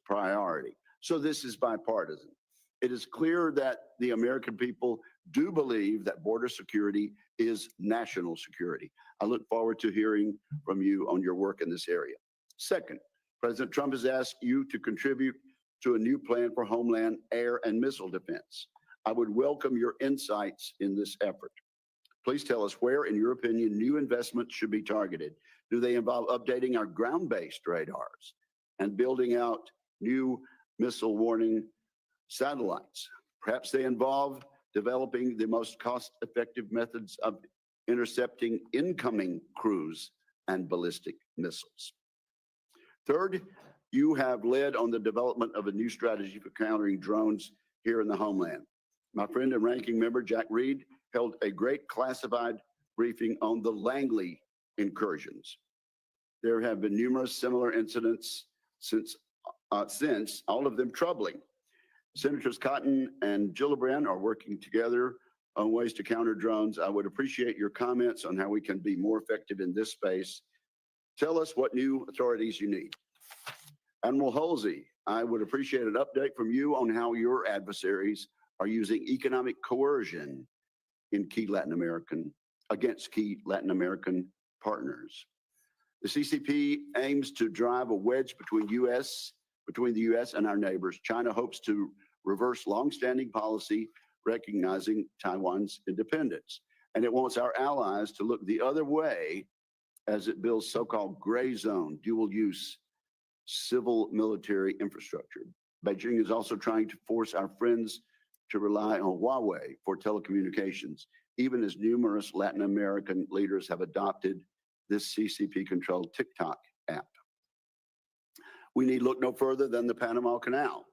priority. So this is bipartisan. It is clear that the American people do believe that border security is national security. I look forward to hearing from you on your work in this area. Second, President Trump has asked you to contribute to a new plan for homeland, air, and missile defense. I would welcome your insights in this effort. Please tell us where, in your opinion, new investments should be targeted. Do they involve updating our ground-based radars and building out new missile warning satellites? Perhaps they involve developing the most cost-effective methods of intercepting incoming cruise and ballistic missiles. Third, you have led on the development of a new strategy for countering drones here in the homeland. My friend and ranking member, Jack Reed, held a great classified briefing on the Langley incursions. There have been numerous similar incidents since all of them troubling. Senators Cotton and Gillibrand are working together on ways to counter drones. I would appreciate your comments on how we can be more effective in this space. Tell us what new authorities you need. Admiral Holsey, I would appreciate an update from you on how your adversaries are using economic coercion in against key Latin American partners. The CCP aims to drive a wedge between the U.S. and our neighbors. China hopes to reverse longstanding policy recognizing Taiwan's independence. And it wants our allies to look the other way as it builds so-called gray zone, dual-use civil military infrastructure. Beijing is also trying to force our friends to rely on Huawei for telecommunications, even as numerous Latin American leaders have adopted this CCP-controlled TikTok app. We need look no further than the Panama Canal.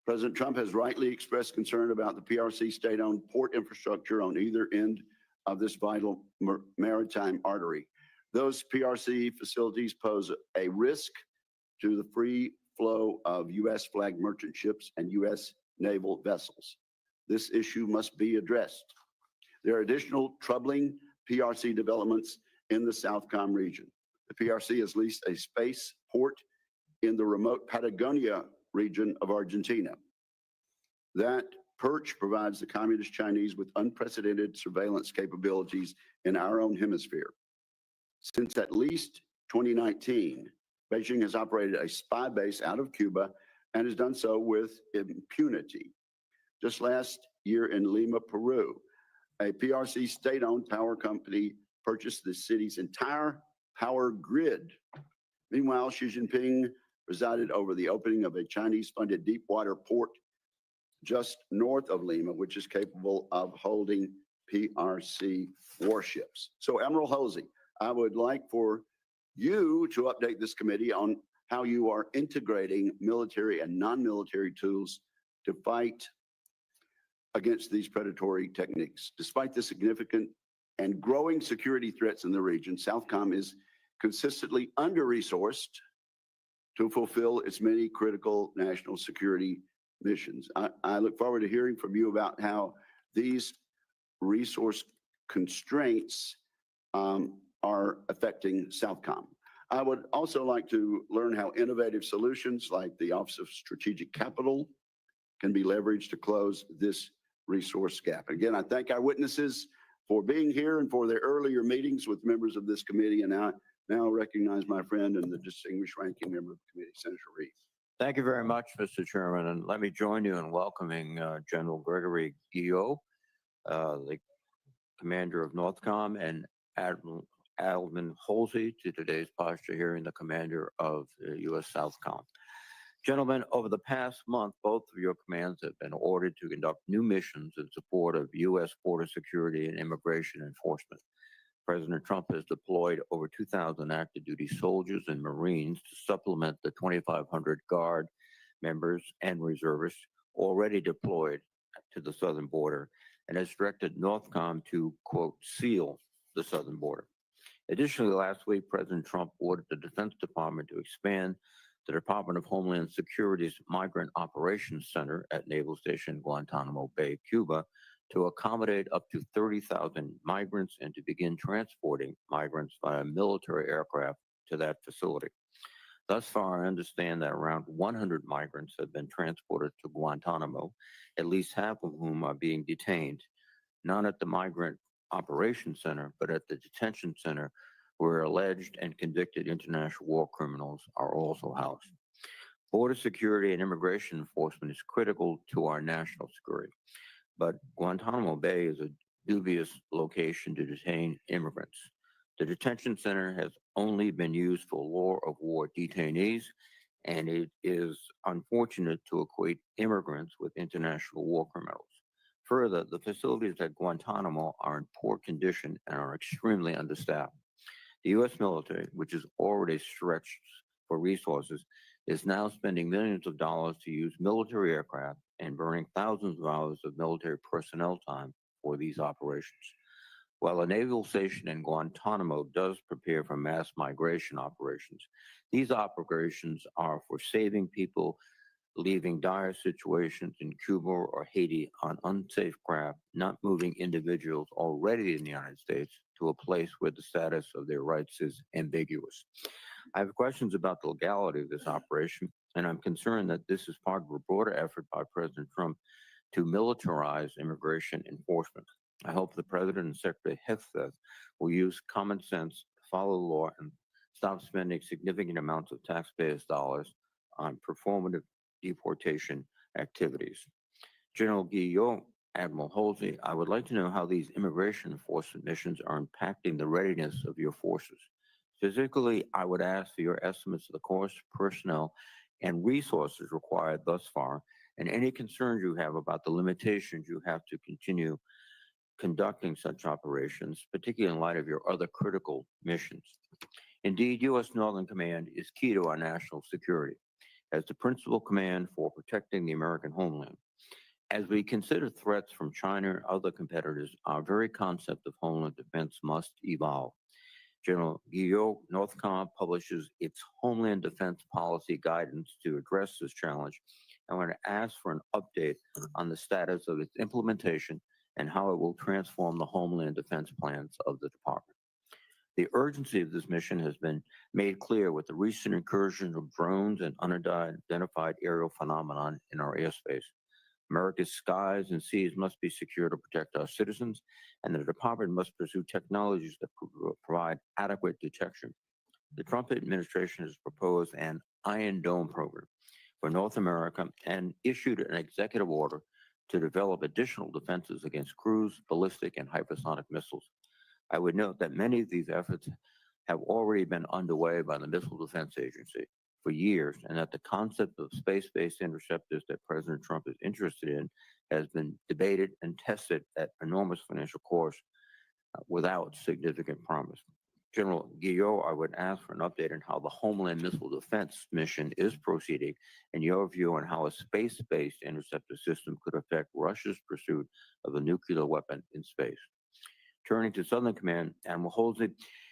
President Trump has rightly expressed concern about the PRC state-owned port infrastructure on either end of this vital maritime artery. Those PRC facilities pose a risk to the free flow of U.S. flagged merchant ships and U.S. naval vessels. This issue must be addressed. There are additional troubling PRC developments in the Southcom region. The PRC has leased a space port in the remote Patagonia region of Argentina. That perch provides the communist Chinese with unprecedented surveillance capabilities in our own hemisphere. Since at least 2019, Beijing has operated a spy base out of Cuba and has done so with impunity. Just last year in Lima, Peru, a PRC state-owned power company purchased the city's entire power grid. Meanwhile, Xi Jinping presided over the opening of a Chinese-funded deep water port just north of Lima, which is capable of holding PRC warships. So, Admiral Holsey, I would like for you to update this committee on how you are integrating military and non-military tools to fight against these predatory techniques. Despite the significant and growing security threats in the region, Southcom is consistently under-resourced to fulfill its many critical national security missions. I look forward to hearing from you about how these resource constraints are affecting Southcom. I would also like to learn how innovative solutions like the Office of Strategic Capital can be leveraged to close this resource gap. Again, I thank our witnesses for being here and for their earlier meetings with members of this committee, and I now recognize my friend and the distinguished ranking member of the committee, Senator Reed. Thank you very much, Mr. Chairman, and let me join you in welcoming General Gregory Guillot, the commander of Northcom, and Admiral Holsey to today's posture hearing, the commander of the U.S. Southcom. Gentlemen, over the past month, both of your commands have been ordered to conduct new missions in support of U.S. border security and immigration enforcement. President Trump has deployed over 2,000 active duty soldiers and Marines to supplement the 2,500 Guard members and reservists already deployed to the southern border, and has directed Northcom to, quote, seal the southern border. Additionally, last week, President Trump ordered the Defense Department to expand the Department of Homeland Security's Migrant Operations Center at Naval Station Guantanamo Bay, Cuba, to accommodate up to 30,000 migrants and to begin transporting migrants via military aircraft to that facility. Thus far, I understand that around 100 migrants have been transported to Guantanamo, at least half of whom are being detained, not at the Migrant Operations Center, but at the detention center where alleged and convicted international war criminals are also housed. Border security and immigration enforcement is critical to our national security, but Guantanamo Bay is a dubious location to detain immigrants. The detention center has only been used for law of war detainees, and it is unfortunate to equate immigrants with international war criminals. Further, the facilities at Guantanamo are in poor condition and are extremely understaffed. The U.S. military, which is already stretched for resources, is now spending millions of dollars to use military aircraft and burning thousands of hours of military personnel time for these operations. While a naval station in Guantanamo does prepare for mass migration operations, these operations are for saving people leaving dire situations in Cuba or Haiti on unsafe craft, not moving individuals already in the United States to a place where the status of their rights is ambiguous. I have questions about the legality of this operation, and I'm concerned that this is part of a broader effort by President Trump to militarize immigration enforcement. I hope the President and Secretary Hexeth will use common sense, follow the law, and stop spending significant amounts of taxpayers' dollars on performative deportation activities. General Guillot, Admiral Holsey, I would like to know how these immigration enforcement missions are impacting the readiness of your forces. Specifically, I would ask for your estimates of the cost, personnel, and resources required thus far, and any concerns you have about the limitations you have to continue conducting such operations, particularly in light of your other critical missions. Indeed, U.S. Northern Command is key to our national security as the principal command for protecting the American homeland. As we consider threats from China and other competitors, our very concept of homeland defense must evolve. General Guillot, NORTHCOM publishes its Homeland Defense Policy Guidance to address this challenge. I want to ask for an update on the status of its implementation and how it will transform the Homeland Defense plans of the department. The urgency of this mission has been made clear with the recent incursion of drones and unidentified aerial phenomenon in our airspace. America's skies and seas must be secure to protect our citizens, and the department must pursue technologies that provide adequate detection. The Trump administration has proposed an Iron Dome program for North America and issued an executive order to develop additional defenses against cruise, ballistic, and hypersonic missiles. I would note that many of these efforts have already been underway by the Missile Defense Agency for years, and that the concept of space-based interceptors that President Trump is interested in has been debated and tested at enormous financial cost without significant promise. General Guillot, I would ask for an update on how the Homeland Missile Defense mission is proceeding and your view on how a space-based interceptor system could affect Russia's pursuit of a nuclear weapon in space. Turning to Southern Command, Admiral Holsey,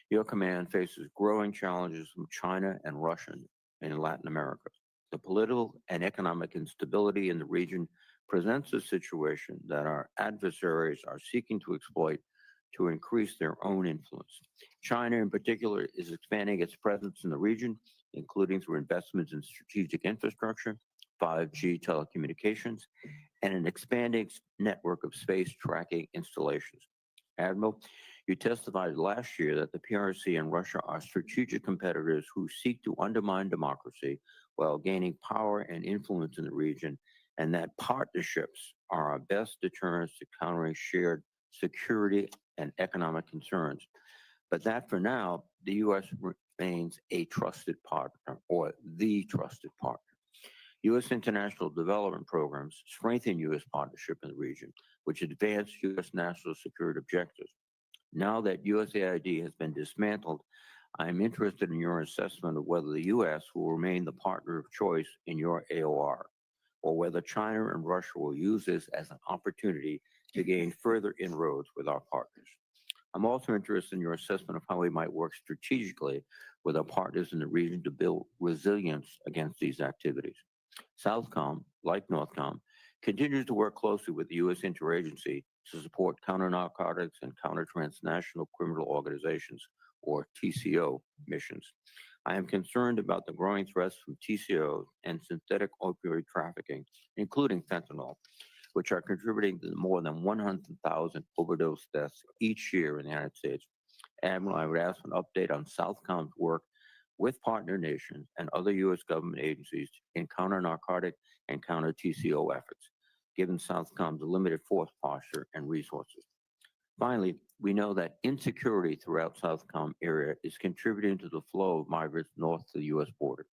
your command faces growing challenges from China and Russia in Latin America. The political and economic instability in the region presents a situation that our adversaries are seeking to exploit to increase their own influence. China, in particular, is expanding its presence in the region, including through investments in strategic infrastructure, 5G telecommunications, and an expanding network of space tracking installations. Admiral, you testified last year that the PRC and Russia are strategic competitors who seek to undermine democracy while gaining power and influence in the region, and that partnerships are our best deterrents to countering shared security and economic concerns. But that for now, the U.S. remains a trusted partner or the trusted partner. U.S. international development programs strengthen U.S. partnership in the region, which advance U.S. national security objectives. Now that USAID has been dismantled, I am interested in your assessment of whether the U.S. will remain the partner of choice in your AOR, or whether China and Russia will use this as an opportunity to gain further inroads with our partners. I'm also interested in your assessment of how we might work strategically with our partners in the region to build resilience against these activities. Southcom, like Northcom, continues to work closely with the U.S. interagency to support counter-narcotics and counter-transnational criminal organizations, or TCO, missions. I am concerned about the growing threats from TCOs and synthetic opioid trafficking, including fentanyl, which are contributing to more than 100,000 overdose deaths each year in the United States. Admiral, I would ask for an update on Southcom's work with partner nations and other U.S. government agencies in counter-narcotic and counter-TCO efforts, given Southcom's limited force posture and resources. Finally, we know that insecurity throughout Southcom area is contributing to the flow of migrants north to the U.S. border.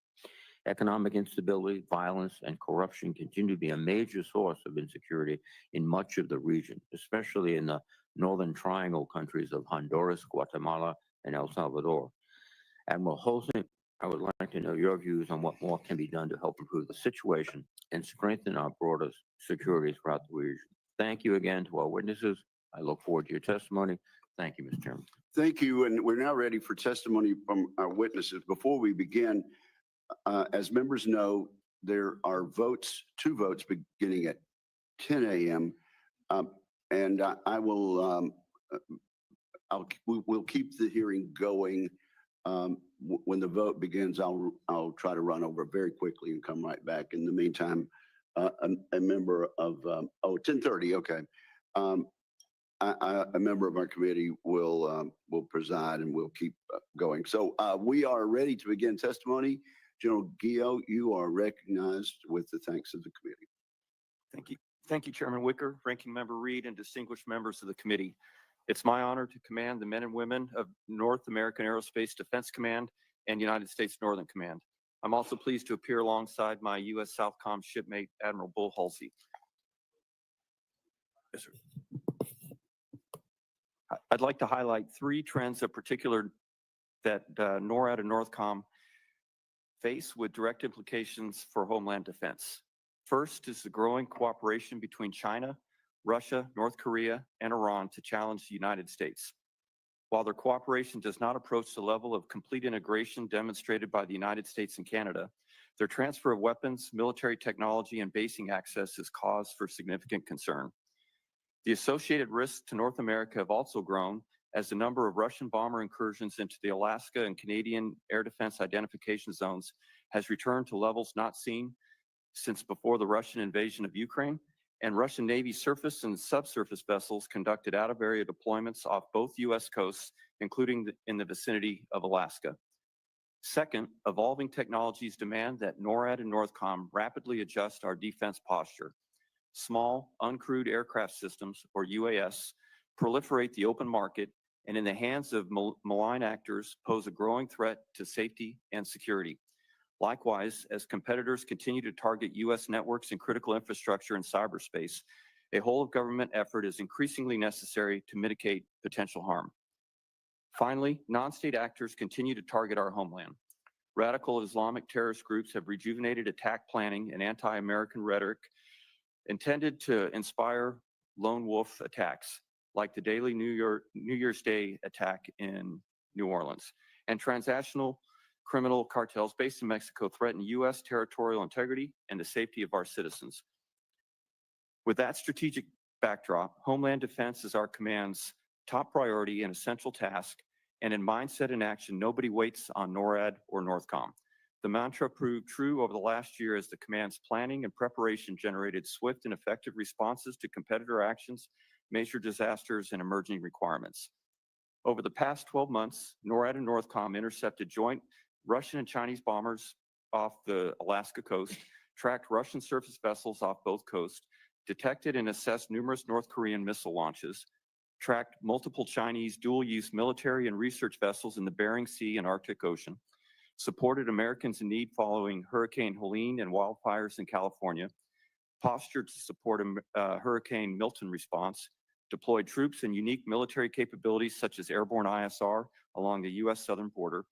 Economic instability, violence, and corruption continue to be a major source of insecurity in much of the region, especially in the Northern Triangle countries of Honduras, Guatemala, and El Salvador. Admiral Holsey, I would like to know your views on what more can be done to help improve the situation and strengthen our broader security throughout the region. Thank you again to our witnesses. I look forward to your testimony. Thank you, Mr. Chairman. Thank you, and we're now ready for testimony from our witnesses. Before we begin, as members know, there are votes, 2 votes beginning at 10 a.m. And I will, we'll keep the hearing going. When the vote begins, I'll try to run over very quickly and come right back. In the meantime, a member of, 10:30, okay. A member of our committee will preside and we'll keep going. So we are ready to begin testimony. General Guillot, you are recognized with the thanks of the committee. Thank you. Thank you, Chairman Wicker, Ranking Member Reed, and distinguished members of the committee. It's my honor to command the men and women of North American Aerospace Defense Command and United States Northern Command. I'm also pleased to appear alongside my U.S. Southcom shipmate, Admiral Holsey. Yes, sir. I'd like to highlight 3 trends in particular that NORAD and NORTHCOM face with direct implications for homeland defense. First is the growing cooperation between China, Russia, North Korea, and Iran to challenge the United States. While their cooperation does not approach the level of complete integration demonstrated by the United States and Canada, their transfer of weapons, military technology, and basing access is cause for significant concern. The associated risks to North America have also grown as the number of Russian bomber incursions into the Alaska and Canadian air defense identification zones has returned to levels not seen since before the Russian invasion of Ukraine, and Russian Navy surface and subsurface vessels conducted out-of-area deployments off both U.S. coasts, including in the vicinity of Alaska. Second, evolving technologies demand that NORAD and NORTHCOM rapidly adjust our defense posture. Small, uncrewed aircraft systems, or UAS, proliferate the open market and in the hands of malign actors pose a growing threat to safety and security. Likewise, as competitors continue to target U.S. networks and critical infrastructure in cyberspace, a whole-of-government effort is increasingly necessary to mitigate potential harm. Finally, non-state actors continue to target our homeland. Radical Islamic terrorist groups have rejuvenated attack planning and anti-American rhetoric intended to inspire lone wolf attacks, like the daily New Year's Day attack in New Orleans. And transnational criminal cartels based in Mexico threaten U.S. territorial integrity and the safety of our citizens. With that strategic backdrop, Homeland Defense is our command's top priority and essential task, and in mindset and action, nobody waits on NORAD or NORTHCOM. The mantra proved true over the last year as the command's planning and preparation generated swift and effective responses to competitor actions, major disasters, and emerging requirements. Over the past 12 months, NORAD and NORTHCOM intercepted joint Russian and Chinese bombers off the Alaska coast, tracked Russian surface vessels off both coasts, detected and assessed numerous North Korean missile launches, tracked multiple Chinese dual-use military and research vessels in the Bering Sea and Arctic Ocean, supported Americans in need following Hurricane Helene and wildfires in California, postured to support a Hurricane Milton response, deployed troops and unique military capabilities such as airborne ISR along the U.S. southern border,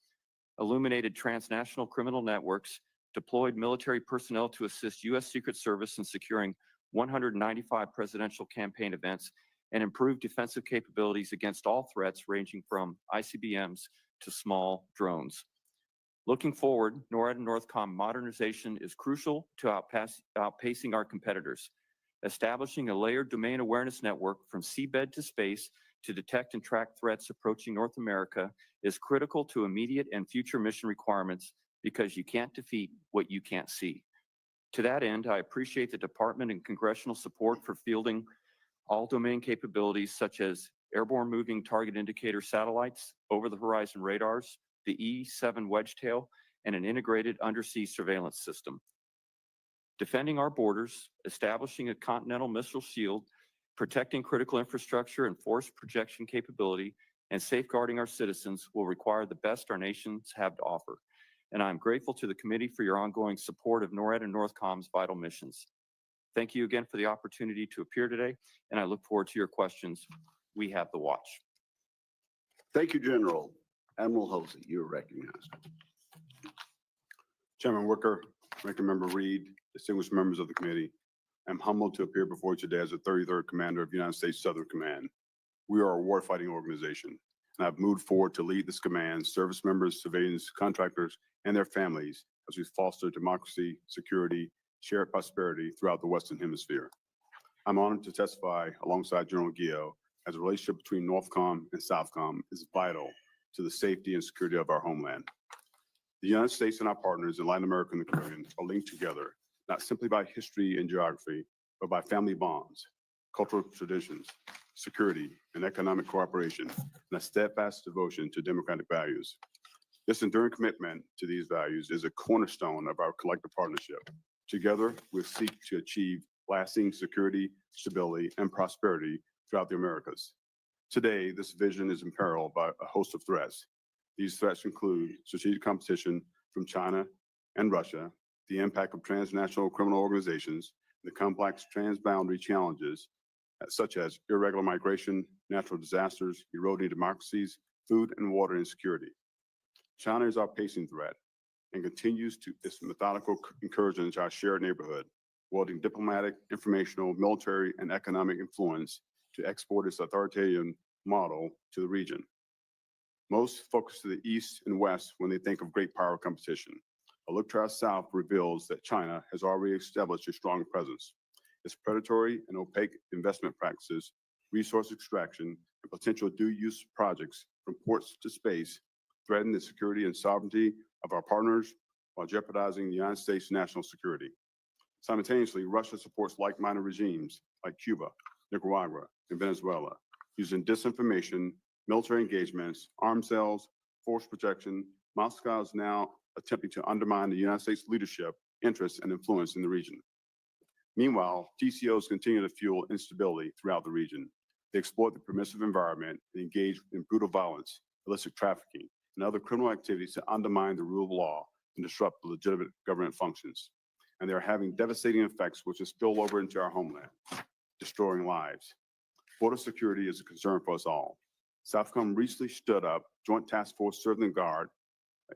illuminated transnational criminal networks, deployed military personnel to assist U.S. Secret Service in securing 195 presidential campaign events, and improved defensive capabilities against all threats ranging from ICBMs to small drones. Looking forward, NORAD and NORTHCOM modernization is crucial to outpacing our competitors. Establishing a layered domain awareness network from seabed to space to detect and track threats approaching North America is critical to immediate and future mission requirements because you can't defeat what you can't see. To that end, I appreciate the Department and congressional support for fielding all domain capabilities such as airborne moving target indicator satellites, over-the-horizon radars, the E-7 Wedgetail, and an integrated undersea surveillance system. Defending our borders, establishing a continental missile shield, protecting critical infrastructure and force projection capability, and safeguarding our citizens will require the best our nations have to offer. And I'm grateful to the committee for your ongoing support of NORAD and NORTHCOM's vital missions. Thank you again for the opportunity to appear today, and I look forward to your questions. We have the watch. Thank you, General. Admiral Holsey, you are recognized. Chairman Wicker, Ranking Member Reed, distinguished members of the committee, I'm humbled to appear before you today as the 33rd Commander of United States Southern Command. We are a warfighting organization, and I've moved forward to lead this command, service members, civilians, contractors, and their families as we foster democracy, security, shared prosperity throughout the Western Hemisphere. I'm honored to testify alongside General Guillot as the relationship between NORTHCOM and SOUTHCOM is vital to the safety and security of our homeland. The United States and our partners in Latin America and the Caribbean are linked together, not simply by history and geography, but by family bonds, cultural traditions, security, and economic cooperation, and a steadfast devotion to democratic values. This enduring commitment to these values is a cornerstone of our collective partnership. Together, we seek to achieve lasting security, stability, and prosperity throughout the Americas. Today, this vision is imperiled by a host of threats. These threats include strategic competition from China and Russia, the impact of transnational criminal organizations, and the complex transboundary challenges such as irregular migration, natural disasters, eroding democracies, food and water insecurity. China is our pacing threat and continues to its methodical incursion into our shared neighborhood, wielding diplomatic, informational, military, and economic influence to export its authoritarian model to the region. Most focus to the east and west when they think of great power competition. A look to our south reveals that China has already established a strong presence. Its predatory and opaque investment practices, resource extraction, and potential dual-use projects from ports to space threaten the security and sovereignty of our partners while jeopardizing the United States' national security. Simultaneously, Russia supports like-minded regimes like Cuba, Nicaragua, and Venezuela, using disinformation, military engagements, arms sales, force projection. Moscow is now attempting to undermine the United States leadership, interest, and influence in the region. Meanwhile, TCOs continue to fuel instability throughout the region. They exploit the permissive environment and engage in brutal violence, illicit trafficking, and other criminal activities to undermine the rule of law and disrupt the legitimate government functions. And they are having devastating effects which will spill over into our homeland, destroying lives. Border security is a concern for us all. SOUTHCOM recently stood up Joint Task Force Southern Guard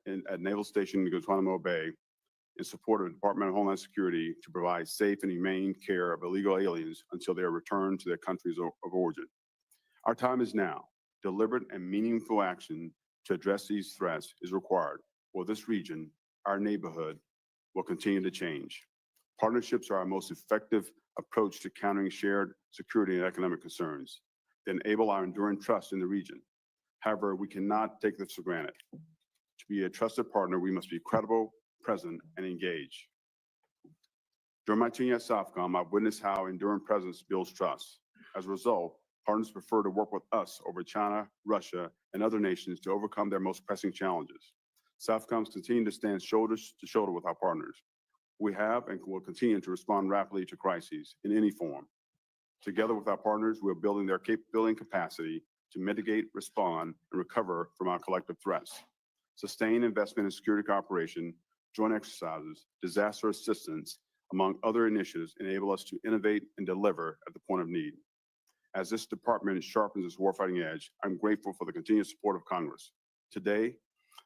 at Naval Station in Guantanamo Bay in support of the Department of Homeland Security to provide safe and humane care of illegal aliens until they are returned to their countries of origin. Our time is now. Deliberate and meaningful action to address these threats is required, or this region, our neighborhood, will continue to change. Partnerships are our most effective approach to countering shared security and economic concerns. They enable our enduring trust in the region. However, we cannot take this for granted. To be a trusted partner, we must be credible, present, and engaged. During my tenure at SOUTHCOM, I've witnessed how enduring presence builds trust. As a result, partners prefer to work with us over China, Russia, and other nations to overcome their most pressing challenges. SOUTHCOMs continue to stand shoulder to shoulder with our partners. We have and will continue to respond rapidly to crises in any form. Together with our partners, we're building their capability and capacity to mitigate, respond, and recover from our collective threats. Sustained investment in security cooperation, joint exercises, disaster assistance, among other initiatives, enable us to innovate and deliver at the point of need. As this department sharpens its warfighting edge, I'm grateful for the continued support of Congress. Today,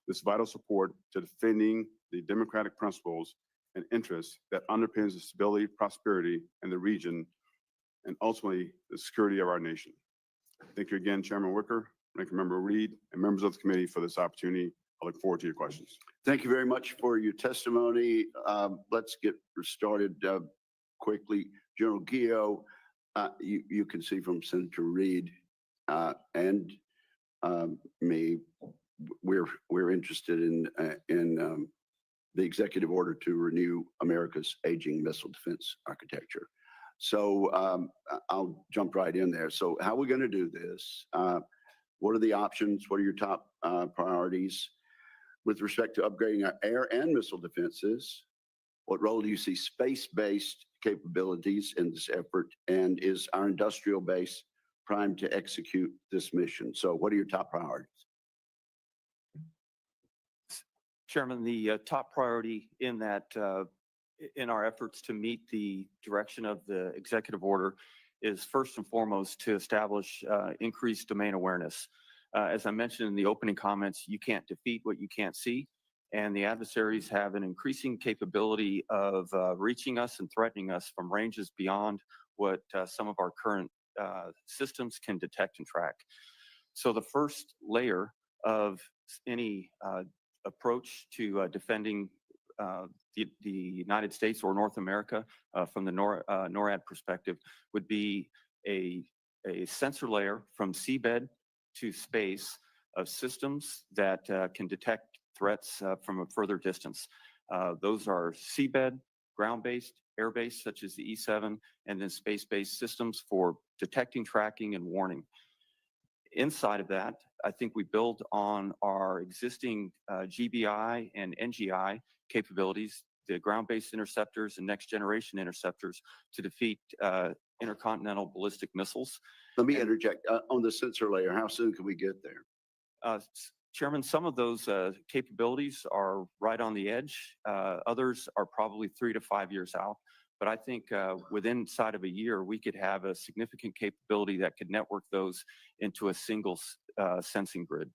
this vital support to defending the democratic principles and interests that underpins the stability, prosperity, and the region, and ultimately the security of our nation. Thank you again, Chairman Wicker, Ranking Member Reed, and members of the committee for this opportunity. I look forward to your questions. Thank you very much for your testimony. Let's get started quickly. General Guillot, you can see from Senator Reed, and me, we're interested in the executive order to renew America's aging missile defense architecture. So I'll jump right in there. So how are we going to do this? What are the options? What are your top priorities with respect to upgrading our air and missile defenses? What role do you see space-based capabilities in this effort? And is our industrial base primed to execute this mission? So what are your top priorities? Chairman, the top priority in that, in our efforts to meet the direction of the executive order is first and foremost to establish increased domain awareness. As I mentioned in the opening comments, you can't defeat what you can't see. And the adversaries have an increasing capability of reaching us and threatening us from ranges beyond what some of our current systems can detect and track. So the first layer of any approach to defending the United States or North America from the NORAD perspective would be a sensor layer from seabed to space of systems that can detect threats from a further distance. Those are seabed, ground-based, air-based, such as the E-7, and then space-based systems for detecting, tracking, and warning. Inside of that, I think we build on our existing GBI and NGI capabilities, the ground-based interceptors and next-generation interceptors to defeat intercontinental ballistic missiles. Let me interject. On the sensor layer, how soon can we get there? Chairman, some of those capabilities are right on the edge. Others are probably 3 to 5 years out. But I think within inside of a year, we could have a significant capability that could network those into a single sensing grid.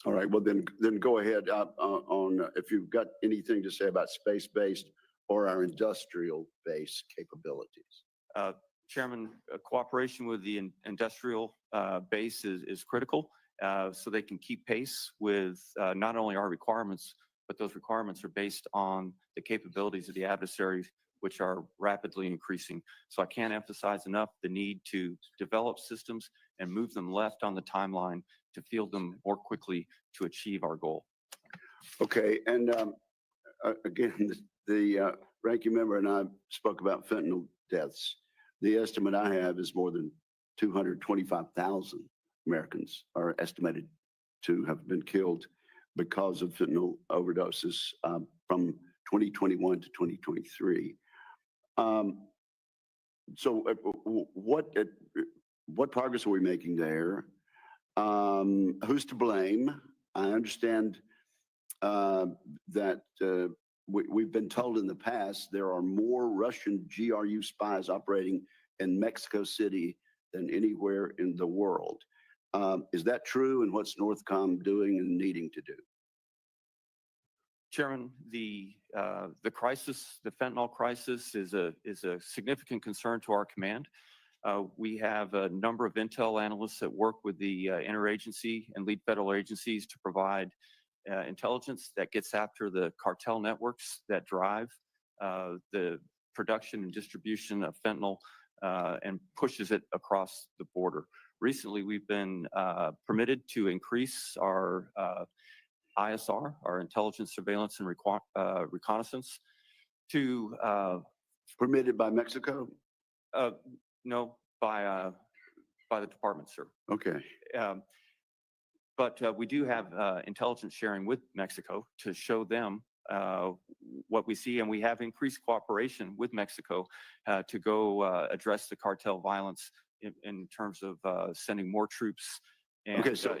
All right, well then go ahead on if you've got anything to say about space-based or our industrial-based capabilities. Chairman, cooperation with the industrial base is critical so they can keep pace with not only our requirements, but those requirements are based on the capabilities of the adversaries, which are rapidly increasing. So I can't emphasize enough the need to develop systems and move them left on the timeline to field them more quickly to achieve our goal. Okay, and again, the ranking member and I spoke about fentanyl deaths. The estimate I have is more than 225,000 Americans are estimated to have been killed because of fentanyl overdoses from 2021 to 2023. So what progress are we making there? Who's to blame? I understand that we've been told in the past there are more Russian GRU spies operating in Mexico City than anywhere in the world. Is that true? And what's NORTHCOM doing and needing to do? Chairman, the crisis, the fentanyl crisis, is a significant concern to our command. We have a number of intel analysts that work with the interagency and lead federal agencies to provide intelligence that gets after the cartel networks that drive the production and distribution of fentanyl and pushes it across the border. Recently, we've been permitted to increase our ISR, our intelligence, surveillance, and reconnaissance, to permitted by Mexico? No, by the department, sir. Okay. But we do have intelligence sharing with Mexico to show them what we see, and we have increased cooperation with Mexico to go address the cartel violence in terms of sending more troops. And, okay, so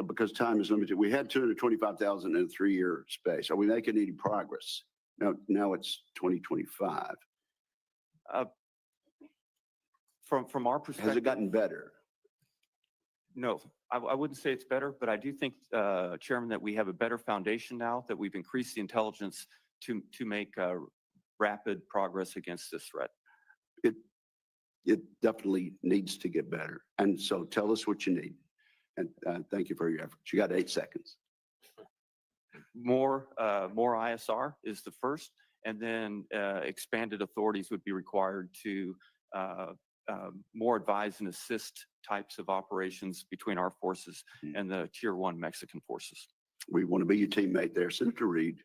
because time is limited, we had 225,000 in a 3-year space. Are we making any progress? Now it's 2025. From our perspective, has it gotten better? No, I wouldn't say it's better, but I do think, Chairman, that we have a better foundation now that we've increased the intelligence to make rapid progress against this threat. It definitely needs to get better. And so tell us what you need. And thank you for your efforts. You got 8 seconds. More ISR is the first, and then expanded authorities would be required to more advise and assist types of operations between our forces and the Tier 1 Mexican forces. We want to be your teammate there. Senator Reed.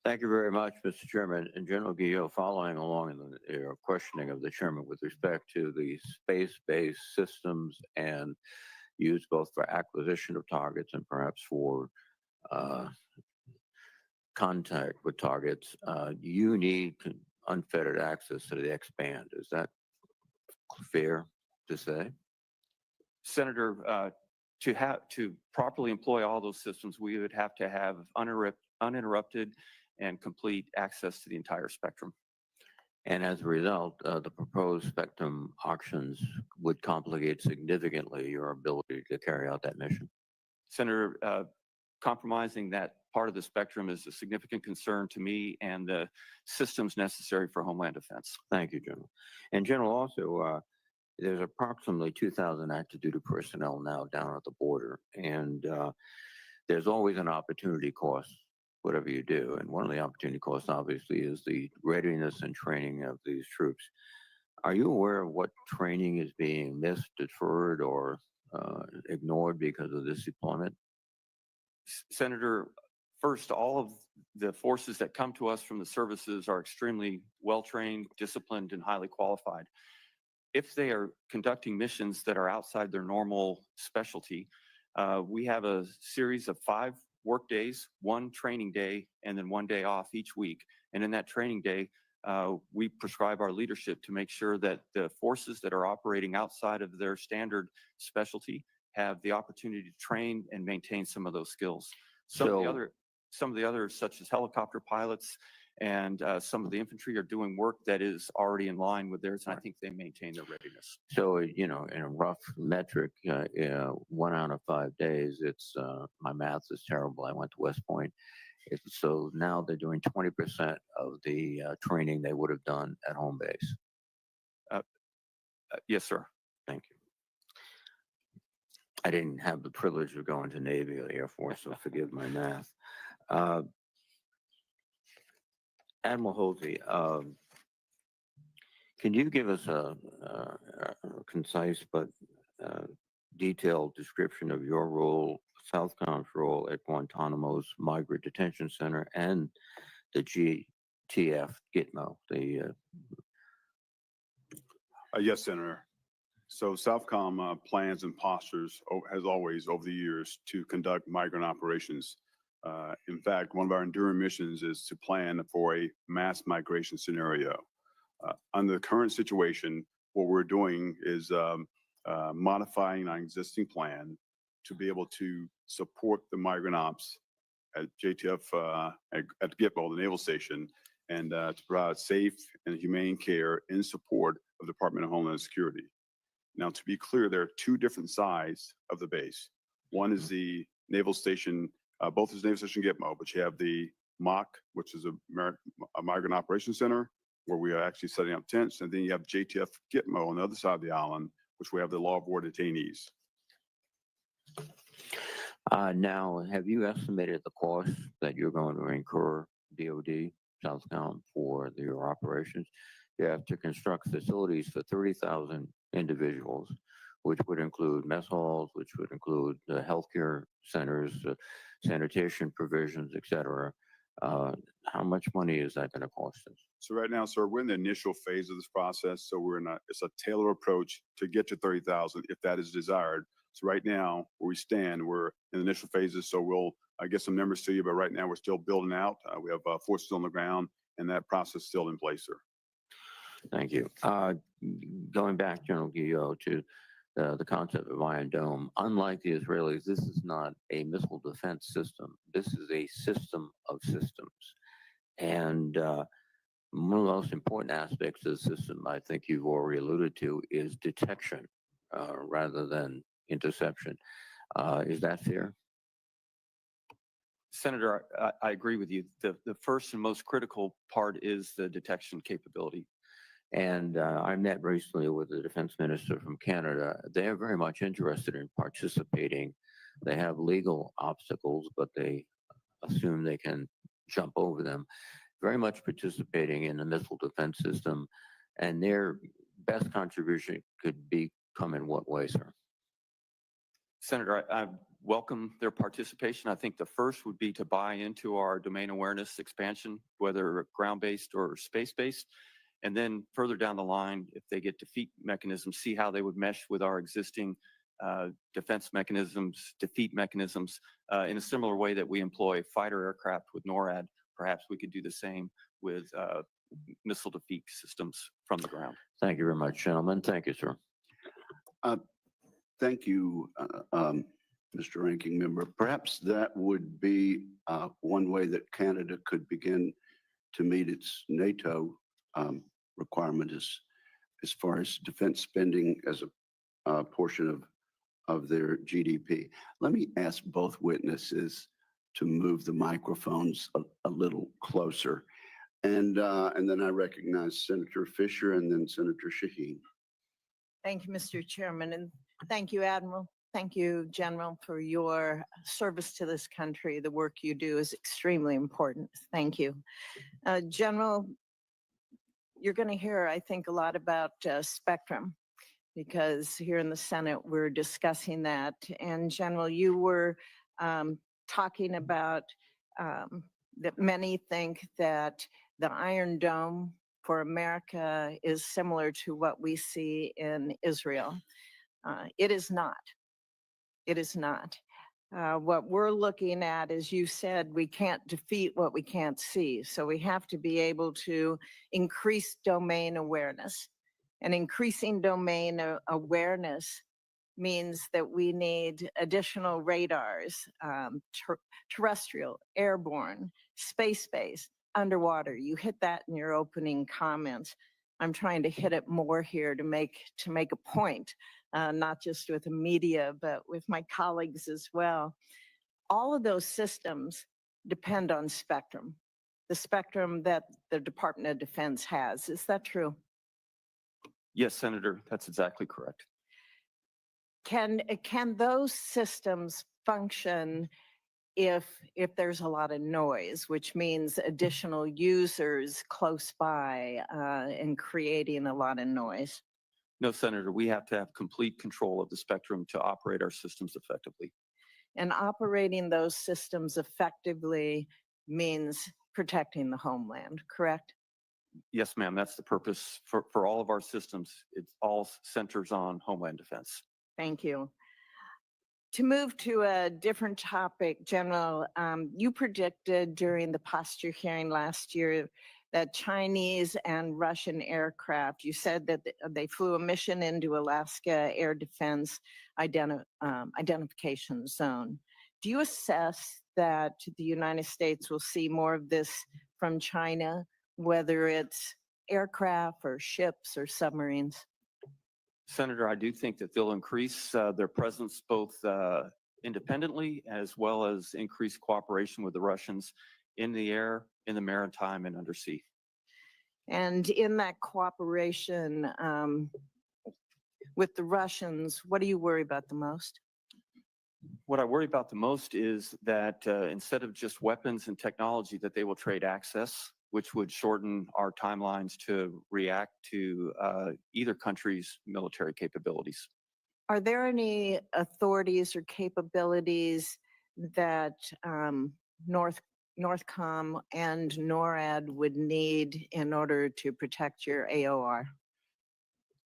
Thank you very much, Mr. Chairman. And General Guillot, following along in your questioning of the chairman with respect to the space-based systems and used both for acquisition of targets and perhaps for contact with targets, you need unfettered access to the X-band. Is that fair to say? Senator, to properly employ all those systems, we would have to have uninterrupted and complete access to the entire spectrum. And as a result, the proposed spectrum auctions would complicate significantly your ability to carry out that mission. Senator, compromising that part of the spectrum is a significant concern to me and the systems necessary for Homeland Defense. Thank you, General. And General, also, there's approximately 2,000 active duty personnel now down at the border, and there's always an opportunity cost, whatever you do. And one of the opportunity costs, obviously, is the readiness and training of these troops. Are you aware of what training is being missed, deferred, or ignored because of this deployment? Senator, first, all of the forces that come to us from the services are extremely well-trained, disciplined, and highly qualified. If they are conducting missions that are outside their normal specialty, we have a series of 5 work days, 1 training day, and then 1 day off each week. And in that training day, we prescribe our leadership to make sure that the forces that are operating outside of their standard specialty have the opportunity to train and maintain some of those skills. Some of the others, such as helicopter pilots and some of the infantry, are doing work that is already in line with theirs, and I think they maintain their readiness. So, you know, in a rough metric, 1 out of 5 days, it's, my math is terrible. I went to West Point. So now they're doing 20% of the training they would have done at home base. Yes, sir. Thank you. I didn't have the privilege of going to Navy or the Air Force, so forgive my math. Admiral Holsey, can you give us a concise but detailed description of your role, Southcom's role at Guantanamo's Migrant Detention Center and the GTF Gitmo? Yes, Senator. So Southcom plans and postures, as always, over the years to conduct migrant operations. In fact, one of our enduring missions is to plan for a mass migration scenario. Under the current situation, what we're doing is modifying our existing plan to be able to support the migrant ops at JTF, at Gitmo, the naval station, and to provide safe and humane care in support of the Department of Homeland Security. Now, to be clear, there are 2 different sides of the base. One is the naval station, both is Naval Station Gitmo, but you have the MOC, which is a migrant operations center, where we are actually setting up tents. And then you have JTF Gitmo on the other side of the island, which we have the law of war detainees. Now, have you estimated the cost that you're going to incur, DOD, Southcom, for your operations? You have to construct facilities for 30,000 individuals, which would include mess halls, which would include healthcare centers, sanitation provisions, et cetera. How much money is that going to cost us? So right now, sir, we're in the initial phase of this process. So it's a tailored approach to get to 30,000 if that is desired. So right now, where we stand, we're in the initial phases. So we'll get some numbers to you, but right now we're still building out. We have forces on the ground, and that process is still in place, sir. Thank you. Going back, General Guillot, to the concept of Iron Dome, unlike the Israelis, this is not a missile defense system. This is a system of systems. And one of the most important aspects of the system, I think you've already alluded to, is detection rather than interception. Is that fair? Senator, I agree with you. The first and most critical part is the detection capability. And I met recently with the defense minister from Canada. They are very much interested in participating. They have legal obstacles, but they assume they can jump over them. Very much participating in the missile defense system. And their best contribution could be come in what way, sir? Senator, I welcome their participation. I think the first would be to buy into our domain awareness expansion, whether ground-based or space-based. And then further down the line, if they get defeat mechanisms, see how they would mesh with our existing defense mechanisms, defeat mechanisms, in a similar way that we employ fighter aircraft with NORAD. Perhaps we could do the same with missile defeat systems from the ground. Thank you very much, gentlemen. Thank you, sir. Thank you, Mr. Ranking Member. Perhaps that would be one way that Canada could begin to meet its NATO requirement as far as defense spending as a portion of their GDP. Let me ask both witnesses to move the microphones a little closer. And then I recognize Senator Fisher and then Senator Shaheen. Thank you, Mr. Chairman, and thank you, Admiral. Thank you, General, for your service to this country. The work you do is extremely important. Thank you. General, you're going to hear, I think, a lot about spectrum, because here in the Senate, we're discussing that. And General, you were talking about that many think that the Iron Dome for America is similar to what we see in Israel. It is not. It is not. What we're looking at, as you said, we can't defeat what we can't see. So we have to be able to increase domain awareness. And increasing domain awareness means that we need additional radars, terrestrial, airborne, space-based, underwater. You hit that in your opening comments. I'm trying to hit it more here to make a point, not just with the media, but with my colleagues as well. All of those systems depend on spectrum, the spectrum that the Department of Defense has. Is that true? Yes, Senator, that's exactly correct. Can those systems function if there's a lot of noise, which means additional users close by and creating a lot of noise? No, Senator, we have to have complete control of the spectrum to operate our systems effectively. And operating those systems effectively means protecting the homeland, correct? Yes, ma'am, that's the purpose for all of our systems. It all centers on homeland defense. Thank you. To move to a different topic, General, you predicted during the posture hearing last year that Chinese and Russian aircraft, you said that they flew a mission into Alaska Air Defense Identification Zone. Do you assess that the United States will see more of this from China, whether it's aircraft or ships or submarines? Senator, I do think that they'll increase their presence both independently as well as increase cooperation with the Russians in the air, in the maritime, and undersea. And in that cooperation with the Russians, what do you worry about the most? What I worry about the most is that instead of just weapons and technology, that they will trade access, which would shorten our timelines to react to either country's military capabilities. Are there any authorities or capabilities that Northcom and NORAD would need in order to protect your AOR?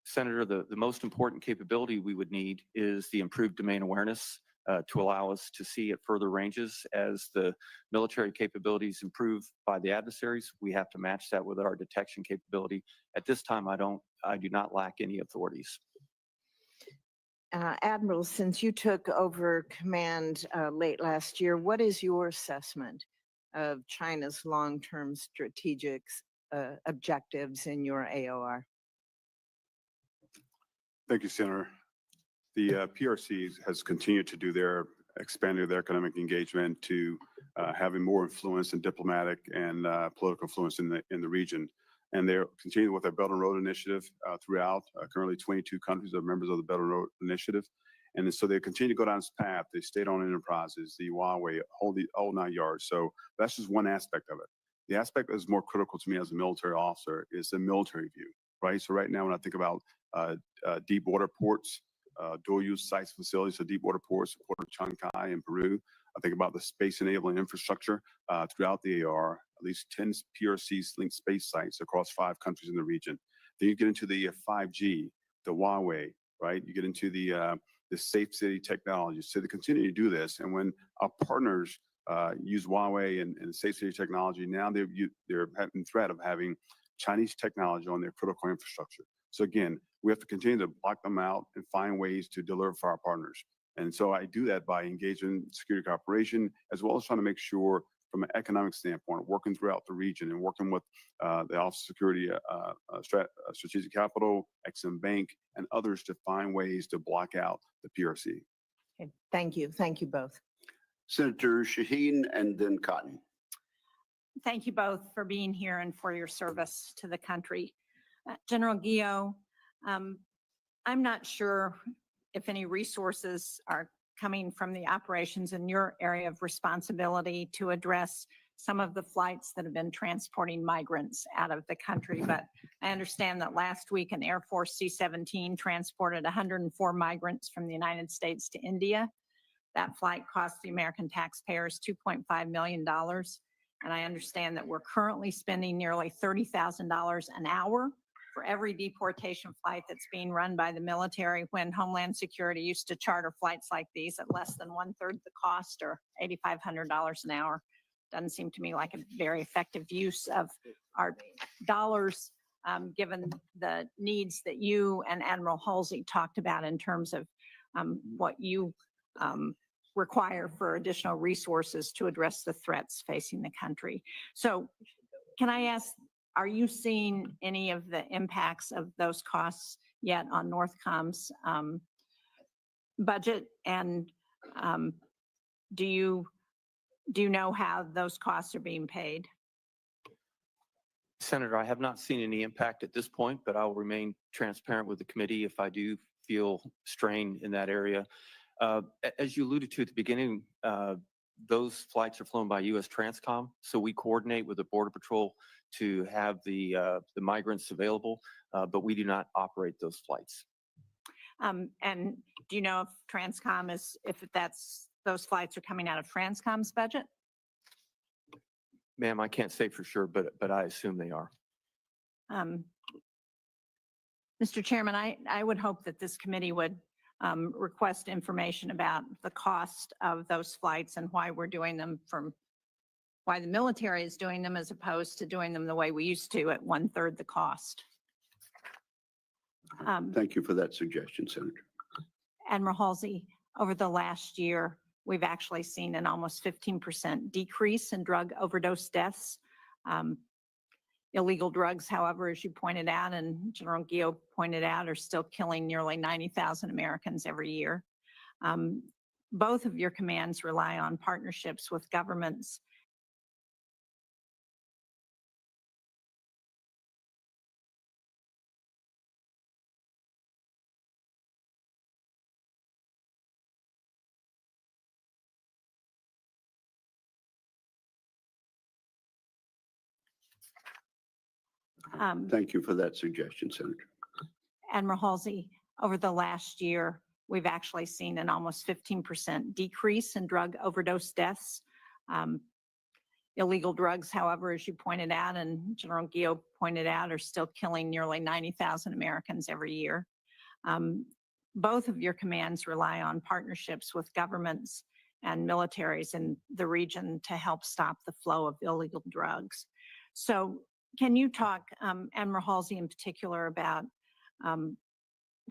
Senator, the most important capability we would need is the improved domain awareness to allow us to see at further ranges. As the military capabilities improve by the adversaries, we have to match that with our detection capability. At this time, I do not lack any authorities. Admiral, since you took over command late last year, what is your assessment of China's long-term strategic objectives in your AOR? Thank you, Senator. The PRC has continued to do expanding their economic engagement to having more influence and diplomatic and political influence in the region. And they're continuing with their Belt and Road Initiative throughout. Currently 22 countries are members of the Belt and Road Initiative. And so they continue to go down this path. The state-owned enterprises, the Huawei, all 9 yards. So that's just one aspect of it. The aspect that is more critical to me as a military officer is the military view, right? So right now, when I think about deep water ports, dual-use sites, facilities, so deep water ports, the Port of Chancay in Peru. I think about the space-enabling infrastructure throughout the AR, at least 10 PRC-linked space sites across 5 countries in the region. Then you get into the 5G, the Huawei, right? You get into the safe city technology. So they continue to do this. And when our partners use Huawei and safe city technology, now they're having threat of having Chinese technology on their critical infrastructure. So again, we have to continue to block them out and find ways to deliver for our partners. And so I do that by engaging security cooperation, as well as trying to make sure from an economic standpoint, working throughout the region and working with the Office of Security, Strategic Capital, Exim Bank, and others to find ways to block out the PRC. Okay, thank you. Thank you both. Senator Shaheen and then Cotton. Thank you both for being here and for your service to the country. General Guillot, I'm not sure if any resources are coming from the operations in your area of responsibility to address some of the flights that have been transporting migrants out of the country. But I understand that last week an Air Force C-17 transported 104 migrants from the United States to India. That flight cost the American taxpayers $2.5 million. And I understand that we're currently spending nearly $30,000 an hour for every deportation flight that's being run by the military, when Homeland Security used to charter flights like these at less than 1/3 the cost, or $8,500 an hour. Doesn't seem to me like a very effective use of our dollars, given the needs that you and Admiral Holsey talked about in terms of what you require for additional resources to address the threats facing the country. So can I ask, are you seeing any of the impacts of those costs yet on Northcom's budget? And do you know how those costs are being paid? Senator, I have not seen any impact at this point, but I'll remain transparent with the committee if I do feel strain in that area. As you alluded to at the beginning, those flights are flown by U.S. Transcom, so we coordinate with the Border Patrol to have the migrants available, but we do not operate those flights. And do you know if Transcom is, if those flights are coming out of Transcom's budget? Ma'am, I can't say for sure, but I assume they are. Mr. Chairman, I would hope that this committee would request information about the cost of those flights and why we're doing them, why the military is doing them as opposed to doing them the way we used to at 1/3 the cost. Thank you for that suggestion, Senator. Admiral Holsey, over the last year, we've actually seen an almost 15% decrease in drug overdose deaths. Illegal drugs, however, as you pointed out and General Guillot pointed out, are still killing nearly 90,000 Americans every year. Both of your commands rely on partnerships with governments. Thank you for that suggestion, Senator. Admiral Holsey, over the last year, we've actually seen an almost 15% decrease in drug overdose deaths. Illegal drugs, however, as you pointed out and General Guillot pointed out, are still killing nearly 90,000 Americans every year. Both of your commands rely on partnerships with governments and militaries in the region to help stop the flow of illegal drugs. So can you talk, Admiral Holsey in particular, about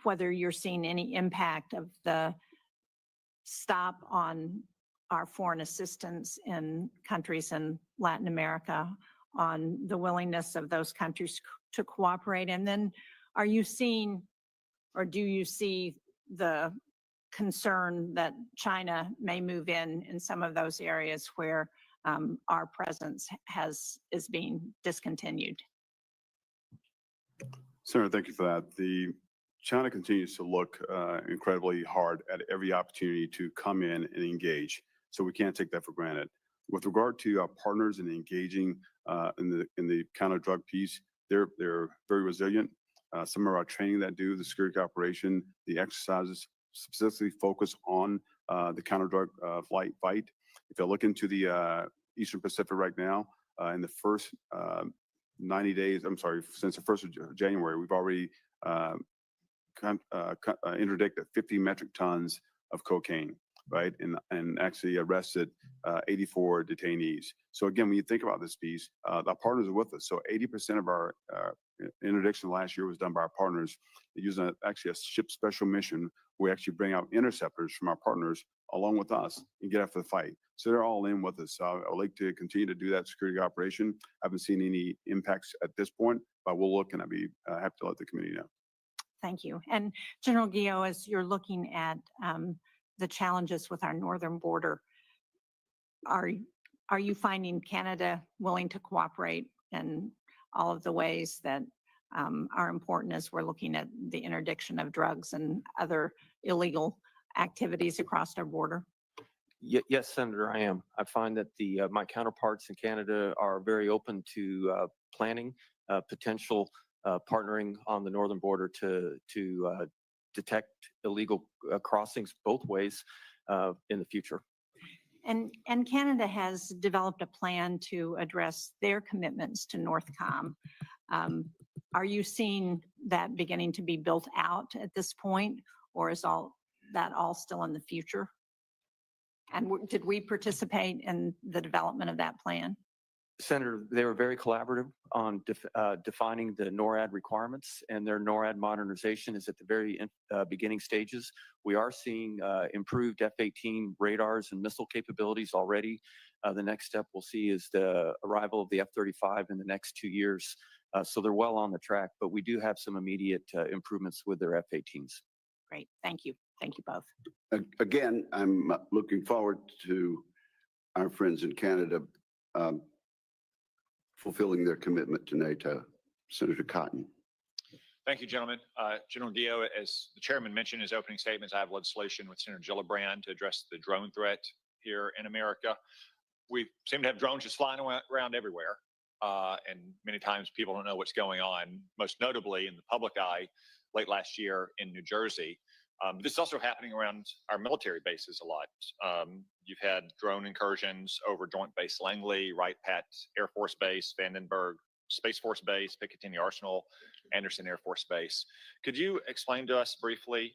whether you're seeing any impact of the stop on our foreign assistance in countries in Latin America, on the willingness of those countries to cooperate? And then are you seeing, or do you see the concern that China may move in some of those areas where our presence is being discontinued? Senator, thank you for that. China continues to look incredibly hard at every opportunity to come in and engage. So we can't take that for granted. With regard to our partners and engaging in the counter drug piece, they're very resilient. Some of our training that do the security cooperation, the exercises specifically focus on the counter drug fight. If you look into the Eastern Pacific right now, in the first 90 days, I'm sorry, since the 1st of January, we've already interdicted 50 metric tons of cocaine, right? And actually arrested 84 detainees. So again, when you think about this piece, our partners are with us. So 80% of our interdiction last year was done by our partners using actually a ship special mission. We actually bring out interceptors from our partners along with us and get after the fight. So they're all in with us. So I would like to continue to do that security operation. I haven't seen any impacts at this point, but we'll look and I'd be happy to let the committee know. Thank you. And General Guillot, as you're looking at the challenges with our northern border, are you finding Canada willing to cooperate in all of the ways that are important as we're looking at the interdiction of drugs and other illegal activities across our border? Yes, Senator, I am. I find that my counterparts in Canada are very open to planning potential partnering on the northern border to detect illegal crossings both ways in the future. And Canada has developed a plan to address their commitments to NORTHCOM. Are you seeing that beginning to be built out at this point, or is that all still in the future? And did we participate in the development of that plan? Senator, they were very collaborative on defining the NORAD requirements, and their NORAD modernization is at the very beginning stages. We are seeing improved F-18 radars and missile capabilities already. The next step we'll see is the arrival of the F-35 in the next 2 years. So they're well on the track, but we do have some immediate improvements with their F-18s. Great, thank you. Thank you both. Again, I'm looking forward to our friends in Canada fulfilling their commitment to NATO. Senator Cotton. Thank you, gentlemen. General Guillot, as the chairman mentioned in his opening statements, I have legislation with Senator Gillibrand to address the drone threat here in America. We seem to have drones just flying around everywhere, and many times people don't know what's going on, most notably in the public eye late last year in New Jersey. This is also happening around our military bases a lot. You've had drone incursions over Joint Base Langley, Wright-Patt Air Force Base, Vandenberg Space Force Base, Picatinny Arsenal, Anderson Air Force Base. Could you explain to us briefly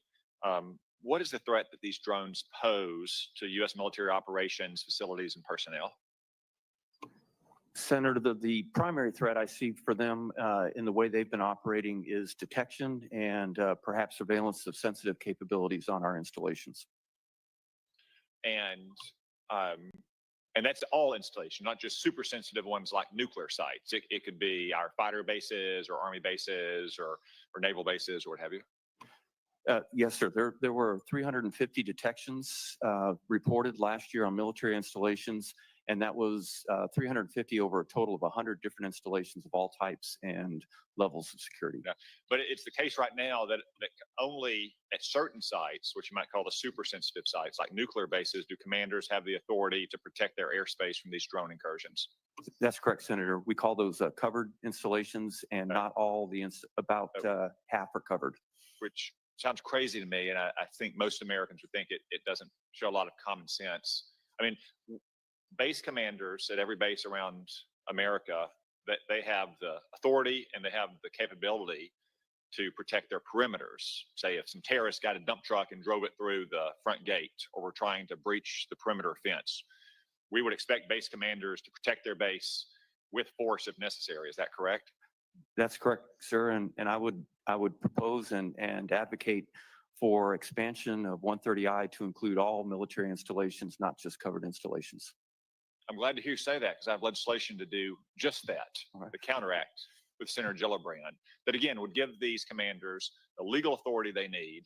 what is the threat that these drones pose to U.S. military operations, facilities, and personnel? Senator, the primary threat I see for them in the way they've been operating is detection and perhaps surveillance of sensitive capabilities on our installations. And that's all installation, not just super sensitive ones like nuclear sites. It could be our fighter bases or Army bases or naval bases or what have you. Yes, sir. There were 350 detections reported last year on military installations, and that was 350 over a total of 100 different installations of all types and levels of security. Yeah. But it's the case right now that only at certain sites, which you might call the super sensitive sites, like nuclear bases, do commanders have the authority to protect their airspace from these drone incursions. That's correct, Senator. We call those covered installations, and not all about half are covered. Which sounds crazy to me, and I think most Americans would think it doesn't show a lot of common sense. I mean, base commanders at every base around America, that they have the authority and they have the capability to protect their perimeters. Say if some terrorists got a dump truck and drove it through the front gate, or were trying to breach the perimeter fence, we would expect base commanders to protect their base with force if necessary. Is that correct? That's correct, sir. And I would propose and advocate for expansion of 130I to include all military installations, not just covered installations. I'm glad to hear you say that, because I have legislation to do just that, the counteract with Senator Gillibrand, that again would give these commanders the legal authority they need,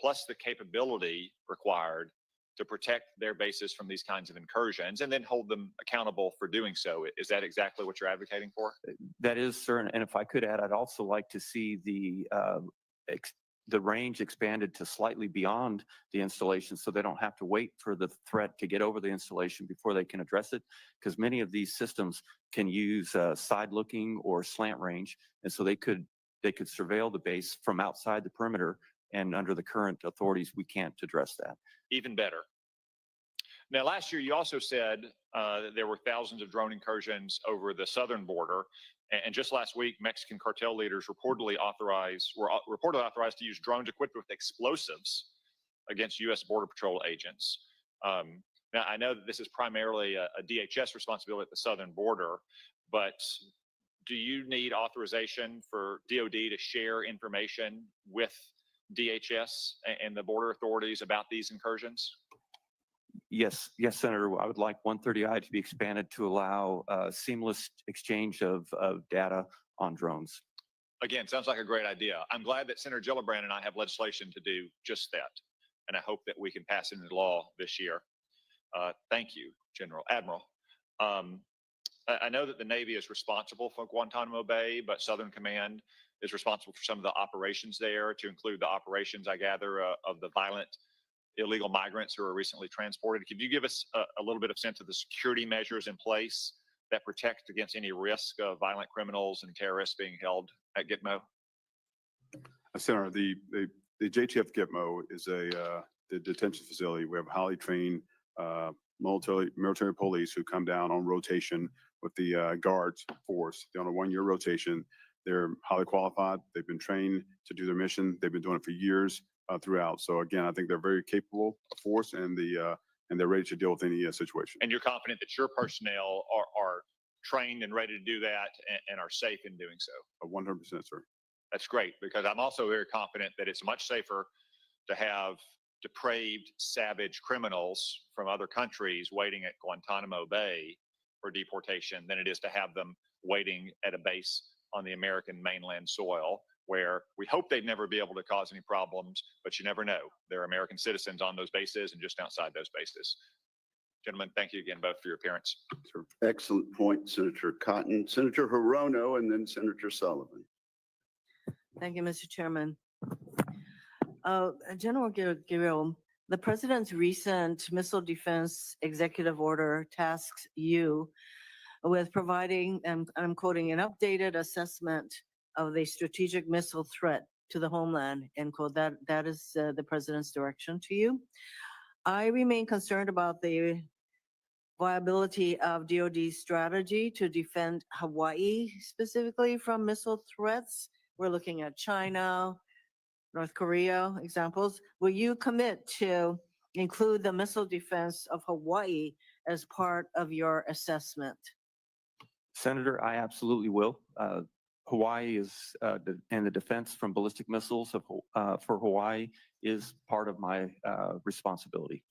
plus the capability required to protect their bases from these kinds of incursions, and then hold them accountable for doing so. Is that exactly what you're advocating for? That is, sir. And if I could add, I'd also like to see the range expanded to slightly beyond the installation, so they don't have to wait for the threat to get over the installation before they can address it, because many of these systems can use side looking or slant range, and so they could surveil the base from outside the perimeter And under the current authorities, we can't address that. Even better. Now, last year, you also said that there were thousands of drone incursions over the southern border. And just last week, Mexican cartel leaders were reportedly authorized to use drones equipped with explosives against U.S. Border Patrol agents. Now, I know that this is primarily a DHS responsibility at the southern border, but do you need authorization for DOD to share information with DHS and the border authorities about these incursions? Yes, Senator. I would like 130I to be expanded to allow seamless exchange of data on drones. Again, sounds like a great idea. I'm glad that Senator Gillibrand and I have legislation to do just that. And I hope that we can pass it into law this year. Thank you, Admiral. I know that the Navy is responsible for Guantanamo Bay, but Southern Command is responsible for some of the operations there, to include the operations, I gather, of the violent illegal migrants who were recently transported. Could you give us a little bit of sense of the security measures in place that protect against any risk of violent criminals and terrorists being held at Gitmo? Senator, the JTF Gitmo is the detention facility. We have highly trained military police who come down on rotation with the guards force. They're on a 1-year rotation. They're highly qualified. They've been trained to do their mission. They've been doing it for years throughout. So again, I think they're very capable force, and they're ready to deal with any situation. And you're confident that your personnel are trained and ready to do that and are safe in doing so? 100%, sir. That's great, because I'm also very confident that it's much safer to have depraved, savage criminals from other countries waiting at Guantanamo Bay for deportation than it is to have them waiting at a base on the American mainland soil, where we hope they'd never be able to cause any problems, but you never know. There are American citizens on those bases and just outside those bases. Gentlemen, thank you again both for your appearance. Sure. Excellent point, Senator Cotton. Senator Hirono, and then Senator Sullivan. Thank you, Mr. Chairman. General Guillot, the President's recent missile defense executive order tasks you with providing, and I'm quoting, an updated assessment of the strategic missile threat to the homeland, end quote. That is the President's direction to you. I remain concerned about the viability of DoD's strategy to defend Hawaii specifically from missile threats. We're looking at China, North Korea examples. Will you commit to include the missile defense of Hawaii as part of your assessment? Senator, I absolutely will. Hawaii is, and the defense from ballistic missiles for Hawaii is part of my responsibility.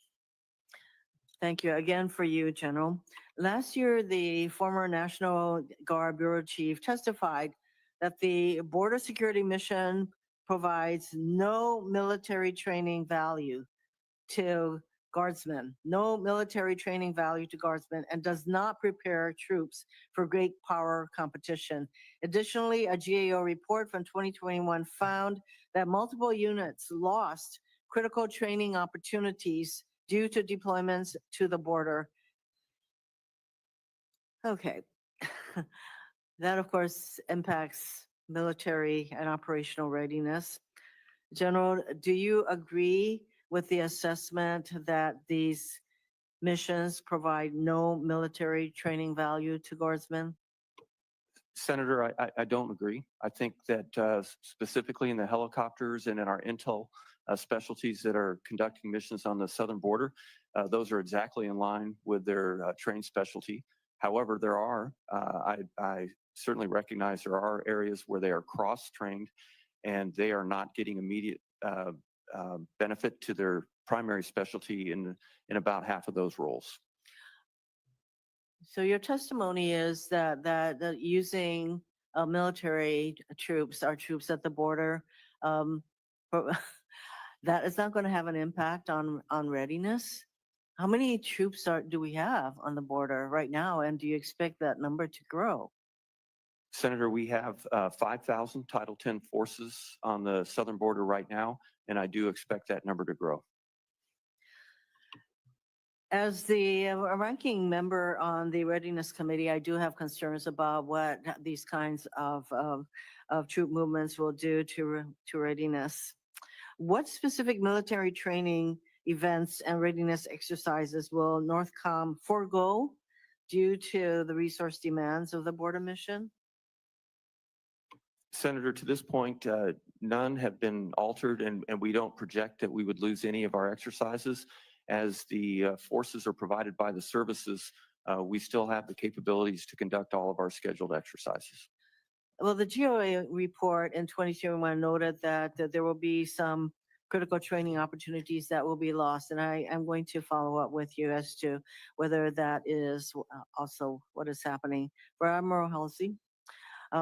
Thank you again for you, General. Last year, the former National Guard Bureau Chief testified that the border security mission provides no military training value to guardsmen, no military training value to guardsmen, and does not prepare troops for great power competition. Additionally, a GAO report from 2021 found that multiple units lost critical training opportunities due to deployments to the border. Okay. That, of course, impacts military and operational readiness. General, do you agree with the assessment that these missions provide no military training value to guardsmen? Senator, I don't agree. I think that specifically in the helicopters and in our intel specialties that are conducting missions on the southern border, those are exactly in line with their training specialty. However, there are, I certainly recognize there are areas where they are cross-trained and they are not getting immediate benefit to their primary specialty in about half of those roles. So your testimony is that using military troops, our troops at the border, that is not going to have an impact on readiness. How many troops do we have on the border right now, and do you expect that number to grow? Senator, we have 5,000 Title X forces on the southern border right now, and I do expect that number to grow. As the ranking member on the Readiness Committee, I do have concerns about what these kinds of troop movements will do to readiness. What specific military training events and readiness exercises will NORTHCOM forego due to the resource demands of the border mission? Senator, to this point, none have been altered, and we don't project that we would lose any of our exercises. As the forces are provided by the services, we still have the capabilities to conduct all of our scheduled exercises. Well, the GOA report in 2021 noted that there will be some critical training opportunities that will be lost. And I am going to follow up with you as to whether that is also what is happening. For Admiral Holsey,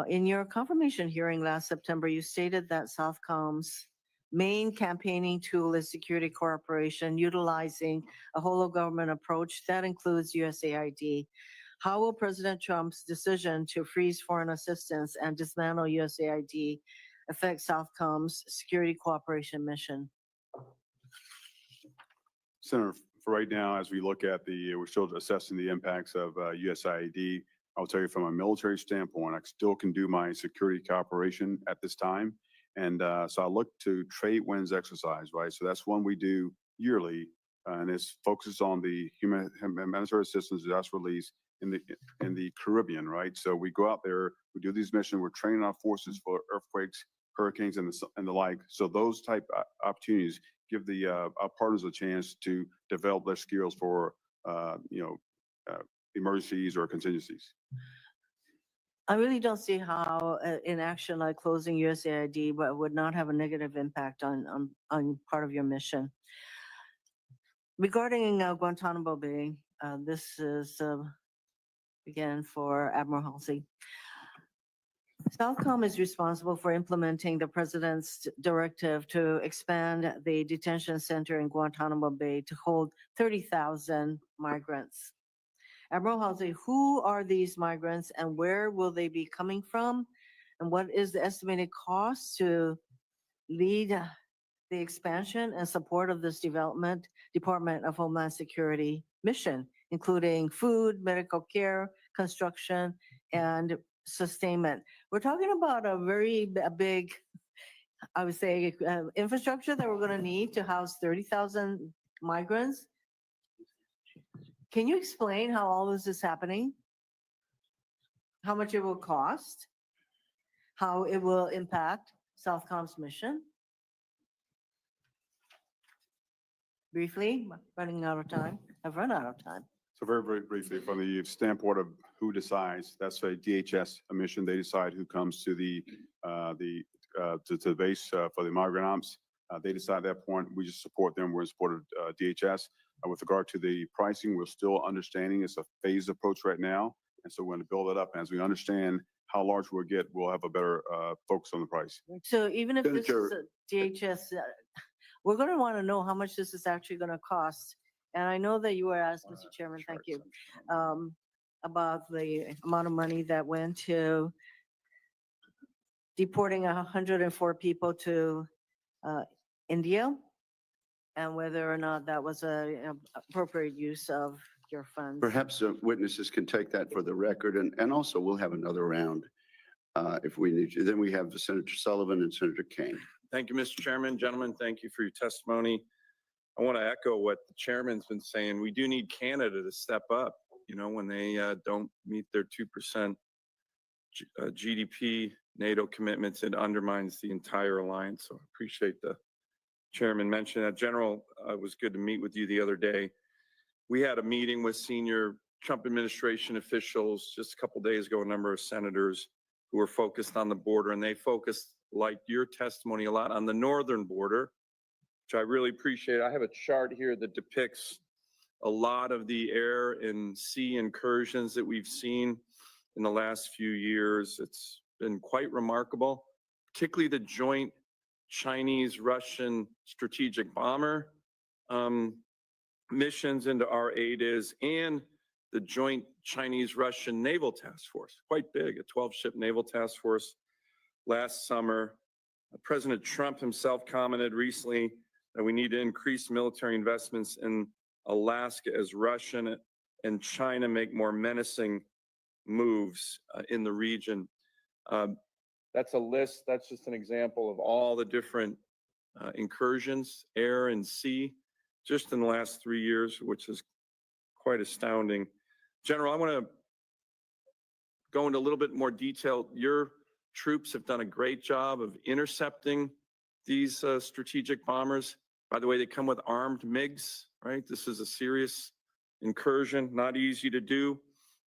in your confirmation hearing last September, you stated that Southcom's main campaigning tool is security cooperation, utilizing a whole of government approach that includes USAID. How will President Trump's decision to freeze foreign assistance and dismantle USAID affect Southcom's security cooperation mission? Senator, for right now, as we look at we're still assessing the impacts of USAID. I'll tell you from a military standpoint, I still can do my security cooperation at this time. And so I look to trade winds exercise, right? So that's one we do yearly, and it's focuses on the humanitarian assistance disaster release in the Caribbean, right? So we go out there, we do these missions, we're training our forces for earthquakes, hurricanes, and the like. So those type opportunities give our partners a chance to develop their skills for emergencies or contingencies. I really don't see how an action like closing USAID would not have a negative impact on part of your mission. Regarding Guantanamo Bay, this is again for Admiral Holsey. Southcom is responsible for implementing the president's directive to expand the detention center in Guantanamo Bay to hold 30,000 migrants. Admiral Holsey, who are these migrants and where will they be coming from? And what is the estimated cost to lead the expansion and support of this Department of Homeland Security mission, including food, medical care, construction, and sustainment? We're talking about a very big, I would say, infrastructure that we're going to need to house 30,000 migrants. Can you explain how all this is happening? How much it will cost? How it will impact Southcom's mission? Briefly, running out of time. I've run out of time. So very, very briefly, from the standpoint of who decides, that's a DHS mission. They decide who comes to the base for the migrant ops. They decide at that point. We just support them. We're in support of DHS. With regard to the pricing, we're still understanding it's a phased approach right now. And so we're going to build it up. And as we understand how large we'll get, we'll have a better focus on the price. So even if this is a DHS, we're going to want to know how much this is actually going to cost. And I know that you were asked, Mr. Chairman, thank you, about the amount of money that went to deporting 104 people to India, and whether or not that was an appropriate use of your funds. Perhaps witnesses can take that for the record, and also we'll have another round if we need to. Then we have Senator Sullivan and Senator Kane. Thank you, Mr. Chairman. Gentlemen, thank you for your testimony. I want to echo what the chairman's been saying. We do need Canada to step up, when they don't meet their 2% GDP NATO commitments. It undermines the entire alliance. So I appreciate the chairman mentioning that. General, it was good to meet with you the other day. We had a meeting with senior Trump administration officials just a couple days ago, a number of senators who were focused on the border, and they focused, like your testimony, a lot on the northern border, which I really appreciate. I have a chart here that depicts a lot of the air and sea incursions that we've seen in the last few years. It's been quite remarkable, particularly the joint Chinese-Russian strategic bomber missions into our AIDAs and the joint Chinese-Russian naval task force, quite big, a 12-ship naval task force last summer. President Trump himself commented recently that we need to increase military investments in Alaska as Russia and China make more menacing moves in the region. That's a list. That's just an example of all the different incursions, air and sea, just in the last 3 years, which is quite astounding. General, I want to go into a little bit more detail. Your troops have done a great job of intercepting these strategic bombers. By the way, they come with armed MiGs, right? This is a serious incursion, not easy to do.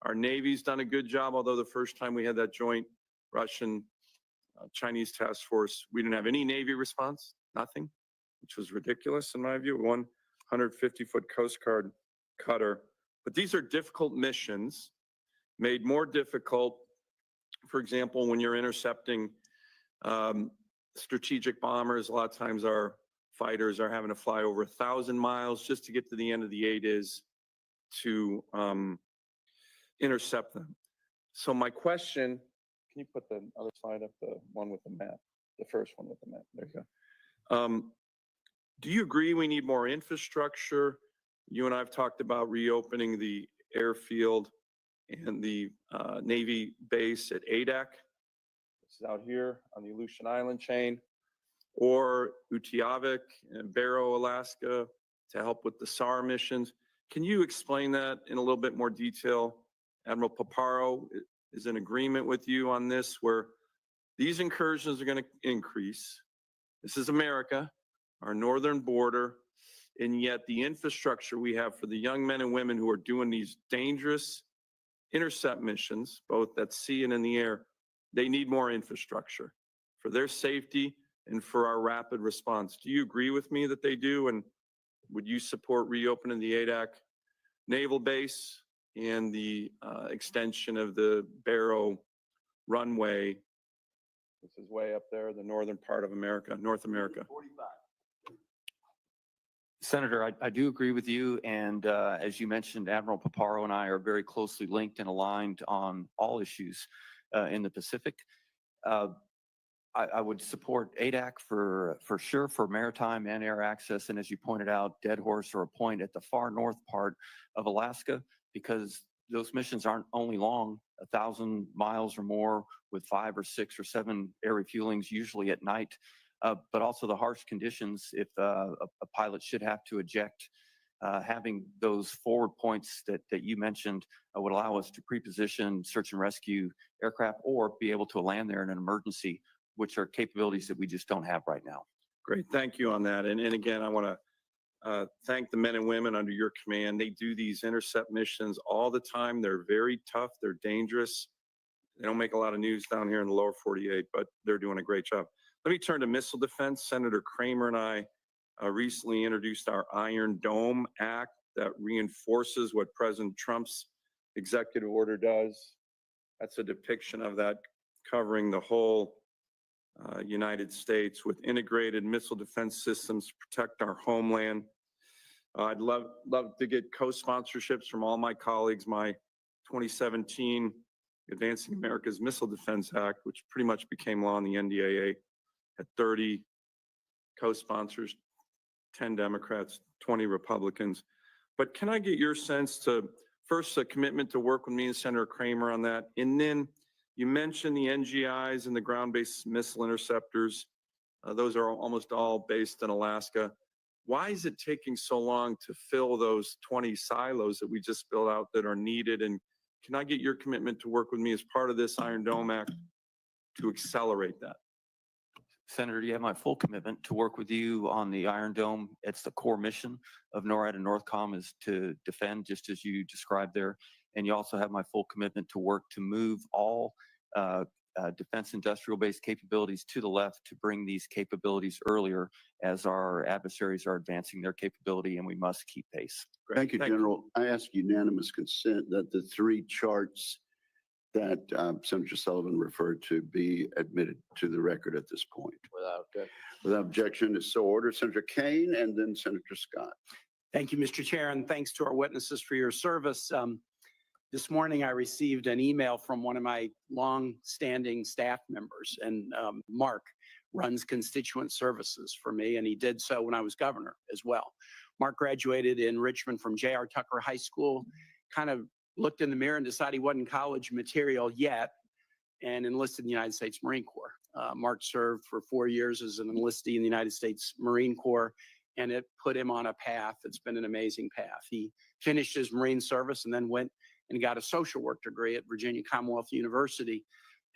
Our Navy's done a good job, although the first time we had that joint Russian-Chinese task force, we didn't have any Navy response, nothing, which was ridiculous in my view, 150-foot Coast Guard cutter. But these are difficult missions, made more difficult, for example, when you're intercepting strategic bombers. A lot of times our fighters are having to fly over 1,000 miles just to get to the end of the ADIZ to intercept them. So my question, can you put the other slide up, the one with the map, the first one with the map? There you go. Do you agree we need more infrastructure? You and I have talked about reopening the airfield and the Navy base at Adak. This is out here on the Aleutian Island chain, or Utqiagvik and Barrow, Alaska, to help with the SAR missions. Can you explain that in a little bit more detail? Admiral Paparo is in agreement with you on this, where these incursions are going to increase. This is America, our northern border, and yet the infrastructure we have for the young men and women who are doing these dangerous intercept missions, both at sea and in the air, they need more infrastructure for their safety and for our rapid response. Do you agree with me that they do? And would you support reopening the Adak Naval Base and the extension of the Barrow runway? This is way up there, the northern part of America, North America. Senator, I do agree with you. And as you mentioned, Admiral Paparo and I are very closely linked and aligned on all issues in the Pacific. I would support ADAC for sure, for maritime and air access. And as you pointed out, Dead Horse or a point at the far north part of Alaska, because those missions aren't only long, 1,000 miles or more with 5 or 6 or 7 air refuelings, usually at night, but also the harsh conditions if a pilot should have to eject. Having those forward points that you mentioned would allow us to pre-position search and rescue aircraft or be able to land there in an emergency, which are capabilities that we just don't have right now. Great, thank you on that. And again, I want to thank the men and women under your command. They do these intercept missions all the time. They're very tough, they're dangerous. They don't make a lot of news down here in the lower 48, but they're doing a great job. Let me turn to missile defense. Senator Kramer and I recently introduced our Iron Dome Act that reinforces what President Trump's executive order does. That's a depiction of that, covering the whole United States with integrated missile defense systems to protect our homeland. I'd love to get co-sponsorships from all my colleagues. My 2017 Advancing America's Missile Defense Act, which pretty much became law in the NDAA, had 30 co-sponsors, 10 Democrats, 20 Republicans. But can I get your sense to, first, a commitment to work with me and Senator Kramer on that, and then you mentioned the NGIs and the ground-based missile interceptors. Those are almost all based in Alaska. Why is it taking so long to fill those 20 silos that we just built out that are needed? And can I get your commitment to work with me as part of this Iron Dome Act to accelerate that? Senator, you have my full commitment to work with you on the Iron Dome. It's the core mission of NORAD and NORTHCOM, is to defend, just as you described there. And you also have my full commitment to work to move all defense industrial based capabilities to the left to bring these capabilities earlier as our adversaries are advancing their capability, and we must keep pace. Thank you, General. I ask unanimous consent that the 3 charts that Senator Sullivan referred to be admitted to the record at this point. Without objection, is so ordered. Senator Kane and then Senator Scott. Thank you, Mr. Chair, and thanks to our witnesses for your service. This morning, I received an email from one of my long-standing staff members, and Mark runs constituent services for me, and he did so when I was governor as well. Mark graduated in Richmond from J.R. Tucker High School, kind of looked in the mirror and decided he wasn't college material yet, and enlisted in the United States Marine Corps. Mark served for 4 years as an enlistee in the United States Marine Corps, and it put him on a path. It's been an amazing path. He finished his Marine service and then went and got a social work degree at Virginia Commonwealth University.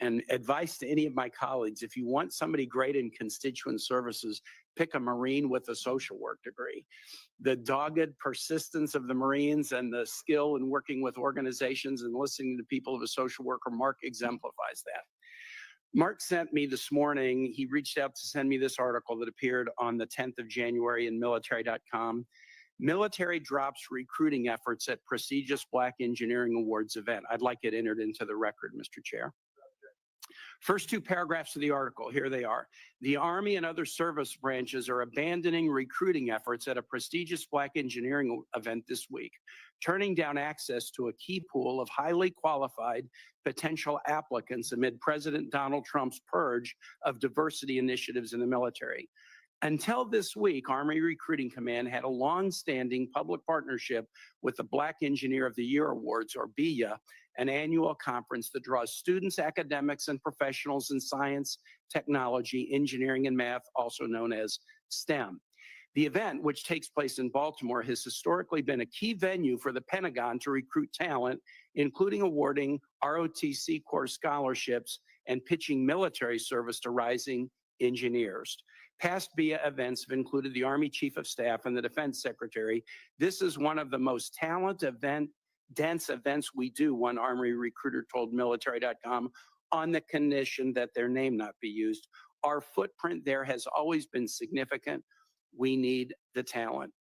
And advice to any of my colleagues, if you want somebody great in constituent services, pick a Marine with a social work degree. The dogged persistence of the Marines and the skill in working with organizations and listening to people of a social worker, Mark exemplifies that. Mark sent me this morning, he reached out to send me this article that appeared on the 10th of January in military.com. Military drops recruiting efforts at prestigious Black Engineering Awards event. I'd like it entered into the record, Mr. Chair. First 2 paragraphs of the article, here they are. The Army and other service branches are abandoning recruiting efforts at a prestigious Black engineering event this week, turning down access to a key pool of highly qualified potential applicants amid President Donald Trump's purge of diversity initiatives in the military. Until this week, Army Recruiting Command had a long-standing public partnership with the Black Engineer of the Year Awards, or BEYA, an annual conference that draws students, academics, and professionals in science, technology, engineering, and math, also known as STEM. The event, which takes place in Baltimore, has historically been a key venue for the Pentagon to recruit talent, including awarding ROTC Corps scholarships and pitching military service to rising engineers. Past BEYA events have included the Army Chief of Staff and the Defense Secretary. This is one of the most dense events we do, one Army recruiter told military.com, on the condition that their name not be used. Our footprint there has always been significant. We need the talent.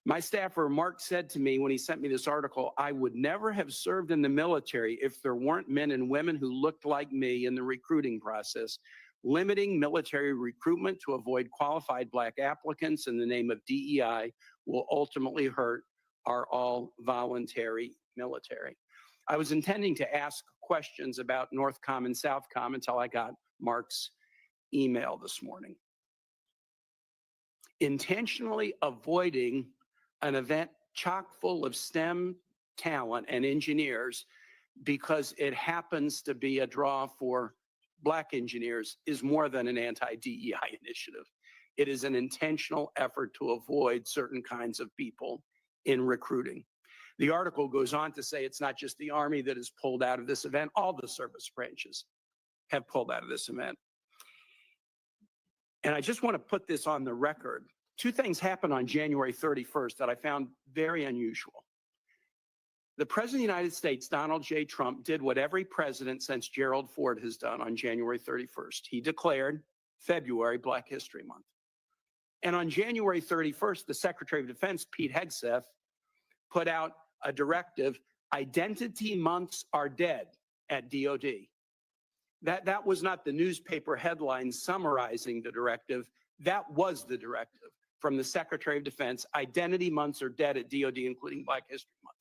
My staffer, Mark, said to me when he sent me this article, I would never have served in the military if there weren't men and women who looked like me in the recruiting process. Limiting military recruitment to avoid qualified Black applicants in the name of DEI will ultimately hurt our all-voluntary military. I was intending to ask questions about Northcom and Southcom until I got Mark's email this morning. Intentionally avoiding an event chock full of STEM talent and engineers because it happens to be a draw for Black engineers is more than an anti-DEI initiative. It is an intentional effort to avoid certain kinds of people in recruiting. The article goes on to say it's not just the Army that is pulled out of this event, all the service branches have pulled out of this event. And I just want to put this on the record. 2 things happened on January 31st that I found very unusual. The President of the United States, Donald J. Trump, did what every president since Gerald Ford has done on January 31st. He declared February Black History Month. And on January 31st, the Secretary of Defense, Pete Hegseth, put out a directive, identity months are dead at DOD. That was not the newspaper headline summarizing the directive. That was the directive from the Secretary of Defense. Identity months are dead at DOD, including Black History Month.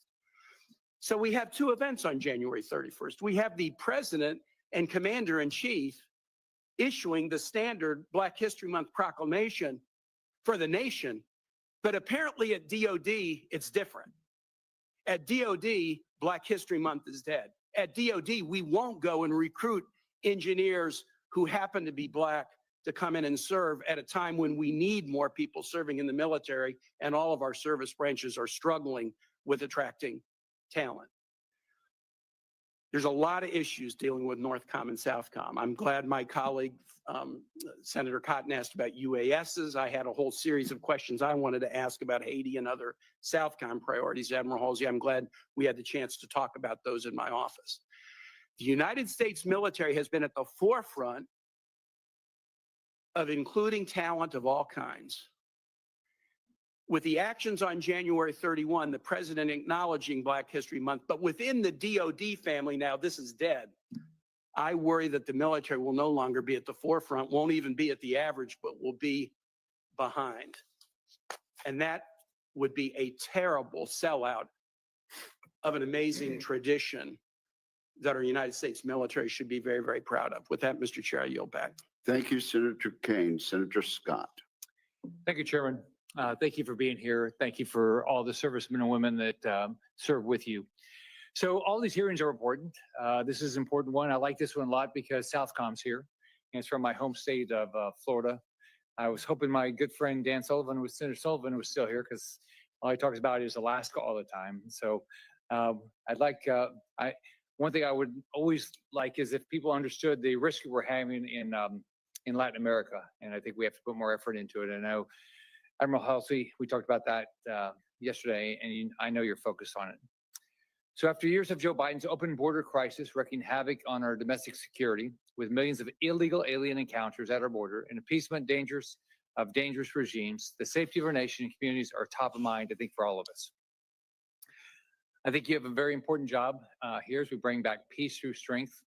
So we have 2 events on January 31st. We have the President and Commander-in-Chief issuing the standard Black History Month proclamation for the nation, but apparently at DOD, it's different. At DOD, Black History Month is dead. At DOD, we won't go and recruit engineers who happen to be Black to come in and serve at a time when we need more people serving in the military and all of our service branches are struggling with attracting talent. There's a lot of issues dealing with Northcom and Southcom. I'm glad my colleague, Senator Cotton, asked about UASs. I had a whole series of questions I wanted to ask about Haiti and other Southcom priorities. Admiral Holsey, I'm glad we had the chance to talk about those in my office. The United States military has been at the forefront of including talent of all kinds. With the actions on January 31, the president acknowledging Black History Month, but within the DOD family now, this is dead. I worry that the military will no longer be at the forefront, won't even be at the average, but will be behind. And that would be a terrible sellout of an amazing tradition that our United States military should be very, very proud of. With that, Mr. Chair, I yield back. Thank you, Senator Kane. Senator Scott. Thank you, Chairman. Thank you for being here. Thank you for all the servicemen and women that serve with you. So all these hearings are important. This is an important one. I like this one a lot because Southcom's here. and it's from my home state of Florida. I was hoping my good friend Senator Sullivan was still here because all he talks about is Alaska all the time. So I'd like, one thing I would always like is if people understood the risk we're having in Latin America, and I think we have to put more effort into it. I know Admiral Holsey, we talked about that yesterday, and I know you're focused on it. So after years of Joe Biden's open border crisis wreaking havoc on our domestic security, with millions of illegal alien encounters at our border and appeasement of dangerous regimes, the safety of our nation and communities are top of mind, I think, for all of us. I think you have a very important job here as we bring back peace through strength.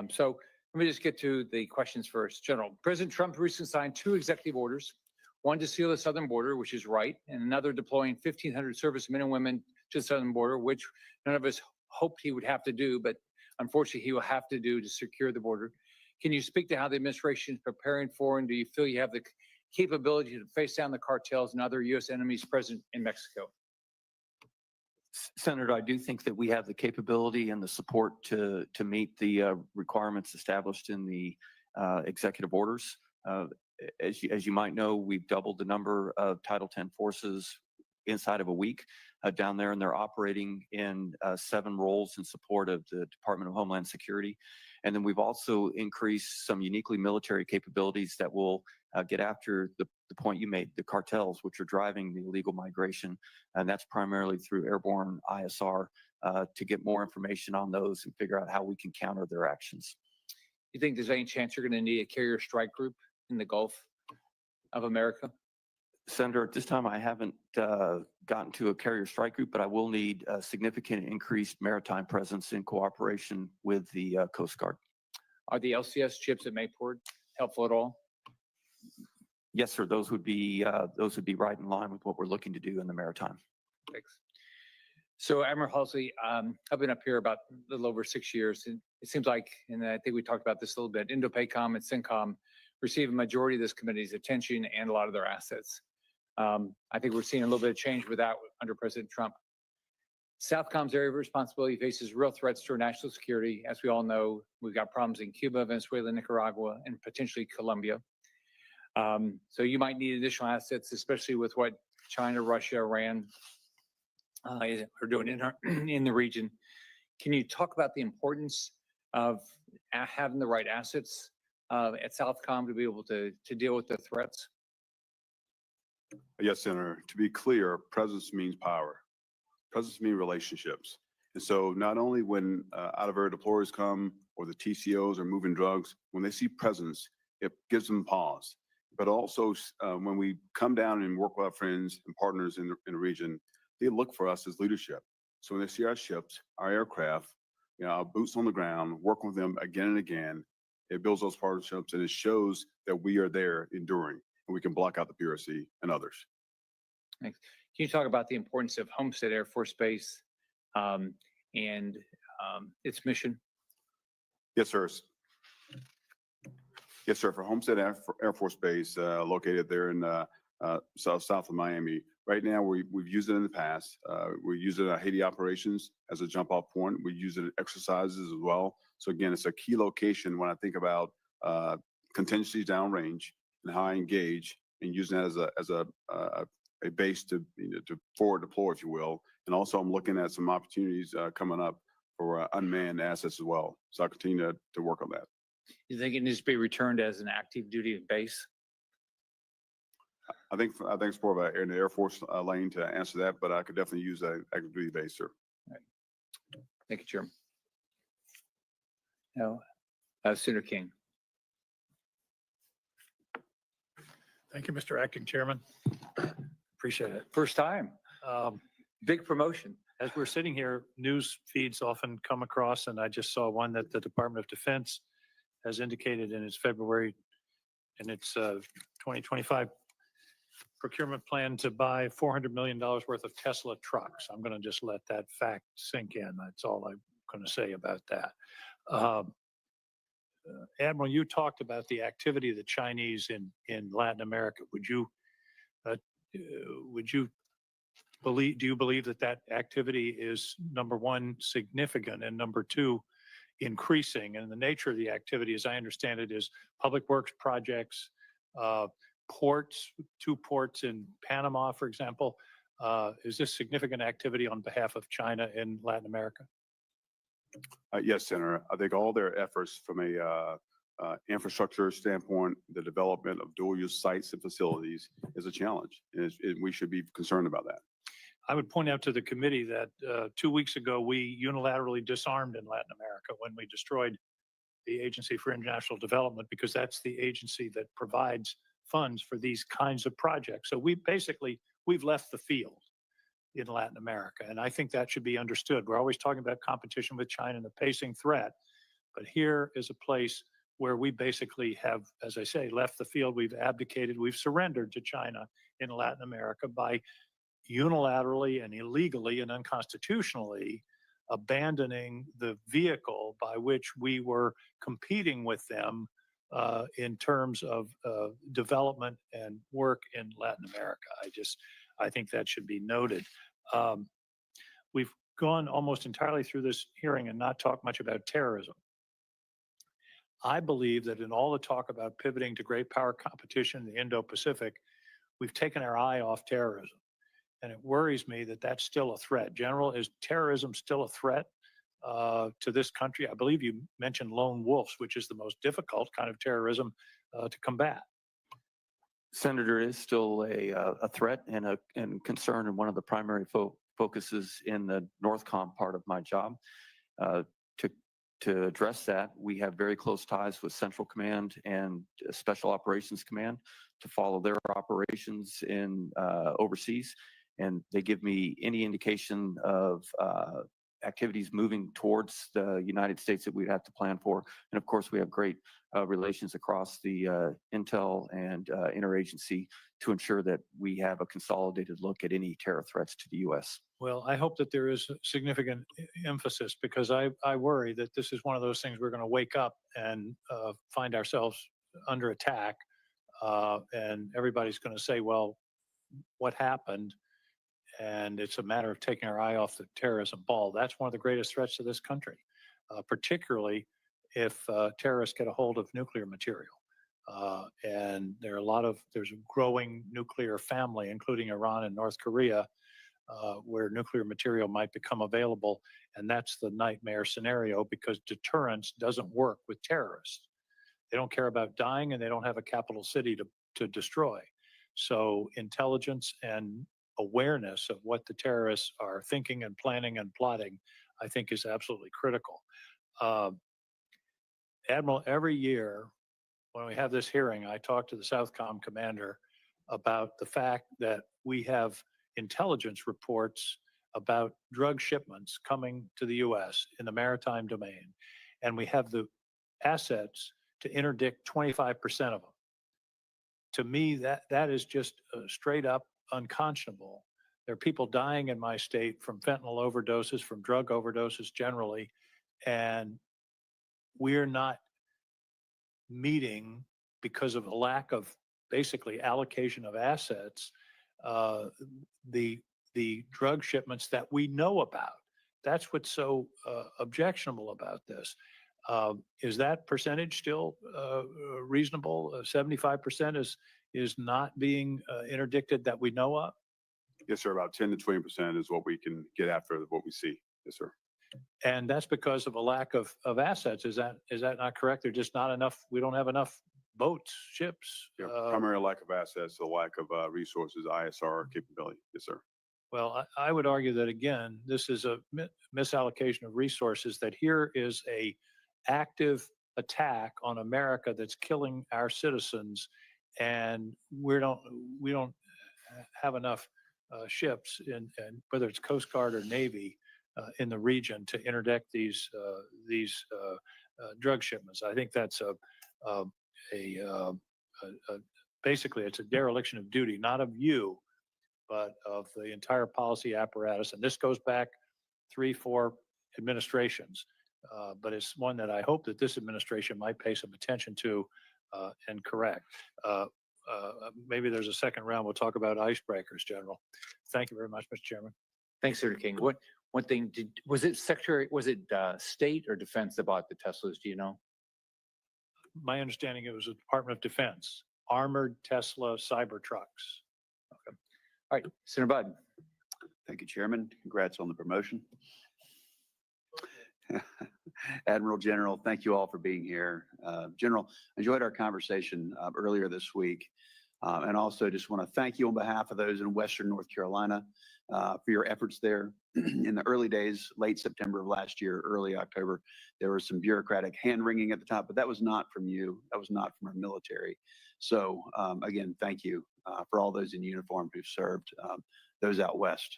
So let me just get to the questions first. General, President Trump recently signed 2 executive orders, one to seal the southern border, which is right, and another deploying 1,500 servicemen and women to the southern border, which none of us hoped he would have to do, but unfortunately he will have to do to secure the border. Can you speak to how the administration is preparing for, and do you feel you have the capability to face down the cartels and other U.S. enemies present in Mexico? Senator, I do think that we have the capability and the support to meet the requirements established in the executive orders. As you might know, we've doubled the number of Title X forces inside of a week down there, and they're operating in 7 roles in support of the Department of Homeland Security. And then we've also increased some uniquely military capabilities that will get after the point you made, the cartels, which are driving the illegal migration. And that's primarily through airborne ISR to get more information on those and figure out how we can counter their actions. You think there's any chance you're going to need a carrier strike group in the Gulf of America? Senator, at this time, I haven't gotten to a carrier strike group, but I will need a significant increased maritime presence in cooperation with the Coast Guard. Are the LCS ships at Mayport helpful at all? Yes, sir. Those would be right in line with what we're looking to do in the maritime. Thanks. So Admiral Holsey, I've been up here about a little over 6 years, and it seems like, and I think we talked about this a little bit, INDOPACOM and CENTCOM receive a majority of this committee's attention and a lot of their assets. I think we're seeing a little bit of change with that under President Trump. Southcom's area of responsibility faces real threats to our national security. As we all know, we've got problems in Cuba, Venezuela, Nicaragua, and potentially Colombia. So you might need additional assets, especially with what China, Russia, Iran are doing in the region. Can you talk about the importance of having the right assets at Southcom to be able to deal with the threats? Yes, Senator. To be clear, presence means power. Presence means relationships. And so not only when out of area deployers come or the TCOs are moving drugs, when they see presence, it gives them pause. But also when we come down and work with our friends and partners in the region, they look for us as leadership. So when they see our ships, our aircraft, our boots on the ground, working with them again and again, it builds those partnerships and it shows that we are there enduring and we can block out the PRC and others. Thanks. Can you talk about the importance of Homestead Air Force Base and its mission? Yes, sir. Yes, sir. For Homestead Air Force Base, located there in south of Miami. Right now, we've used it in the past. We use it in our Haiti operations as a jump-off point. We use it in exercises as well. So again, it's a key location when I think about contingencies downrange and how I engage and using that as a base to forward deploy, if you will. And also, I'm looking at some opportunities coming up for unmanned assets as well. So I'll continue to work on that. You think it needs to be returned as an active duty base? I think it's more of an Air Force lane to answer that, but I could definitely use that active duty base, sir. Right. Thank you, Chairman. Now, Senator King. Thank you, Mr. Acting Chairman. Appreciate it. First time. Big promotion. As we're sitting here, news feeds often come across, and I just saw one that the Department of Defense has indicated in its February, in its 2025 procurement plan to buy $400 million worth of Tesla trucks. I'm going to just let that fact sink in. That's all I'm going to say about that. Admiral, you talked about the activity of the Chinese in Latin America. Do you believe that activity is, number one, significant, and number two, increasing. And the nature of the activity, as I understand it, is public works projects, ports, 2 ports in Panama, for example. Is this significant activity on behalf of China in Latin America? Yes, Senator. I think all their efforts from a infrastructure standpoint, the development of dual use sites and facilities is a challenge. And we should be concerned about that. I would point out to the committee that 2 weeks ago, we unilaterally disarmed in Latin America when we destroyed the Agency for International Development, because that's the agency that provides funds for these kinds of projects. So we've left the field in Latin America. And I think that should be understood. We're always talking about competition with China and the pacing threat. But here is a place where we basically have, as I say, left the field. We've abdicated, we've surrendered to China in Latin America by unilaterally and illegally and unconstitutionally abandoning the vehicle by which we were competing with them in terms of development and work in Latin America. I think that should be noted. We've gone almost entirely through this hearing and not talked much about terrorism. I believe that in all the talk about pivoting to great power competition in the Indo-Pacific, we've taken our eye off terrorism. And it worries me that that's still a threat. General, is terrorism still a threat to this country? I believe you mentioned lone wolves, which is the most difficult kind of terrorism to combat. Senator, is still a threat and a concern, and one of the primary focuses in the NORTHCOM part of my job. To address that, we have very close ties with Central Command and Special Operations Command to follow their operations in overseas, and they give me any indication of activities moving towards the United States that we'd have to plan for. And of course, we have great relations across the intel and interagency to ensure that we have a consolidated look at any terror threats to the U.S. Well, I hope that there is significant emphasis, because I worry that this is one of those things we're going to wake up and find ourselves under attack, and everybody's going to say, well, what happened? And it's a matter of taking our eye off the terrorism ball. That's one of the greatest threats to this country, particularly if terrorists get a hold of nuclear material. And there's a growing nuclear family, including Iran and North Korea, where nuclear material might become available. And that's the nightmare scenario, because deterrence doesn't work with terrorists. They don't care about dying, and they don't have a capital city to destroy. So intelligence and awareness of what the terrorists are thinking and planning and plotting, I think, is absolutely critical. Admiral, every year when we have this hearing, I talk to the Southcom commander about the fact that we have intelligence reports about drug shipments coming to the U.S. in the maritime domain, and we have the assets to interdict 25% of them. To me, that is just straight up unconscionable. There are people dying in my state from fentanyl overdoses, from drug overdoses generally, and we're not meeting, because of a lack of basically allocation of assets, the drug shipments that we know about. That's what's so objectionable about this. Is that percentage still reasonable? 75% is not being interdicted that we know of? Yes, sir. About 10 to 20% is what we can get after what we see. Yes, sir. And that's because of a lack of assets. Is that not correct? There's just not enough. We don't have enough boats, ships. Yeah, primary lack of assets, the lack of resources, ISR capability. Yes, sir. Well, I would argue that, again, this is a misallocation of resources, that here is a active attack on America that's killing our citizens, and we don't have enough ships, and whether it's Coast Guard or Navy, in the region to interdict these drug shipments. I think that's basically it's a dereliction of duty, not of you, but of the entire policy apparatus. And this goes back 3-4 administrations, but it's one that I hope that this administration might pay some attention to and correct. Maybe there's a second round. We'll talk about icebreakers, General. Thank you very much, Mr. Chairman. Thanks, Senator King. One one thing, was it state or defense that bought the Teslas? Do you know? My understanding, it was the Department of Defense, armored Tesla Cybertrucks. All right, Senator Bud. Thank you, Chairman. Congrats on the promotion. Admiral General, thank you all for being here. General, enjoyed our conversation earlier this week. And also just want to thank you on behalf of those in Western North Carolina for your efforts there. In the early days, late September of last year, early October, there was some bureaucratic hand-wringing at the top, but that was not from you. That was not from our military. So again, thank you for all those in uniform who've served, those out west.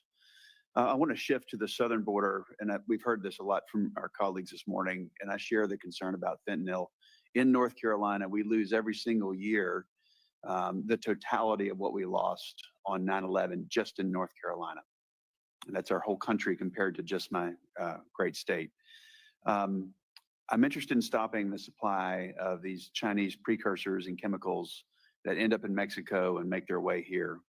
I want to shift to the southern border, and we've heard this a lot from our colleagues this morning, and I share the concern about fentanyl. In North Carolina, we lose every single year the totality of what we lost on 9/11 just in North Carolina. And that's our whole country compared to just my great state. I'm interested in stopping the supply of these Chinese precursors and chemicals that end up in Mexico and make their way here.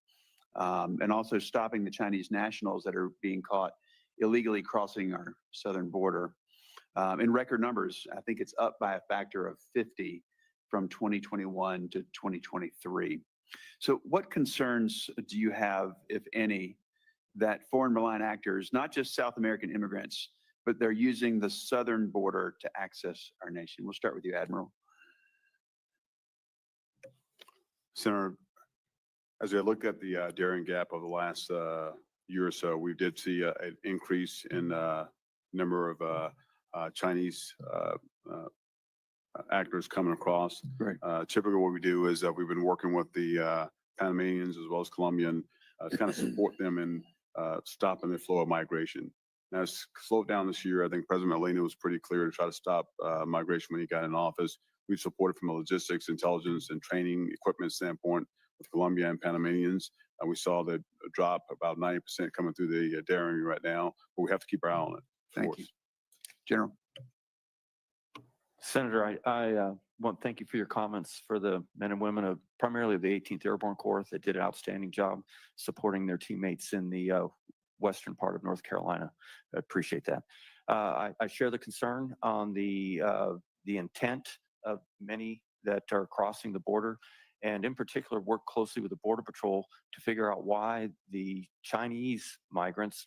And also stopping the Chinese nationals that are being caught illegally crossing our southern border. In record numbers, I think it's up by a factor of 50 from 2021 to 2023. So what concerns do you have, if any, that foreign malign actors, not just South American immigrants, but they're using the southern border to access our nation? We'll start with you, Admiral. Senator, as we look at the daring gap of the last year or so, we did see an increase in number of Chinese actors coming across. Right. Typically what we do is that we've been working with the Panamanians as well as Colombian to kind of support them in stopping the flow of migration. Now, it's slowed down this year. I think President Molina was pretty clear to try to stop migration when he got in office. We supported from a logistics, intelligence, and training equipment standpoint with Colombia and Panamanians. We saw the drop about 90% coming through the daring right now, but we have to keep our eye on it. Thank you. General. Senator, I want to thank you for your comments for the men and women of primarily the 18th Airborne Corps that did an outstanding job supporting their teammates in the western part of North Carolina. I appreciate that. I share the concern on the intent of many that are crossing the border, and in particular work closely with the Border Patrol to figure out why the Chinese migrants,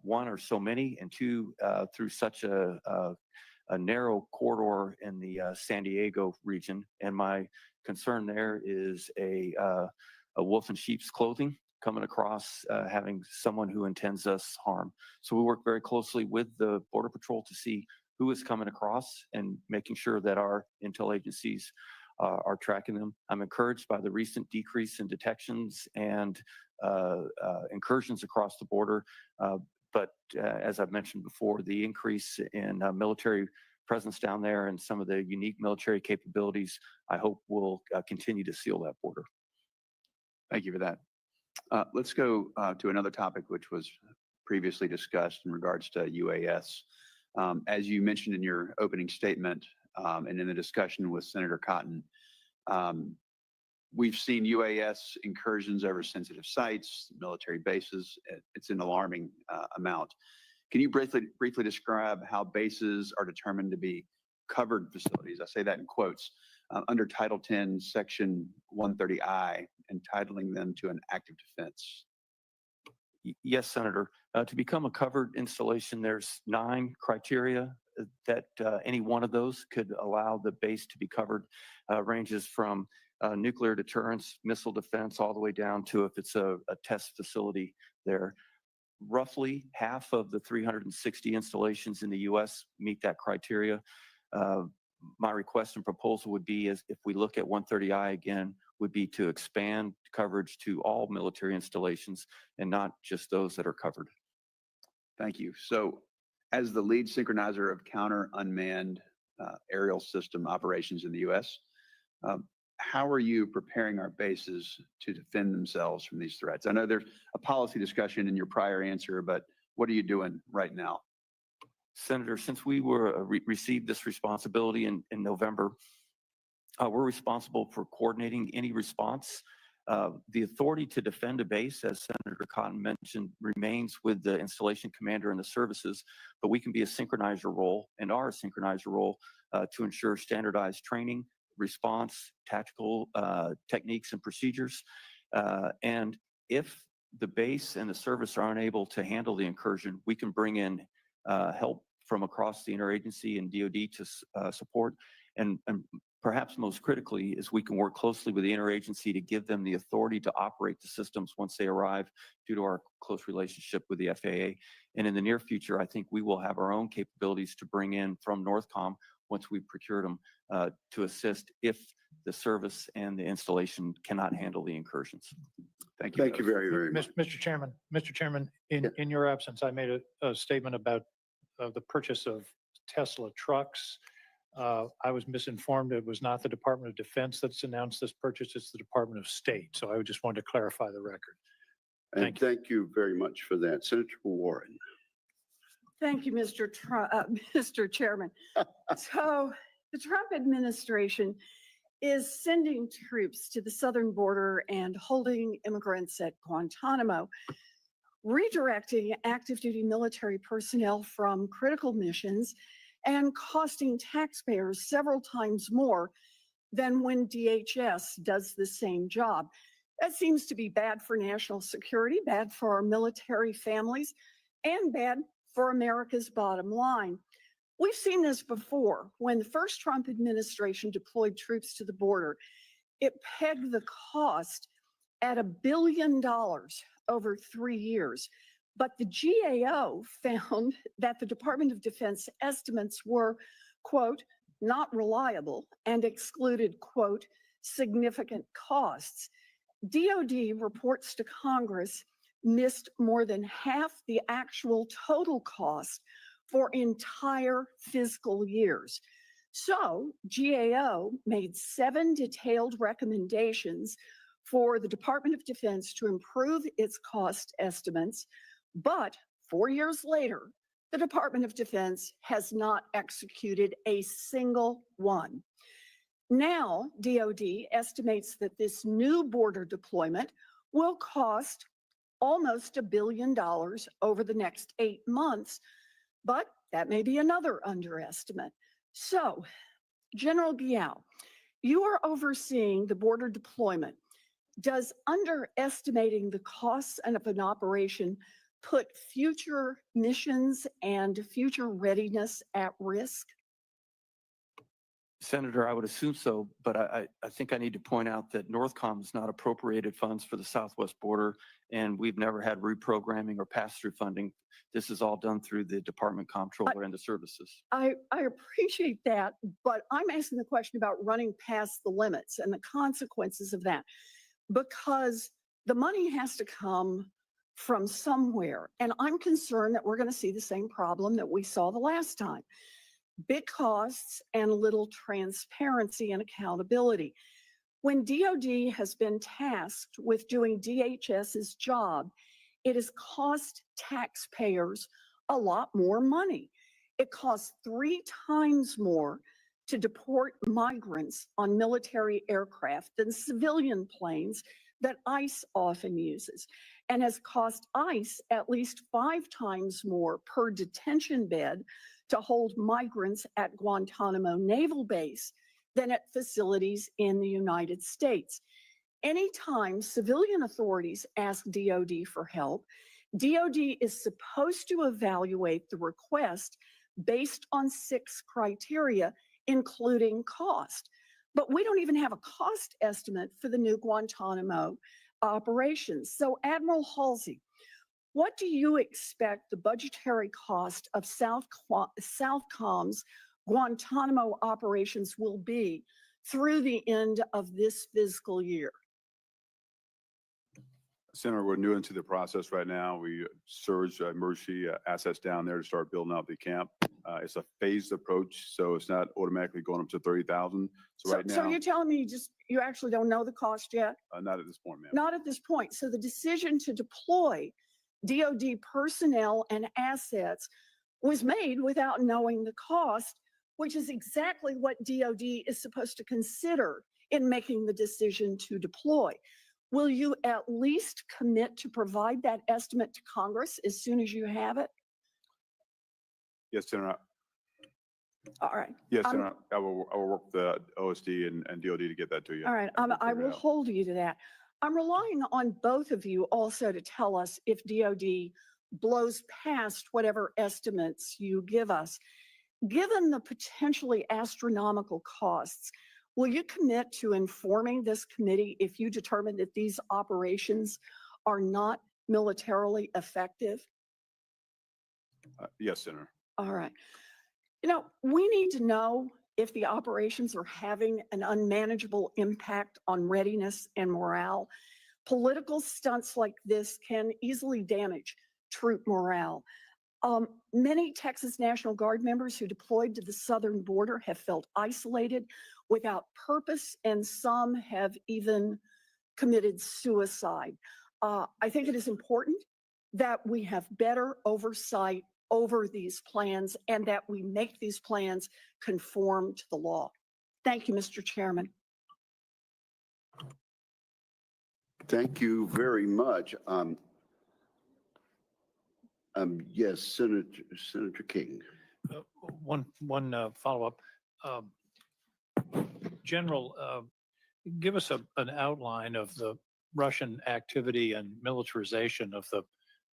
one, are so many, and two, through such a narrow corridor in the San Diego region. And my concern there is a wolf in sheep's clothing coming across, having someone who intends us harm. So we work very closely with the Border Patrol to see who is coming across and making sure that our intel agencies are tracking them. I'm encouraged by the recent decrease in detections and incursions across the border. But as I've mentioned before, the increase in military presence down there and some of the unique military capabilities, I hope will continue to seal that border. Thank you for that. Let's go to another topic which was previously discussed in regards to UAS. As you mentioned in your opening statement and in the discussion with Senator Cotton, we've seen UAS incursions over sensitive sites, military bases. It's an alarming amount. Can you briefly describe how bases are determined to be covered facilities? I say that in quotes, under Title 10, Section 130I, entitling them to an active defense. Yes, Senator. To become a covered installation, there's 9 criteria that any one of those could allow the base to be covered. Ranges from nuclear deterrence, missile defense, all the way down to if it's a test facility there. Roughly half of the 360 installations in the U.S. meet that criteria. My request and proposal would be, is if we look at 130I again, would be to expand coverage to all military installations and not just those that are covered. Thank you. So as the lead synchronizer of counter unmanned aerial system operations in the U.S., how are you preparing our bases to defend themselves from these threats? I know there's a policy discussion in your prior answer, but what are you doing right now? Senator, since we were received this responsibility in November, we're responsible for coordinating any response The authority to defend a base, as Senator Cotton mentioned, remains with the installation commander and the services, but we can be a synchronizer role and are a synchronizer role to ensure standardized training, response, tactical techniques and procedures. And if the base and the service are unable to handle the incursion, we can bring in help from across the interagency and DoD to support. And perhaps most critically is we can work closely with the interagency to give them the authority to operate the systems once they arrive due to our close relationship with the FAA. And in the near future, I think we will have our own capabilities to bring in from Northcom once we've procured them to assist if the service and the installation cannot handle the incursions. Thank you. Thank you very, very much. Mr. Chairman, in your absence, I made a statement about the purchase of Tesla trucks. I was misinformed. It was not the Department of Defense that's announced this purchase. It's the Department of State. So I just wanted to clarify the record. And thank you very much for that. Senator Warren. Thank you, Mr. Chairman. So the Trump administration is sending troops to the southern border and holding immigrants at Guantanamo, redirecting active duty military personnel from critical missions and costing taxpayers several times more than when DHS does the same job. That seems to be bad for national security, bad for our military families, and bad for America's bottom line. We've seen this before. When the first Trump administration deployed troops to the border, it pegged the cost at $1 billion over 3 years. But the GAO found that the Department of Defense estimates were, quote, not reliable and excluded, quote, significant costs. DoD reports to Congress missed more than half the actual total cost for entire fiscal years. So GAO made 7 detailed recommendations for the Department of Defense to improve its cost estimates. But 4 years later, the Department of Defense has not executed a single one. Now, DoD estimates that this new border deployment will cost almost $1 billion over the next 8 months, but that may be another underestimate. So, General Guillot, you are overseeing the border deployment. Does underestimating the costs of an operation put future missions and future readiness at risk? Senator, I would assume so, but I think I need to point out that Northcom has not appropriated funds for the southwest border, and we've never had reprogramming or pass-through funding. This is all done through the Department Comptroller and the services. I appreciate that, but I'm asking the question about running past the limits and the consequences of that, because the money has to come from somewhere. And I'm concerned that we're going to see the same problem that we saw the last time. Big costs and little transparency and accountability. When DoD has been tasked with doing DHS's job, it has cost taxpayers a lot more money. It costs 3 times more to deport migrants on military aircraft than civilian planes that ICE often uses, and has cost ICE at least 5 times more per detention bed to hold migrants at Guantanamo Naval Base than at facilities in the United States. Anytime civilian authorities ask DoD for help, DoD is supposed to evaluate the request based on 6 criteria, including cost. But we don't even have a cost estimate for the new Guantanamo operations. So, Admiral Holsey, what do you expect the budgetary cost of Southcom's Guantanamo operations will be through the end of this fiscal year? Senator, we're new into the process right now. We surged emergency assets down there to start building out the camp. It's a phased approach, so it's not automatically going up to 30,000. So right now, so you're telling me you actually don't know the cost yet? not at this point, ma'am. Not at this point. So the decision to deploy DoD personnel and assets was made without knowing the cost, which is exactly what DoD is supposed to consider in making the decision to deploy. will you at least commit to provide that estimate to Congress as soon as you have it? Yes, Senator. All right. Yes, I'm- Senator. I will work with the OSD and DOD to get that to you. All right, and we'll I figure it will out. hold you to that. I'm relying on both of you also to tell us if DOD blows past whatever estimates you give us. Given the potentially astronomical costs, will you commit to informing this committee if you determine that these operations are not militarily effective? Yes, Senator. All right. You know, we need to know if the operations are having an unmanageable impact on readiness and morale. Political stunts like this can easily damage troop morale. Many Texas National Guard members who deployed to the southern border have felt isolated, without purpose, and some have even committed suicide. I think it is important that we have better oversight over these plans and that we make these plans conform to the law. Thank you, Mr. Chairman. Thank you very much. Yes, Senator King. One follow-up. General, give us an outline of the Russian activity and militarization of the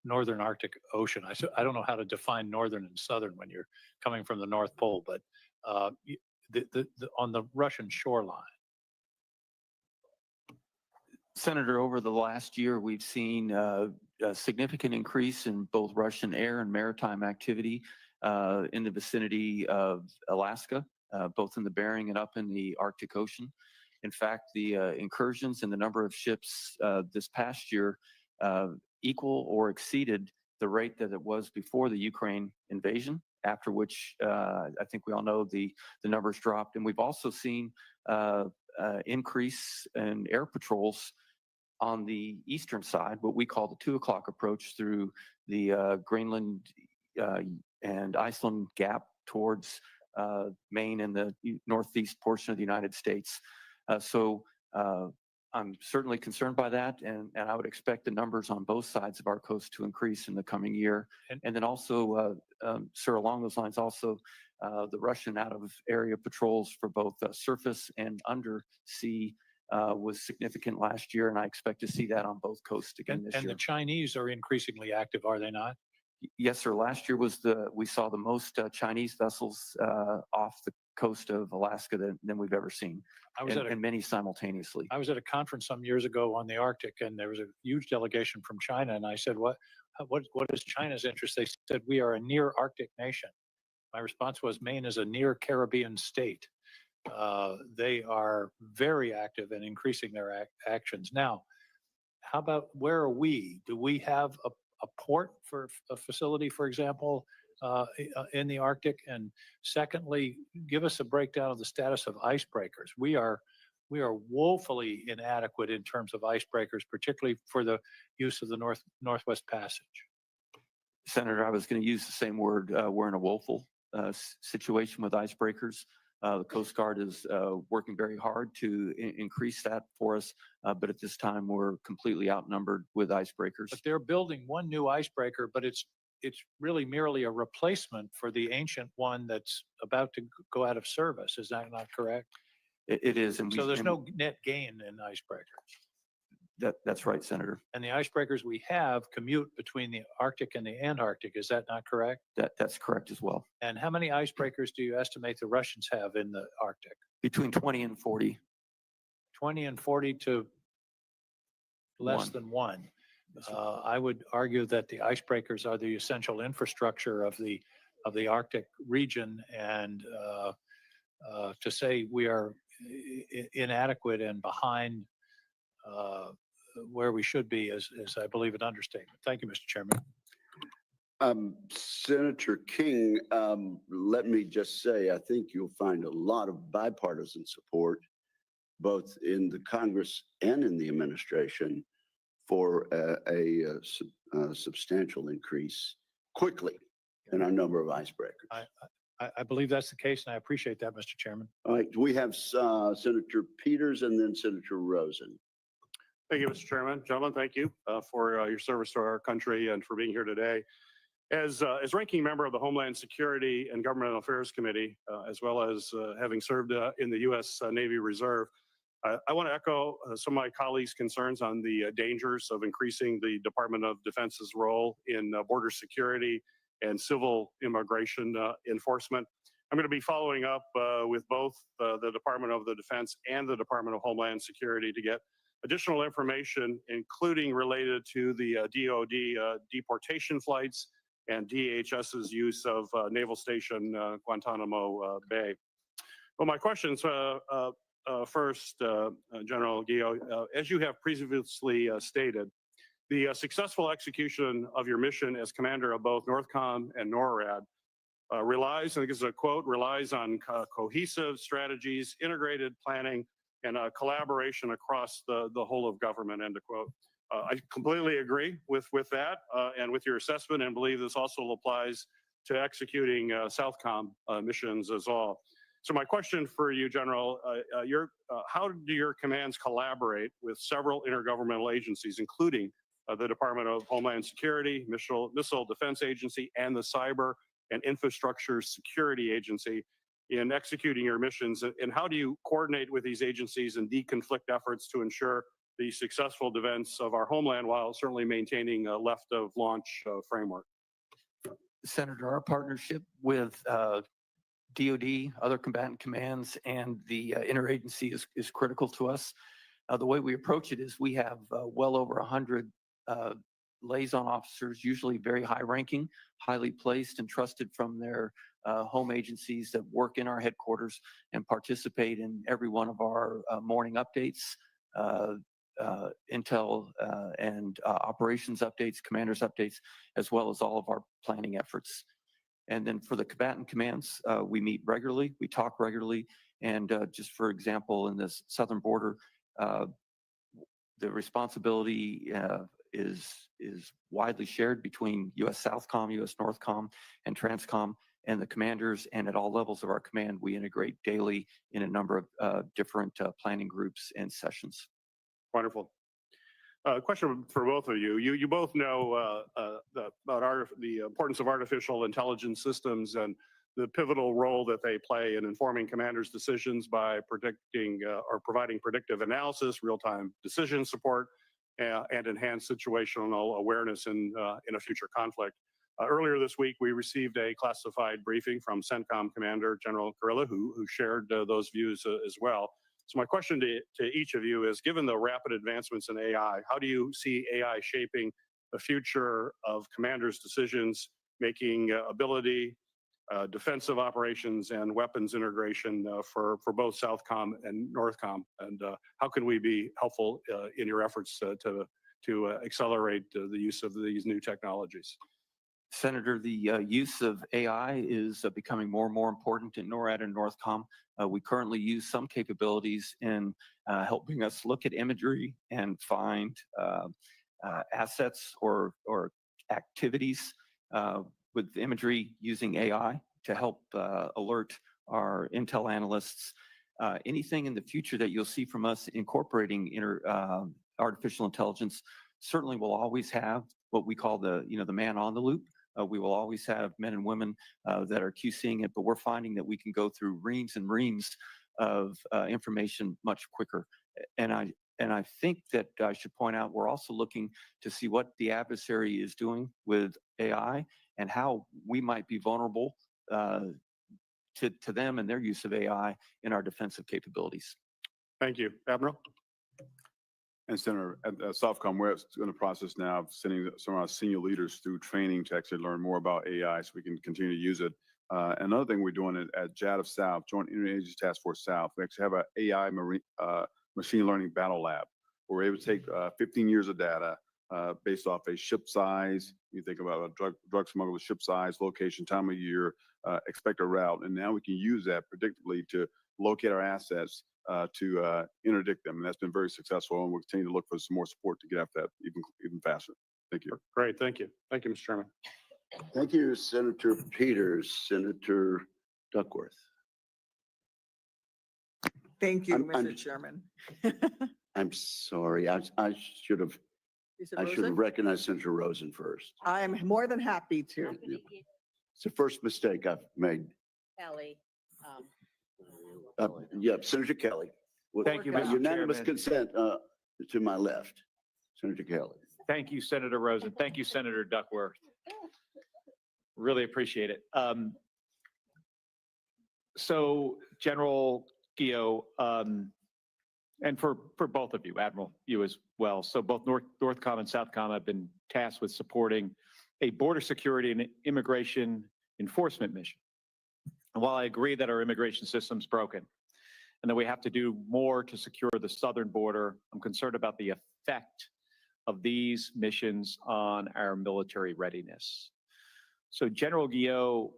northern Arctic Ocean. I don't know how to define northern and southern when you're coming from the North Pole, but on the Russian shoreline. Senator, over the last year, we've seen a significant increase in both Russian air and maritime activity in the vicinity of Alaska, both in the Bering and up in the Arctic Ocean. In fact, the incursions and the number of ships this past year equal or exceeded the rate that it was before the Ukraine invasion, after which I think we all know the numbers dropped. And we've also seen increase in air patrols on the eastern side, what we call the 2 o'clock approach through the Greenland and Iceland gap towards Maine and the northeast portion of the United States. So I'm certainly concerned by that, and I would expect the numbers on both sides of our coast to increase in the coming year. And then also, sir, along those lines, also the Russian out of area patrols for both surface and undersea was significant last year, and I expect to see that on both coasts again this And year. the Chinese are increasingly active, are they not? Yes, sir. Last year we saw the most Chinese vessels off the coast of Alaska than we've ever seen, and many simultaneously. I was at a conference some years ago on the Arctic, and there was a huge delegation from China, and I said, what is China's interest? They said, we are a near Arctic nation. My response was, Maine is a near Caribbean state. They are very active and increasing their actions. Now, how about, where are we? Do we have a port for a facility, for example, in the Arctic? And secondly, give us a breakdown of the status of icebreakers. We are woefully inadequate in terms of icebreakers, particularly for the use of the Northwest Passage. Senator, I was going to use the same word. We're in a woeful situation with icebreakers. The Coast Guard is working very hard to increase that for us, but at this time we're completely outnumbered with icebreakers. But they're building one new icebreaker, but it's really merely a replacement for the ancient one that's about to go out of service. Is that not correct? It is. So there's no net gain in icebreakers. That's right, Senator. And the icebreakers we have commute between the Arctic and the Antarctic. Is that not correct? That's correct as well. And how many icebreakers do you estimate the Russians have in the Arctic? Between 20 and 40. 20 and 40 to less than one. I would argue that the icebreakers are the essential infrastructure of the Arctic region, and to say we are inadequate and behind where we should be is, I believe, an understatement. Thank you, Mr. Chairman. Senator King, let me just say, I think you'll find a lot of bipartisan support, both in the Congress and in the administration, for a substantial increase quickly in our number of icebreakers. I believe that's the case, and I appreciate that, Mr. Chairman. All right, we have Senator Peters and then Senator Rosen. Thank you, Mr. Chairman. Gentlemen, thank you for your service to our country and for being here today. As ranking member of the Homeland Security and Governmental Affairs Committee, as well as having served in the U.S. Navy Reserve, I want to echo some of my colleagues' concerns on the dangers of increasing the Department of Defense's role in border security and civil immigration enforcement. I'm going to be following up with both the Department of the Defense and the Department of Homeland Security to get additional information, including related to the DoD deportation flights and DHS's use of Naval Station Guantanamo Bay. Well, my questions first, General Guillot, as you have previously stated, the successful execution of your mission as commander of both NORTHCOM and NORAD relies, I think this is a quote, relies on cohesive strategies, integrated planning, and collaboration across the whole of government, end of quote. I completely agree with that and with your assessment, and believe this also applies to executing Southcom missions as well. So my question for you, General, how do your commands collaborate with several intergovernmental agencies, including the Department of Homeland Security, Missile Defense Agency, and the Cyber and Infrastructure Security Agency in executing your missions? And how do you coordinate with these agencies and deconflict efforts to ensure the successful defense of our homeland while certainly maintaining a left of launch framework? Senator, our partnership with DoD, other combatant commands, and the interagency is critical to us. The way we approach it is we have well over 100 liaison officers, usually very high ranking, highly placed and trusted from their home agencies that work in our headquarters and participate in every one of our morning updates, intel and operations updates, commanders updates, as well as all of our planning efforts. And then for the combatant commands, we meet regularly, we talk regularly, and just for example, in this southern border, the responsibility is widely shared between U.S. Southcom, U.S. Northcom, and Transcom, and the commanders, and at all levels of our command, we integrate daily in a number of different planning groups and sessions. Wonderful. Question for both of you. You both know about the importance of artificial intelligence systems and the pivotal role that they play in informing commanders' decisions by predicting or providing predictive analysis, real-time decision support, and enhanced situational awareness in a future conflict. Earlier this week, we received a classified briefing from CENTCOM Commander General Guerrilla, who shared those views as well. So my question to each of you is, given the rapid advancements in AI, how do you see AI shaping the future of commanders' decisions, making ability, defensive operations, and weapons integration for both Southcom and Northcom? And how can we be helpful in your efforts to accelerate the use of these new technologies? Senator, the use of AI is becoming more and more important in NORAD and Northcom. We currently use some capabilities in helping us look at imagery and find assets or activities with imagery using AI to help alert our intel analysts. Anything in the future that you'll see from us incorporating artificial intelligence certainly will always have what we call the man on the loop. We will always have men and women that are QCing it, but we're finding that we can go through reams and reams of information much quicker. And I think that I should point out, we're also looking to see what the adversary is doing with AI and how we might be vulnerable to them and their use of AI in our defensive capabilities. Thank you. Admiral? And Senator, at Southcom, we're in the process now of sending some of our senior leaders through training to actually learn more about AI so we can continue to use it. Another thing we're doing at JADF South, Joint Interagency Task Force South, we actually have an AI machine learning battle lab where we're able to take 15 years of data based off a ship size. You think about a drug smuggler ship size, location, time of year, expected route, and now we can use that predictably to locate our assets to interdict them. And that's been very successful, and we'll continue to look for some more support to get after that even faster. Thank you. Great, thank you. Thank you, Mr. Chairman. Thank you, Senator Peters. Senator Duckworth. Thank you, I'm Mr. Chairman. I'm sorry. I should have, Is it I should have Rosen? recognized Senator Rosen first. I'm more than happy to. It's the first mistake I've made. Kelly. Yeah, Senator Kelly. With Thank you, by Mr. unanimous Chairman. consent, to my left, Senator Kelly. Thank you, Senator Rosen. Thank you, Senator Duckworth. Really appreciate it. So General Guillot, and for both of you, Admiral, you as well. So both Northcom and Southcom have been tasked with supporting a border security and immigration enforcement mission. And while I agree that our immigration system's broken and that we have to do more to secure the southern border, I'm concerned about the effect of these missions on our military readiness. So General Guillot,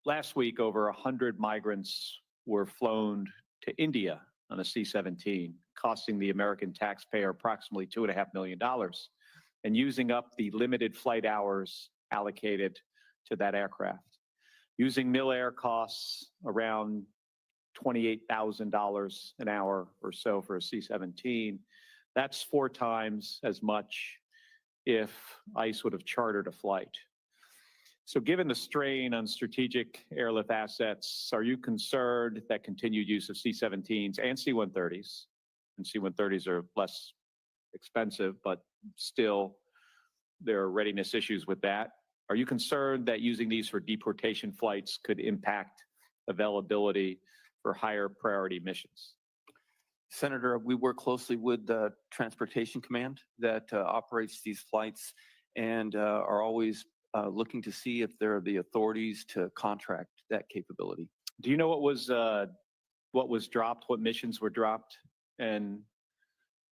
last week, over 100 migrants were flown to India on a C-17, costing the American taxpayer approximately $2.5 million and using up the limited flight hours allocated to that aircraft. Using mil-air costs around $28,000 an hour or so for a C-17, that's 4 times as much if ICE would have chartered a flight. So given the strain on strategic airlift assets, are you concerned that continued use of C-17s and C-130s, and C-130s are less expensive, but still there are readiness issues with that? Are you concerned that using these for deportation flights could impact availability for higher priority missions? Senator, we work closely with the Transportation Command that operates these flights and are always looking to see if there are the authorities to contract that capability. Do you know what was dropped, what missions were dropped? And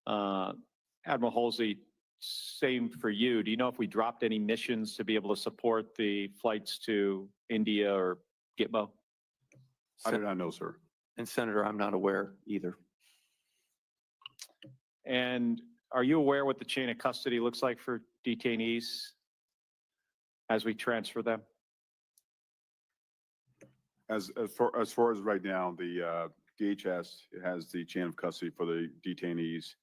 Admiral Holsey, same for you. Do you know if we dropped any missions to be able to support the flights to India or Gitmo? I do not know, sir. And Senator, I'm not aware either. And are you aware what the chain of custody looks like for detainees as we transfer them? As far as right now, the DHS has the chain of custody for the detainees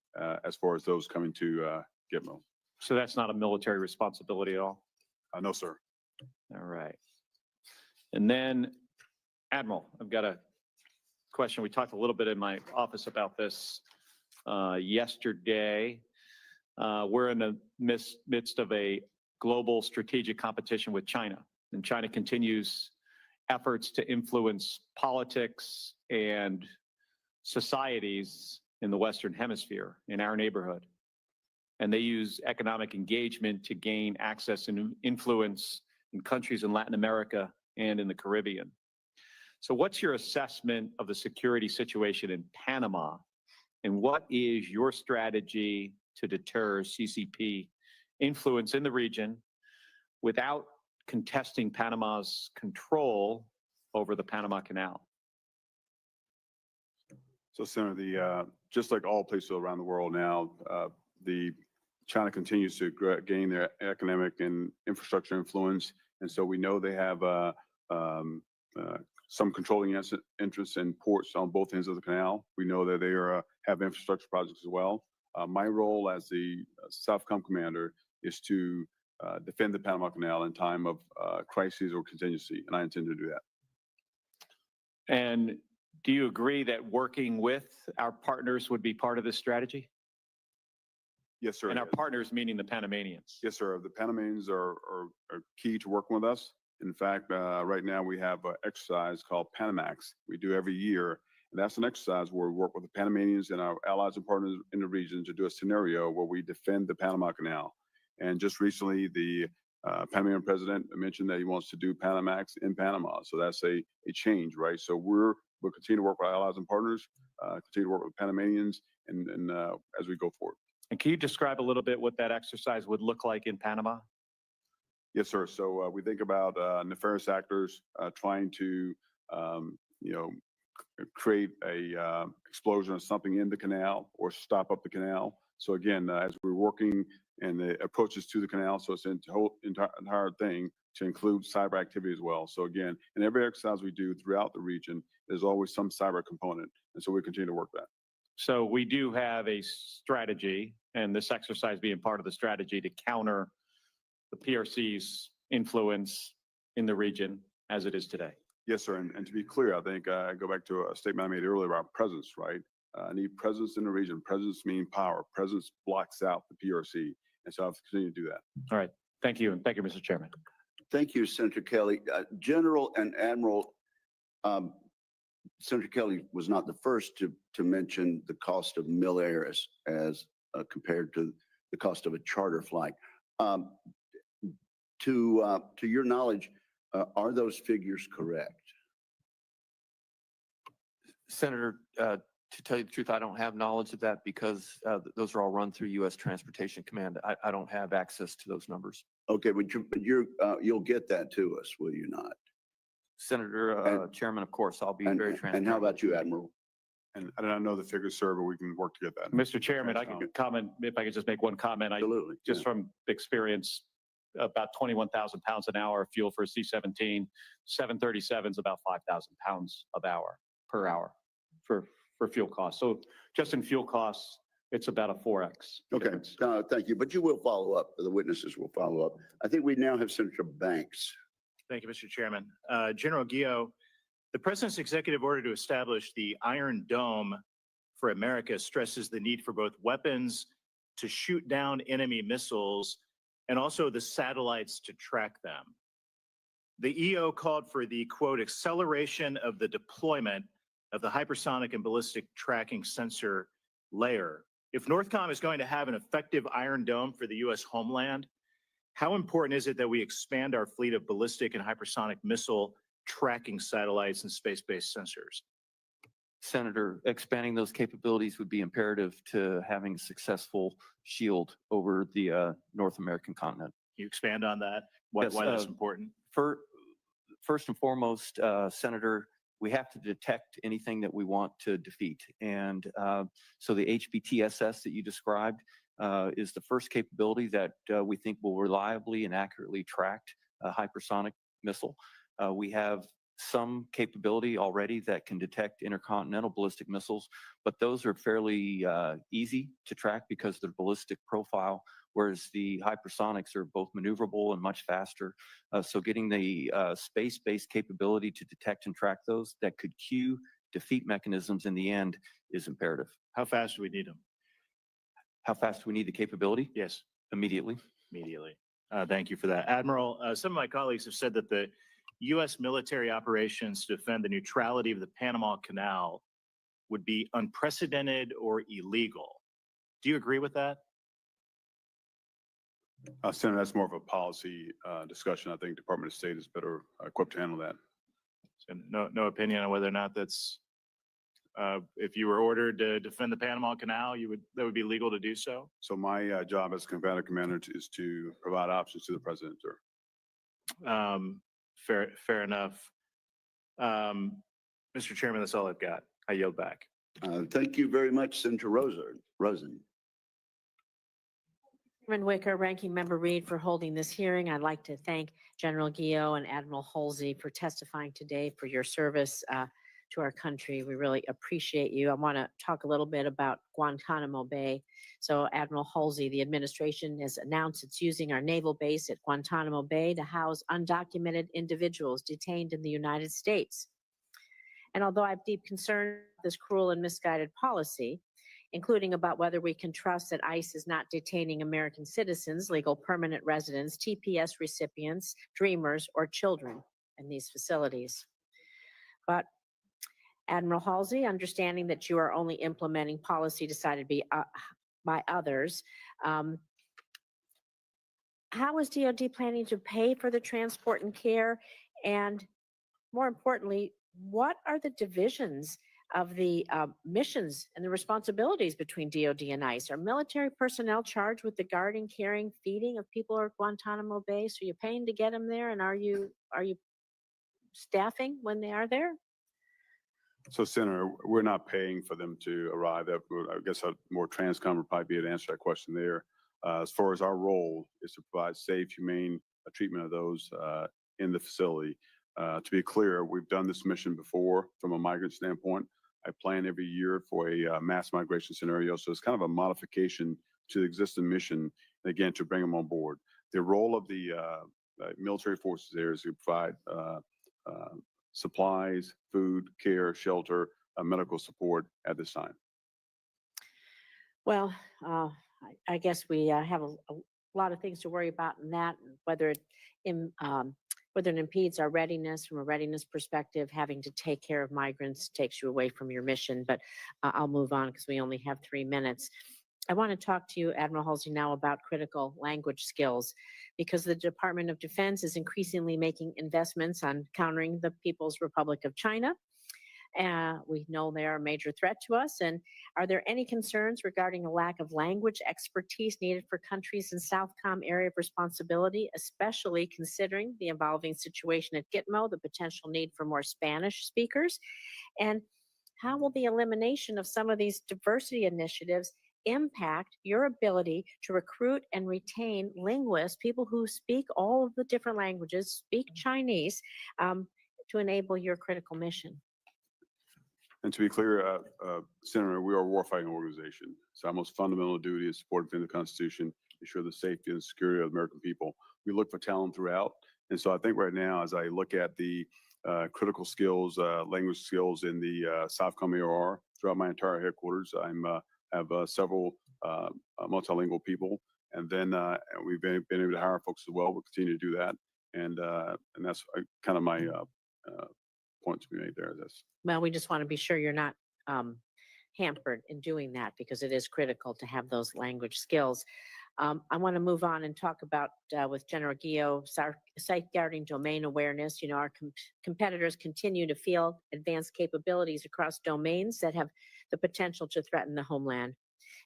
as far as those coming to Gitmo. So that's not a military responsibility at all? No, sir. All right. And then, Admiral, I've got a question. We talked a little bit in my office about this yesterday. We're in the midst of a global strategic competition with China, and China continues efforts to influence politics and societies in the Western Hemisphere, in our neighborhood. And they use economic engagement to gain access and influence in countries in Latin America and in the Caribbean. So what's your assessment of the security situation in Panama? And what is your strategy to deter CCP influence in the region without contesting Panama's control over the Panama Canal? So, Senator, just like all places around the world now, China continues to gain their economic and infrastructure influence, and so we know they have some controlling interests in ports on both ends of the canal. We know that they have infrastructure projects as well. My role as the Southcom commander is to defend the Panama Canal in time of crises or contingency, and I intend to do that. And do you agree that working with our partners would be part of this strategy? Yes, sir. And our partners meaning the Panamanians? Yes, sir. The Panamanians are key to working with us. In fact, right now we have an exercise called Panamax we do every year. And that's an exercise where we work with the Panamanians and our allies and partners in the region to do a scenario where we defend the Panama Canal. And just recently, the Panamanian president mentioned that he wants to do Panamax in Panama. So that's a change, right? So we'll continue to work with our allies and partners, continue to work with Panamanians and as we go forward. And can you describe a little bit what that exercise would look like in Panama? Yes, sir. So we think about nefarious actors trying to, create a explosion of something in the canal or stop up the canal. So again, as we're working and the approaches to the canal, so it's the whole entire thing to include cyber activity as well. So again, in every exercise we do throughout the region, there's always some cyber component, and so we continue to work that. So we do have a strategy, and this exercise being part of the strategy to counter the PRC's influence in the region as it is today. Yes, sir. And to be clear, I think I go back to a statement I made earlier about presence, right? I need presence in the region. Presence means power. Presence blocks out the PRC. And so I'll continue to do that. All right. Thank you. And thank you, Mr. Chairman. Thank you, Senator Kelly. General and Admiral, Senator Kelly was not the first to mention the cost of mil air as compared to the cost of a charter flight. To your knowledge, are those figures correct? Senator, to tell you the truth, I don't have knowledge of that because those are all run through U.S. Transportation Command. I don't have access to those numbers. Okay, but you'll get that to us, will you not? Senator, Chairman, of course, I'll be very transparent. And how about you, Admiral? And I don't know the figures, sir, but we can work to get that. Mr. Chairman, I could comment, if I could just make one comment. Absolutely. Just from experience, about 21,000 pounds an hour of fuel for a C-17. 737 is about 5,000 pounds per hour for fuel costs. So just in fuel costs, it's about a 4X. Okay, difference. thank you. But you will follow up. The witnesses will follow up. I think we now have Senator Banks. Thank you, Mr. Chairman. General Guillot, the President's executive order to establish the Iron Dome for America stresses the need for both weapons to shoot down enemy missiles and also the satellites to track them. The EO called for the, quote, acceleration of the deployment of the hypersonic and ballistic tracking sensor layer. If NORTHCOM is going to have an effective Iron Dome for the U.S. homeland, how important is it that we expand our fleet of ballistic and hypersonic missile tracking satellites and space-based sensors? Senator, expanding those capabilities would be imperative to having a successful shield over the North American continent. Can you expand on that? Why Yes, that's important? First and foremost, Senator, we have to detect anything that we want to defeat. And so the HBTSS that you described is the first capability that we think will reliably and accurately track a hypersonic missile. We have some capability already that can detect intercontinental ballistic missiles, but those are fairly easy to track because of their ballistic profile, whereas the hypersonics are both maneuverable and much faster. So getting the space-based capability to detect and track those that could cue defeat mechanisms in the end is imperative. How fast do we need them? How fast do we need the capability? Yes. Immediately. Immediately. Thank you for that. Admiral, some of my colleagues have said that the U.S. military operations to defend the neutrality of the Panama Canal would be unprecedented or illegal. Do you agree with that? Senator, that's more of a policy discussion. I think Department of State is better equipped to handle that. So no opinion on whether or not that's, if you were ordered to defend the Panama Canal, that would be legal to do so? So my job as combatant commander is to provide options to the president, sir. Fair enough. Mr. Chairman, that's all I've got. I yield back. Thank you very much, Senator Rosen. Chairman Wicker, Ranking Member Reed for holding this hearing. I'd like to thank General Guillot and Admiral Holsey for testifying today for your service to our country. We really appreciate you. I want to talk a little bit about Guantanamo Bay. So Admiral Holsey, the administration has announced it's using our naval base at Guantanamo Bay to house undocumented individuals detained in the United States. And although I have deep concern about this cruel and misguided policy, including about whether we can trust that ICE is not detaining American citizens, legal permanent residents, TPS recipients, dreamers, or children in these facilities. But Admiral Holsey, understanding that you are only implementing policy decided by others, how is DoD planning to pay for the transport and care? And more importantly, what are the divisions of the missions and the responsibilities between DoD and ICE? Are military personnel charged with the guarding, caring, feeding of people at Guantanamo Bay? So you're paying to get them there, and are you staffing when they are there? So, Senator, we're not paying for them to arrive. I guess a more transcom would probably be able to answer that question there. As far as our role is to provide safe, humane treatment of those in the facility. To be clear, we've done this mission before from a migrant standpoint. I plan every year for a mass migration scenario. So it's kind of a modification to the existing mission, again, to bring them on board. The role of the military forces there is to provide supplies, food, care, shelter, medical support at this time. Well, I guess we have a lot of things to worry about in that, and whether whether it impedes our readiness from a readiness perspective. Having to take care of migrants takes you away from your mission, but I'll move on because we only have 3 minutes. I want to talk to you, Admiral Holsey, now about critical language skills, because the Department of Defense is increasingly making investments on countering the People's Republic of China. We know they are a major threat to us. And are there any concerns regarding a lack of language expertise needed for countries in Southcom area of responsibility, especially considering the evolving situation at Gitmo, the potential need for more Spanish speakers? And how will the elimination of some of these diversity initiatives impact your ability to recruit and retain linguists, people who speak all of the different languages, speak Chinese, to enable your critical mission? And to be clear, Senator, we are a warfighting organization. So our most fundamental duty is support the Constitution, ensure the safety and security of the American people. We look for talent throughout. And so I think right now, as I look at the critical skills, language skills in the Southcom AOR throughout my entire headquarters, I have several multilingual people. And then we've been able to hire folks as well. We'll continue to do that. And that's kind of my point to be made there. Well, we just want to be sure you're not hampered in doing that, because it is critical to have those language skills. I want to move on and talk about with General Guillot, safeguarding domain awareness. You know, our competitors continue to field advanced capabilities across domains that have the potential to threaten the homeland.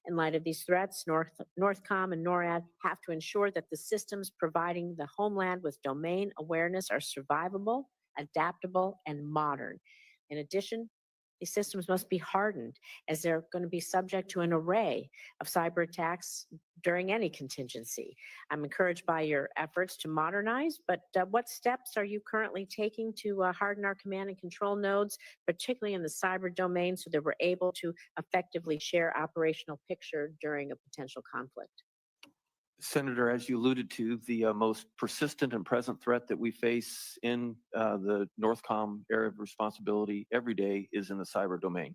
In light of these threats, Northcom and NORAD have to ensure that the systems providing the homeland with domain awareness are survivable, adaptable, and modern. In addition, these systems must be hardened, as they're going to be subject to an array of cyber attacks during any contingency. I'm encouraged by your efforts to modernize, but what steps are you currently taking to harden our command and control nodes, particularly in the cyber domain, so that we're able to effectively share operational picture during a potential conflict? Senator, as you alluded to, the most persistent and present threat that we face in the Northcom area of responsibility every day is in the cyber domain,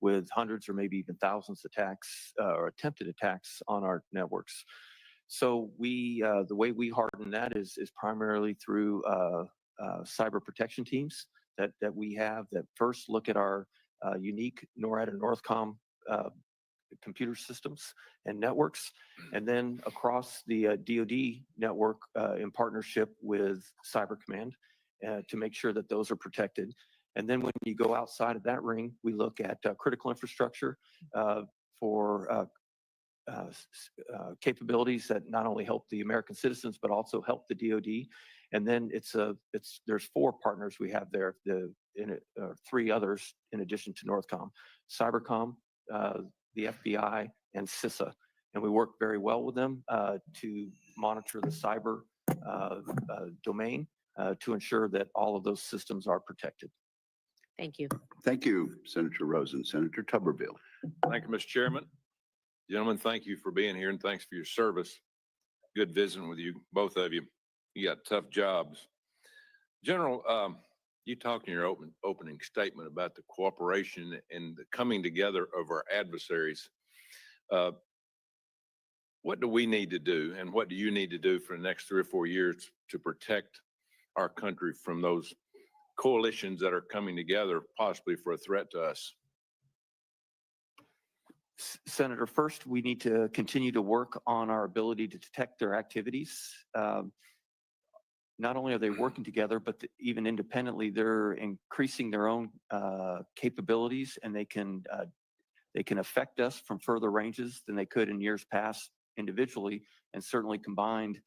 with hundreds or maybe even thousands of attacks or attempted attacks on our networks. So the way we harden that is primarily through cyber protection teams that we have that first look at our unique NORAD and Northcom computer systems and networks, and then across the DoD network in partnership with Cyber Command to make sure that those are protected. And then when you go outside of that ring, we look at critical infrastructure for capabilities that not only help the American citizens but also help the DoD. And then there's 4 partners we have there, 3 others in addition to Northcom: Cybercom, the FBI, and CISA. And we work very well with them to monitor the cyber domain to ensure that all of those systems are protected. Thank you. Thank you, Senator Rosen. Senator Tuberville. Thank you, Mr. Chairman. Gentlemen, thank you for being here and thanks for your service. Good visiting with you, both of you. You got tough jobs. General, you talked in your opening statement about the cooperation and the coming together of our adversaries. What do we need to do, and what do you need to do for the next 3 or 4 years to protect our country from those coalitions that are coming together, possibly for a threat to us? Senator, first, we need to continue to work on our ability to detect their activities. Not only are they working together, but even independently, they're increasing their own capabilities, and they can affect us from further ranges than they could in years past individually, and certainly combined,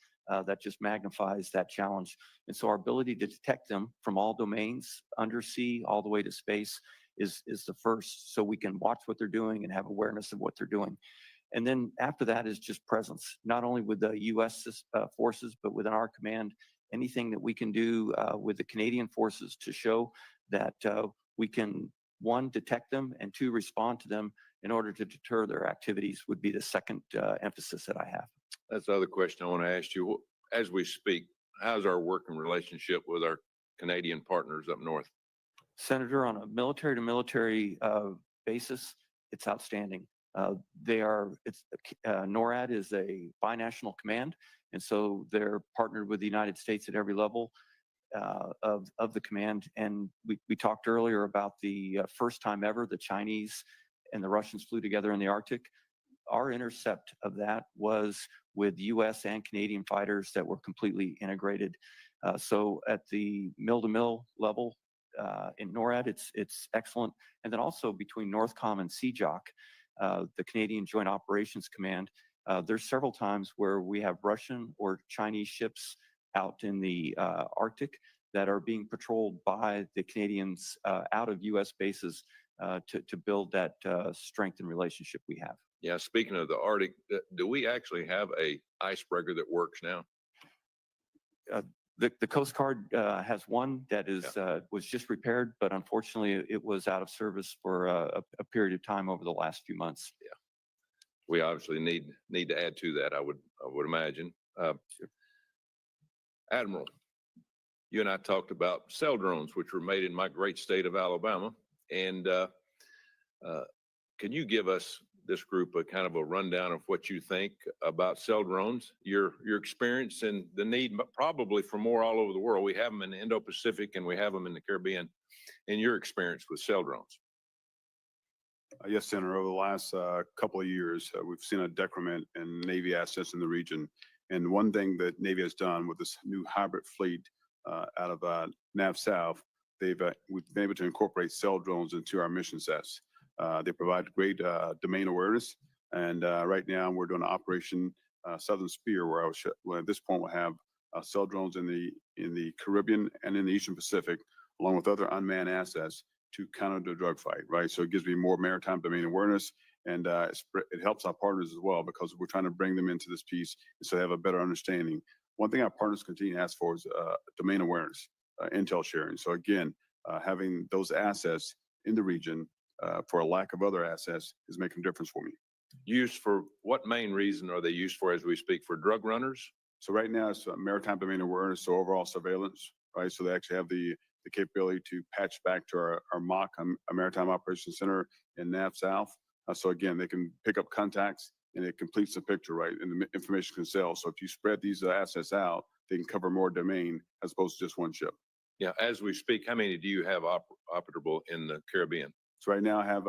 that just magnifies that challenge. And so our ability to detect them from all domains, undersea, all the way to space, is the first, so we can watch what they're doing and have awareness of what they're doing. And then after that is just presence, not only with the U.S. forces, but within our command. Anything that we can do with the Canadian forces to show that we can one, detect them, and two, respond to them in order to deter their activities would be the second emphasis that I have. That's the other question I want to ask you. As we speak, how's our working relationship with our Canadian partners up north? Senator, on a military to military basis, it's outstanding. NORAD is a binational command, and so they're partnered with the United States at every level of the command. And we talked earlier about the first time ever the Chinese and the Russians flew together in the Arctic. Our intercept of that was with US and Canadian fighters that were completely integrated. So at the mill-to-mill level in NORAD, it's excellent. And then also between NORTHCOM and CJOC, the Canadian Joint Operations Command, there's several times where we have Russian or Chinese ships out in the Arctic that are being patrolled by the Canadians out of US bases to build that strength and relationship we have. Yeah, speaking of the Arctic, do we actually have a icebreaker that works now? The Coast Guard has one that is was just repaired, but unfortunately it was out of service for a period of time over the last few months. Yeah, we obviously need to add to that. I would imagine. Admiral, you and I talked about cell drones, which were made in my great state of Alabama, and can you give us, this group, a kind of a rundown of what you think about cell drones, your experience and the need probably for more all over the world? We have them in the Indo-Pacific and we have them in the Caribbean. In your experience with cell drones? Yes, Senator, over the last couple of years, we've seen a decrement in Navy assets in the region. And one thing that Navy has done with this new hybrid fleet out of NAV South, we've been able to incorporate cell drones into our mission sets. They provide great domain awareness. And right now we're doing an Operation Southern Spear, where at this point we'll have cell drones in the Caribbean and in the Eastern Pacific, along with other unmanned assets to counter the drug fight, right? So it gives me more maritime domain awareness, and it helps our partners as well, because we're trying to bring them into this piece so they have a better understanding. One thing our partners continue to ask for is domain awareness, intel sharing. So again, having those assets in the region for a lack of other assets is making a difference for me. Used for what main reason are they used for as we speak? For drug runners? So right now it's maritime domain awareness, so overall surveillance, right? So they actually have the capability to patch back to our MOC, a Maritime Operations Center in NAV South. So again, they can pick up contacts and it completes the picture, right? And the information can sell. So if you spread these assets out, they can cover more domain as opposed to just one ship. Yeah, as we speak, how many do you have operable in the Caribbean? So right now I have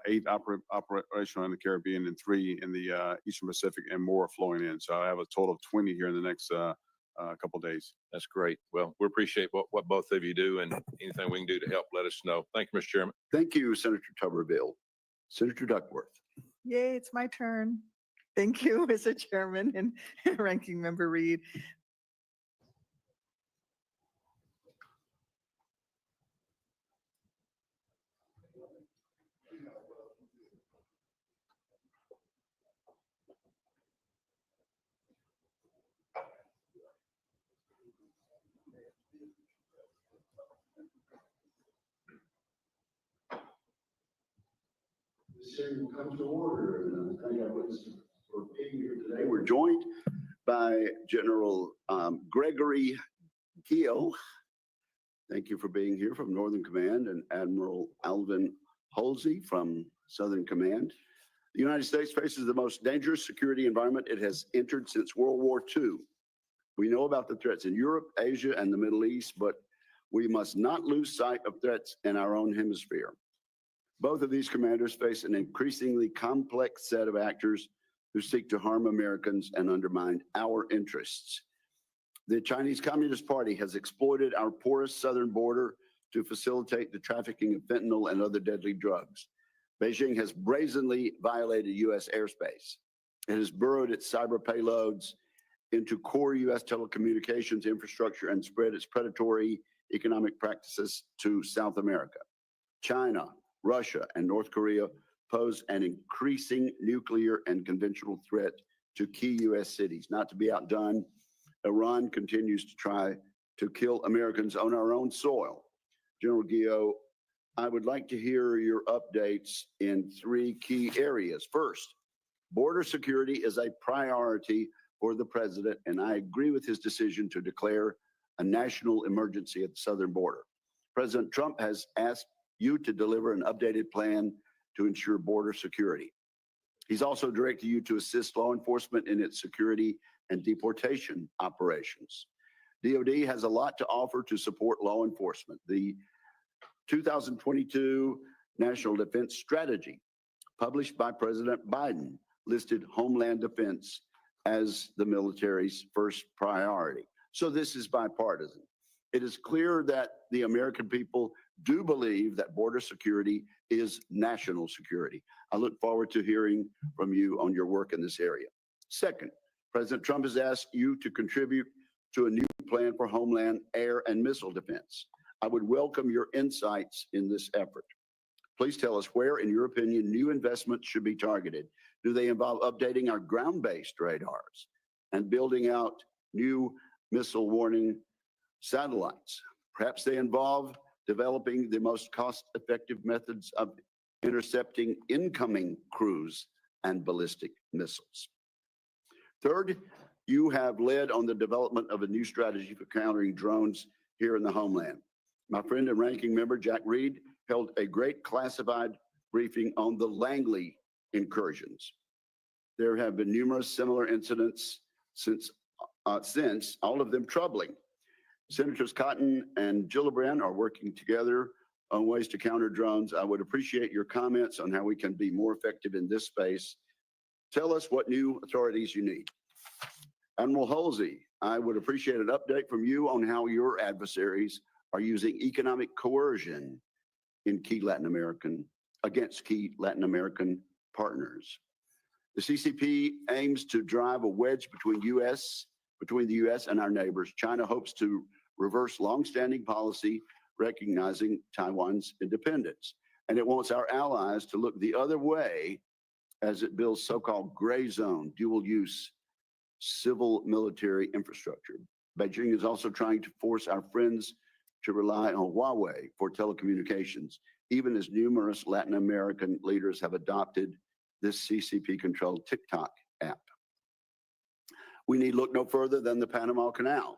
8 operational in the Caribbean and 3 in the Eastern Pacific, and more flowing in. So I have a total of 20 here in the next couple of days. That's great. Well, we appreciate what both of you do, and anything we can do to help, let us know. Thank you, Mr. Chairman. Thank you, Senator Tuberville. Senator Duckworth. Yay, it's my turn. Thank you, Mr. Chairman and Ranking Member Reed. This hearing will come to order, and thank our witnesses for being here today. We're joined by General Gregory Guillot. Thank you for being here from Northern Command, and Admiral Holsey from Southern Command. The United States faces the most dangerous security environment it has entered since World War II. We know about the threats in Europe, Asia, and the Middle East, but we must not lose sight of threats in our own hemisphere. Both of these commanders face an increasingly complex set of actors who seek to harm Americans and undermine our interests. The Chinese Communist Party has exploited our porous southern border to facilitate the trafficking of fentanyl and other deadly drugs. Beijing has brazenly violated U.S. airspace. It has burrowed its cyber payloads into core U.S. telecommunications infrastructure and spread its predatory economic practices to South America. China, Russia, and North Korea pose an increasing nuclear and conventional threat to key U.S. cities. Not to be outdone, Iran continues to try to kill Americans on our own soil. General Guillot, I would like to hear your updates in three key areas. First, border security is a priority for the president, and I agree with his decision to declare a national emergency at the southern border. President Trump has asked you to deliver an updated plan to ensure border security. He's also directed you to assist law enforcement in its security and deportation operations. DoD has a lot to offer to support law enforcement. The 2022 National Defense Strategy, published by President Biden, listed Homeland Defense as the military's first priority. So this is bipartisan. It is clear that the American people do believe that border security is national security. I look forward to hearing from you on your work in this area. Second, President Trump has asked you to contribute to a new plan for homeland, air, and missile defense. I would welcome your insights in this effort. Please tell us where, in your opinion, new investments should be targeted. Do they involve updating our ground-based radars and building out new missile warning satellites? Perhaps they involve developing the most cost-effective methods of intercepting incoming cruise and ballistic missiles. Third, you have led on the development of a new strategy for countering drones here in the homeland. My friend and ranking member, Jack Reed, held a great classified briefing on the Langley incursions. There have been numerous similar incidents since all of them troubling. Senators Cotton and Gillibrand are working together on ways to counter drones. I would appreciate your comments on how we can be more effective in this space. Tell us what new authorities you need. Admiral Holsey, I would appreciate an update from you on how your adversaries are using economic coercion in against key Latin American partners. The CCP aims to drive a wedge between the U.S. and our neighbors. China hopes to reverse longstanding policy recognizing Taiwan's independence. And it wants our allies to look the other way as it builds so-called gray zone, dual-use civil military infrastructure. Beijing is also trying to force our friends to rely on Huawei for telecommunications, even as numerous Latin American leaders have adopted this CCP-controlled TikTok app. We need look no further than the Panama Canal.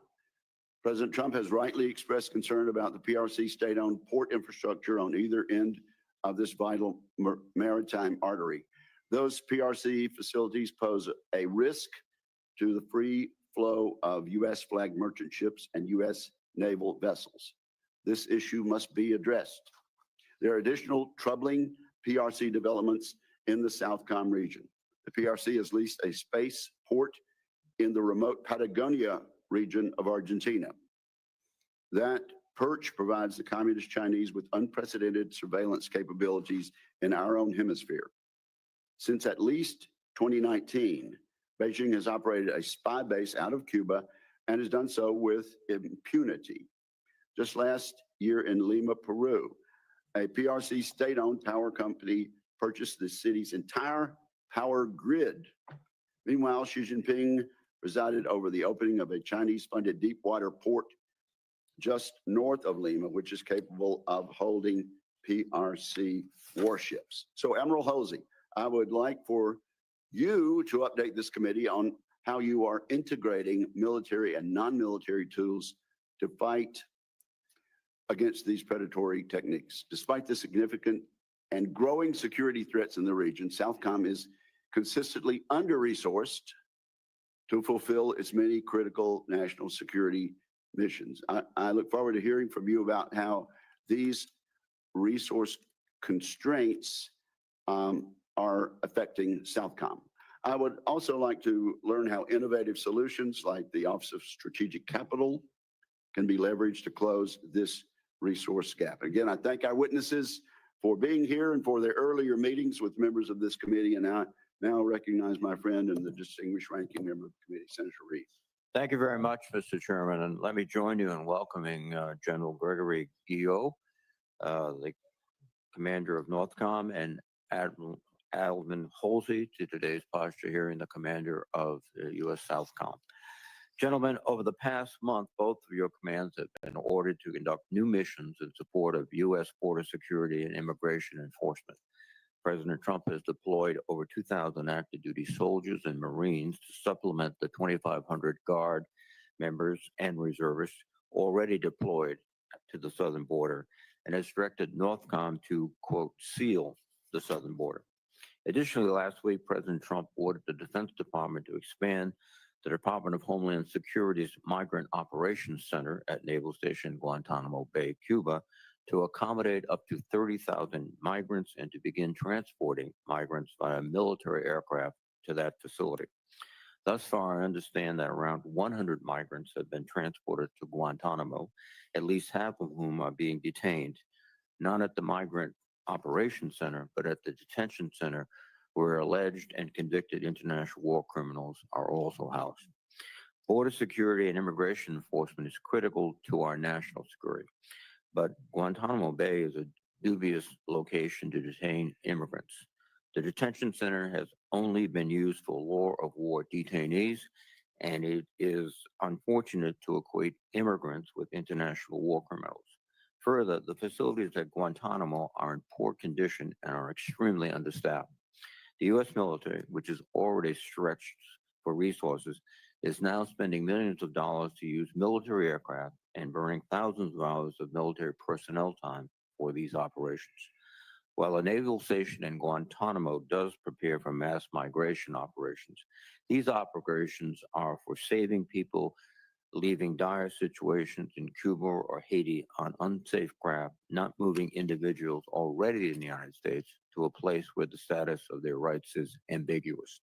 President Trump has rightly expressed concern about the PRC state-owned port infrastructure on either end of this vital maritime artery. Those PRC facilities pose a risk to the free flow of U.S.-flagged merchant ships and U.S. naval vessels. This issue must be addressed. There are additional troubling PRC developments in the Southcom region. The PRC has leased a space port in the remote Patagonia region of Argentina. That perch provides the Communist Chinese with unprecedented surveillance capabilities in our own hemisphere. Since at least 2019, Beijing has operated a spy base out of Cuba and has done so with impunity. Just last year in Lima, Peru, a PRC state-owned power company purchased the city's entire power grid. Meanwhile, Xi Jinping presided over the opening of a Chinese-funded deep water port just north of Lima, which is capable of holding PRC warships. So, Admiral Holsey, I would like for you to update this committee on how you are integrating military and non-military tools to fight against these predatory techniques. Despite the significant and growing security threats in the region, Southcom is consistently under-resourced to fulfill its many critical national security missions. I look forward to hearing from you about how these resource constraints are affecting Southcom. I would also like to learn how innovative solutions like the Office of Strategic Capital can be leveraged to close this resource gap. Again, I thank our witnesses for being here and for their earlier meetings with members of this committee, and I now recognize my friend and the distinguished ranking member of the committee, Senator Reed. Thank you very much, Mr. Chairman, and let me join you in welcoming General Gregory Guillot, the commander of Northcom, and Admiral Holsey to today's posture hearing, the commander of the U.S. Southcom. Gentlemen, over the past month, both of your commands have been ordered to conduct new missions in support of U.S. border security and immigration enforcement. President Trump has deployed over 2,000 active duty soldiers and Marines to supplement the 2,500 Guard members and reservists already deployed to the southern border, and has directed NORTHCOM to, quote, seal the southern border. Additionally, last week, President Trump ordered the Defense Department to expand the Department of Homeland Security's Migrant Operations Center at Naval Station Guantanamo Bay, Cuba, to accommodate up to 30,000 migrants and to begin transporting migrants via military aircraft to that facility. Thus far, I understand that around 100 migrants have been transported to Guantanamo, at least half of whom are being detained, not at the Migrant Operations Center, but at the detention center where alleged and convicted international war criminals are also housed. Border security and immigration enforcement is critical to our national security, but Guantanamo Bay is a dubious location to detain immigrants. The detention center has only been used for law of war detainees, and it is unfortunate to equate immigrants with international war criminals. Further, the facilities at Guantanamo are in poor condition and are extremely understaffed. The U.S. military, which is already stretched for resources, is now spending millions of dollars to use military aircraft and burning thousands of hours of military personnel time for these operations. While a naval station in Guantanamo does prepare for mass migration operations, these operations are for saving people leaving dire situations in Cuba or Haiti on unsafe craft, not moving individuals already in the United States to a place where the status of their rights is ambiguous.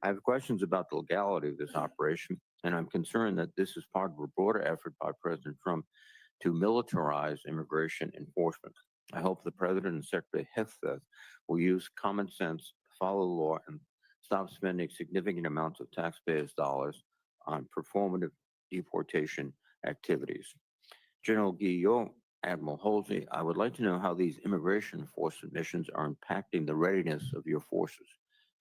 I have questions about the legality of this operation, and I'm concerned that this is part of a broader effort by President Trump to militarize immigration enforcement. I hope the President and Secretary Hexeth will use common sense, follow the law, and stop spending significant amounts of taxpayers' dollars on performative deportation activities. General Guillot, Admiral Holsey, I would like to know how these immigration enforcement missions are impacting the readiness of your forces.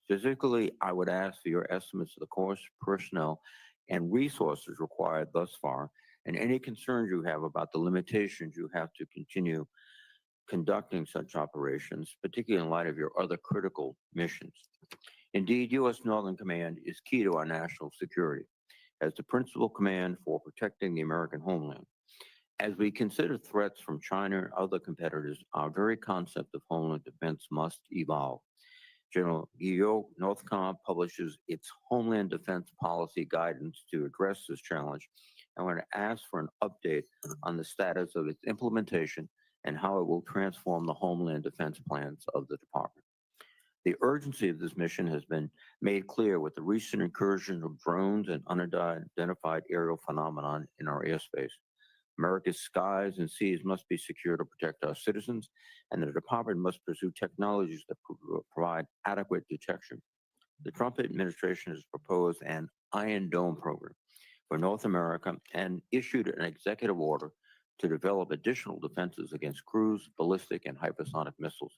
Specifically, I would ask for your estimates of the cost, personnel, and resources required thus far, and any concerns you have about the limitations you have to continue conducting such operations, particularly in light of your other critical missions. Indeed, U.S. Northern Command is key to our national security as the principal command for protecting the American homeland. As we consider threats from China and other competitors, our very concept of homeland defense must evolve. General Guillot, NORTHCOM publishes its Homeland Defense Policy Guidance to address this challenge. I want to ask for an update on the status of its implementation and how it will transform the Homeland Defense plans of the department. The urgency of this mission has been made clear with the recent incursion of drones and unidentified aerial phenomenon in our airspace. America's skies and seas must be secure to protect our citizens, and the department must pursue technologies that provide adequate detection. The Trump administration has proposed an Iron Dome program for North America and issued an executive order to develop additional defenses against cruise, ballistic, and hypersonic missiles.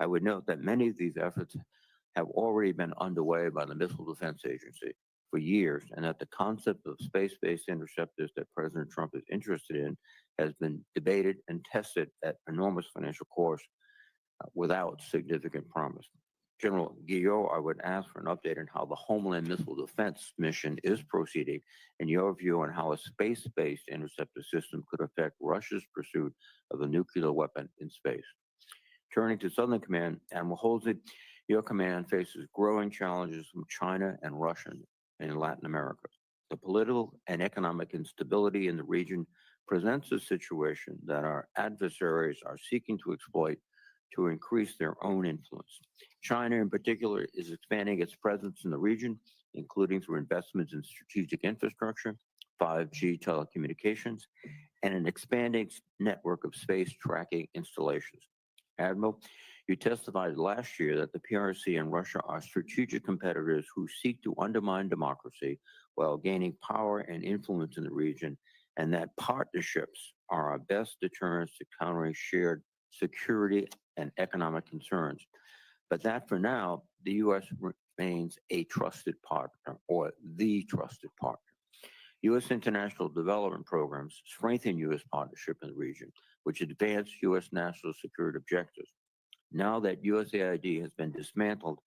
I would note that many of these efforts have already been underway by the Missile Defense Agency for years, and that the concept of space-based interceptors that President Trump is interested in has been debated and tested at enormous financial cost without significant promise. General Guillot, I would ask for an update on how the Homeland Missile Defense mission is proceeding, and your view on how a space-based interceptor system could affect Russia's pursuit of a nuclear weapon in space. Turning to Southern Command, Admiral Holsey, your command faces growing challenges from China and Russia in Latin America. The political and economic instability in the region presents a situation that our adversaries are seeking to exploit to increase their own influence. China, in particular, is expanding its presence in the region, including through investments in strategic infrastructure, 5G telecommunications, and an expanding network of space tracking installations. Admiral, you testified last year that the PRC and Russia are strategic competitors who seek to undermine democracy while gaining power and influence in the region, and that partnerships are our best deterrents to countering shared security and economic concerns. But that for now, the U.S. remains a trusted partner or the trusted partner. U.S. international development programs strengthen U.S. partnership in the region, which advance U.S. national security objectives. Now that USAID has been dismantled,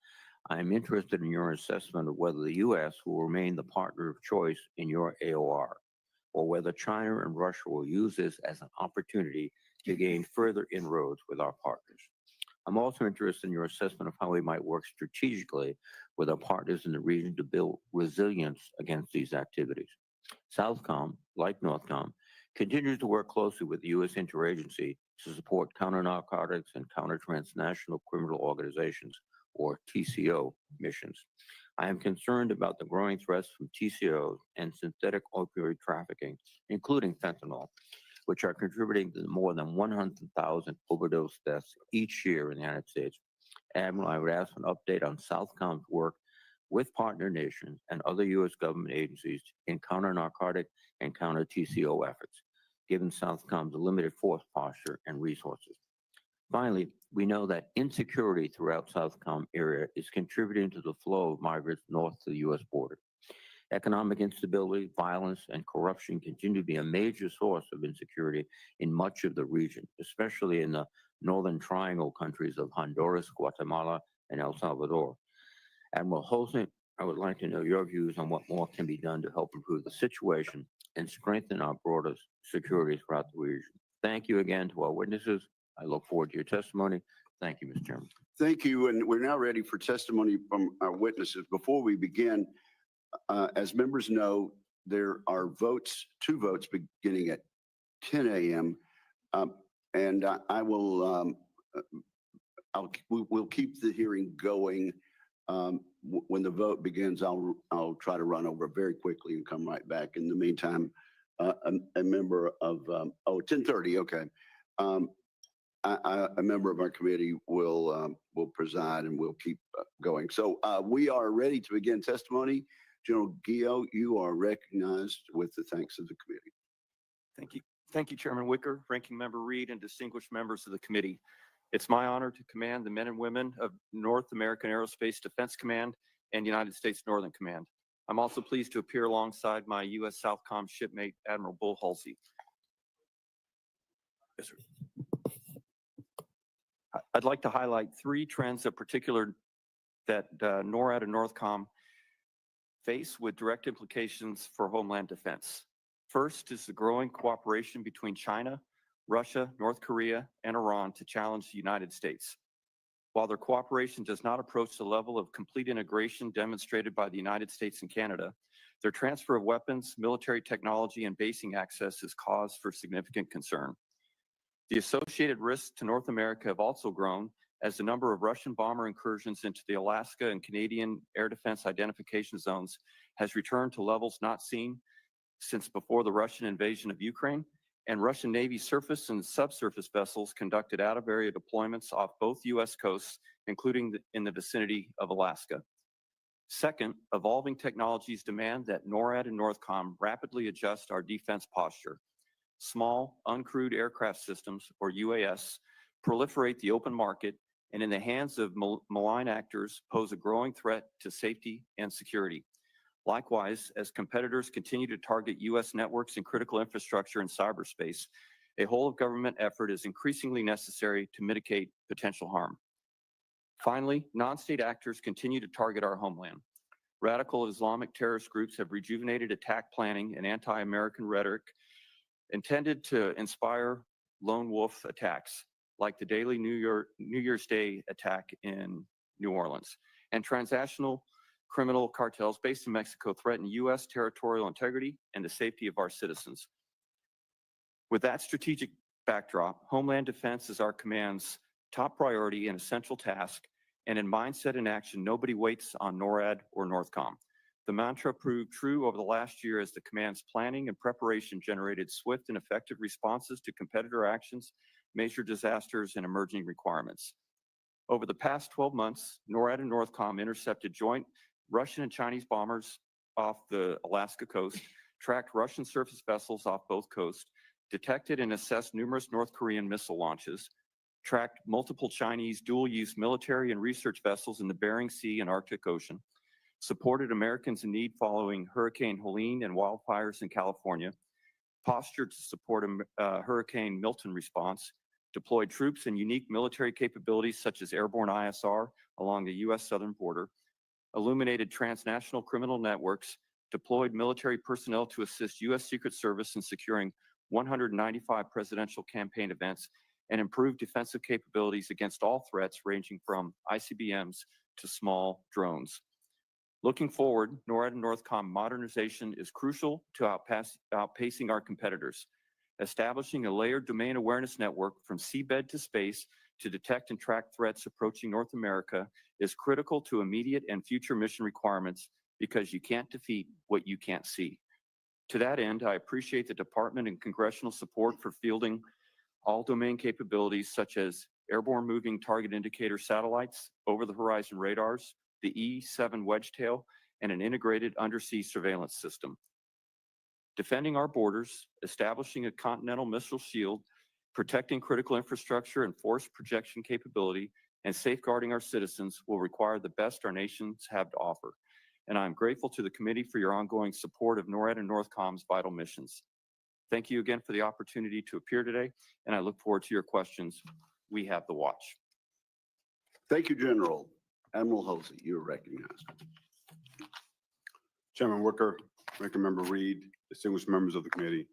I am interested in your assessment of whether the U.S. will remain the partner of choice in your AOR, or whether China and Russia will use this as an opportunity to gain further inroads with our partners. I'm also interested in your assessment of how we might work strategically with our partners in the region to build resilience against these activities. Southcom, like Northcom, continues to work closely with the U.S. interagency to support counter-narcotics and counter-transnational criminal organizations, or TCO, missions. I am concerned about the growing threats from TCOs and synthetic opioid trafficking, including fentanyl, which are contributing to more than 100,000 overdose deaths each year in the United States. Admiral, I would ask for an update on Southcom's work with partner nations and other U.S. government agencies in counter-narcotic and counter-TCO efforts, given Southcom's limited force posture and resources. Finally, we know that insecurity throughout Southcom area is contributing to the flow of migrants north to the U.S. border. Economic instability, violence, and corruption continue to be a major source of insecurity in much of the region, especially in the Northern Triangle countries of Honduras, Guatemala, and El Salvador. Admiral Holsey, I would like to know your views on what more can be done to help improve the situation and strengthen our broader security throughout the region. Thank you again to our witnesses. I look forward to your testimony. Thank you, Mr. Chairman. Thank you, and we're now ready for testimony from our witnesses. Before we begin, as members know, there are votes, 2 votes beginning at 10 a.m. And I will, we'll keep the hearing going. When the vote begins, I'll try to run over very quickly and come right back. In the meantime, a member of, 10:30, okay. A member of our committee will preside and we'll keep going. So we are ready to begin testimony. General Guillot, you are recognized with the thanks of the committee. Thank you. Thank you, Chairman Wicker, Ranking Member Reed, and distinguished members of the committee. It's my honor to command the men and women of North American Aerospace Defense Command and United States Northern Command. I'm also pleased to appear alongside my U.S. Southcom shipmate, Admiral Holsey. Yes, sir. I'd like to highlight 3 trends in particular that NORAD and Northcom face with direct implications for homeland defense. First is the growing cooperation between China, Russia, North Korea, and Iran to challenge the United States. While their cooperation does not approach the level of complete integration demonstrated by the United States and Canada, their transfer of weapons, military technology, and basing access is cause for significant concern. The associated risks to North America have also grown as the number of Russian bomber incursions into the Alaska and Canadian air defense identification zones has returned to levels not seen since before the Russian invasion of Ukraine, and Russian Navy surface and subsurface vessels conducted out-of-area deployments off both U.S. coasts, including in the vicinity of Alaska. Second, evolving technologies demand that NORAD and Northcom rapidly adjust our defense posture. Small, uncrewed aircraft systems, or UAS, proliferate the open market and in the hands of malign actors pose a growing threat to safety and security. Likewise, as competitors continue to target U.S. networks and critical infrastructure in cyberspace, a whole-of-government effort is increasingly necessary to mitigate potential harm. Finally, non-state actors continue to target our homeland. Radical Islamic terrorist groups have rejuvenated attack planning and anti-American rhetoric intended to inspire lone wolf attacks, like the daily New Year's Day attack in New Orleans. And transnational criminal cartels based in Mexico threaten U.S. territorial integrity and the safety of our citizens. With that strategic backdrop, Homeland Defense is our command's top priority and essential task, and in mindset and action, nobody waits on NORAD or Northcom. The mantra proved true over the last year as the command's planning and preparation generated swift and effective responses to competitor actions, major disasters, and emerging requirements. Over the past 12 months, NORAD and Northcom intercepted joint Russian and Chinese bombers off the Alaska coast, tracked Russian surface vessels off both coasts, detected and assessed numerous North Korean missile launches, tracked multiple Chinese dual-use military and research vessels in the Bering Sea and Arctic Ocean, supported Americans in need following Hurricane Helene and wildfires in California, postured to support Hurricane Milton response, deployed troops and unique military capabilities such as airborne ISR along the U.S. southern border, illuminated transnational criminal networks, deployed military personnel to assist U.S. Secret Service in securing 195 presidential campaign events, and improved defensive capabilities against all threats ranging from ICBMs to small drones. Looking forward, NORAD and NORTHCOM modernization is crucial to outpacing our competitors. Establishing a layered domain awareness network from seabed to space to detect and track threats approaching North America is critical to immediate and future mission requirements because you can't defeat what you can't see. To that end, I appreciate the Department and congressional support for fielding all domain capabilities such as airborne moving target indicator satellites, over-the-horizon radars, the E-7 Wedgetail, and an integrated undersea surveillance system. Defending our borders, establishing a continental missile shield, protecting critical infrastructure and force projection capability, and safeguarding our citizens will require the best our nations have to offer. And I'm grateful to the committee for your ongoing support of NORAD and NORTHCOM's vital missions. Thank you again for the opportunity to appear today, and I look forward to your questions. We have the watch. Thank you, General. Admiral Holsey, you are recognized. Chairman Wicker, Ranking Member Reed, distinguished members of the committee,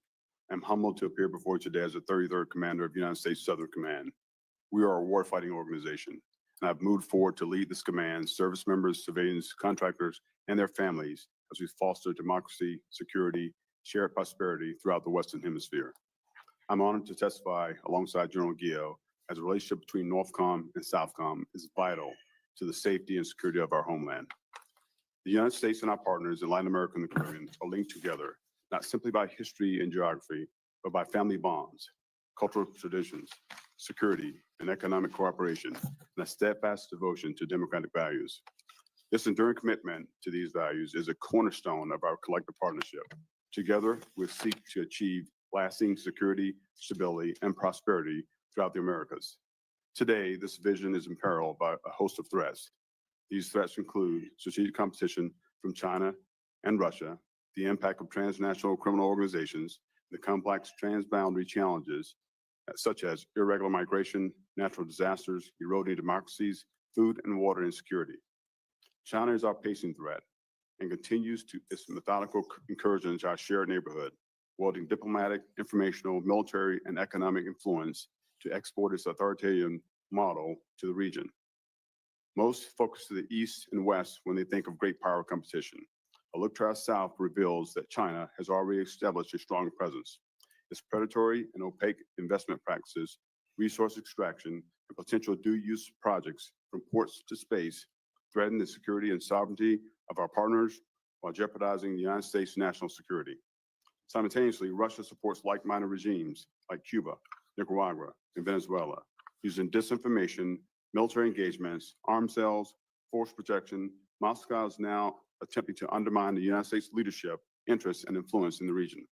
I'm humbled to appear before you today as the 33rd Commander of United States Southern Command. We are a warfighting organization, and I've moved forward to lead this command, service members, civilians, contractors, and their families as we foster democracy, security, shared prosperity throughout the Western Hemisphere. I'm honored to testify alongside General Guillot as the relationship between NORTHCOM and SOUTHCOM is vital to the safety and security of our homeland. The United States and our partners in Latin America and the Caribbean are linked together, not simply by history and geography, but by family bonds, cultural traditions, security, and economic cooperation, and a steadfast devotion to democratic values. This enduring commitment to these values is a cornerstone of our collective partnership. Together, we seek to achieve lasting security, stability, and prosperity throughout the Americas. Today, this vision is imperiled by a host of threats. These threats include strategic competition from China and Russia, the impact of transnational criminal organizations, the complex transboundary challenges such as irregular migration, natural disasters, eroding democracies, food and water insecurity. China is our pacing threat and continues to its methodical incursion into our shared neighborhood, wielding diplomatic, informational, military, and economic influence to export its authoritarian model to the region. Most focus to the east and west when they think of great power competition. A look to our south reveals that China has already established a strong presence. Its predatory and opaque investment practices, resource extraction, and potential dual-use projects from ports to space threaten the security and sovereignty of our partners while jeopardizing the United States' national security. Simultaneously, Russia supports like-minded regimes like Cuba, Nicaragua, and Venezuela, using disinformation, military engagements, arms sales, force projection. Moscow is now attempting to undermine the United States leadership, interests, and influence in the region.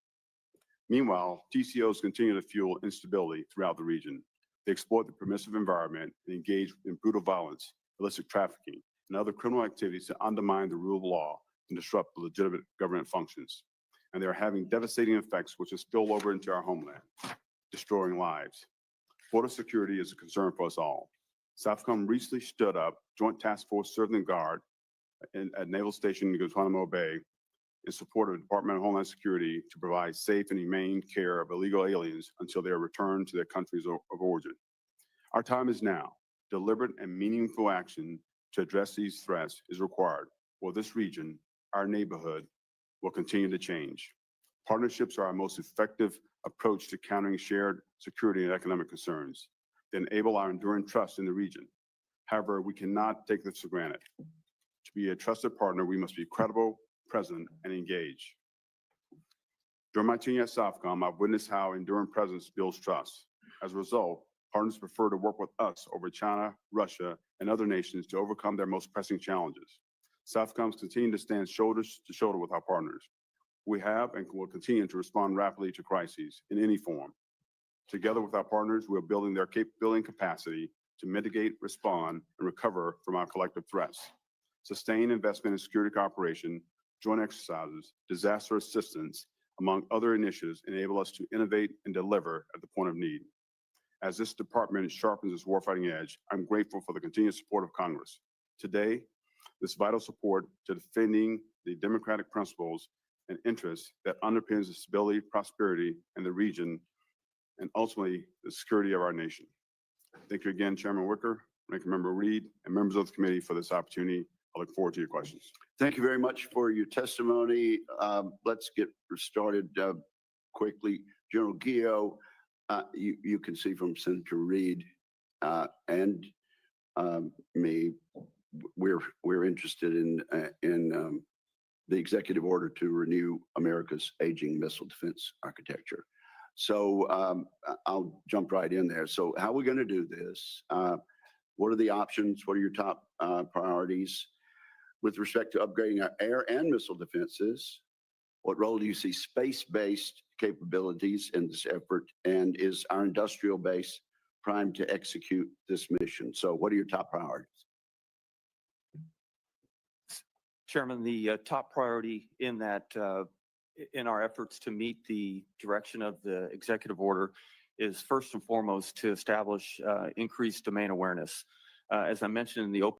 Meanwhile, TCOs continue to fuel instability throughout the region. They exploit the permissive environment and engage in brutal violence, illicit trafficking, and other criminal activities to undermine the rule of law and disrupt the legitimate government functions. And they are having devastating effects which will spill over into our homeland, destroying lives. Border security is a concern for us all. SOUTHCOM recently stood up Joint Task Force Southern Guard at Naval Station in Guantanamo Bay in support of the Department of Homeland Security to provide safe and humane care of illegal aliens until they are returned to their countries of origin. Our time is now. Deliberate and meaningful action to address these threats is required, or this region, our neighborhood, will continue to change. Partnerships are our most effective approach to countering shared security and economic concerns. They enable our enduring trust in the region. However, we cannot take this for granted. To be a trusted partner, we must be credible, present, and engaged. During my tenure at SOUTHCOM, I've witnessed how enduring presence builds trust. As a result, partners prefer to work with us over China, Russia, and other nations to overcome their most pressing challenges. SOUTHCOMs continue to stand shoulder to shoulder with our partners. We have and will continue to respond rapidly to crises in any form. Together with our partners, we are building their capability and capacity to mitigate, respond, and recover from our collective threats. sustained investment in security cooperation, joint exercises, disaster assistance, among other initiatives, enable us to innovate and deliver at the point of need. As this department sharpens its warfighting edge, I'm grateful for the continued support of Congress. Today, this vital support to defending the democratic principles and interests that underpins the stability, prosperity in the region, and ultimately the security of our nation. Thank you again, Chairman Wicker, Ranking Member Reed, and members of the committee for this opportunity. I look forward to your questions. Thank you very much for your testimony. Let's get started quickly. General Guillot, you can see from Senator Reed and me, we're interested in the executive order to renew America's aging missile defense architecture. So I'll jump right in there. So how are we going to do this? What are the options? What are your top priorities with respect to upgrading our air and missile defenses? What role do you see space-based capabilities in this effort? And is our industrial base primed to execute this mission? So what are your top priorities? Chairman, the top priority in that, in our efforts to meet the direction of the executive order is first and foremost to establish increased domain awareness. As I mentioned in the opening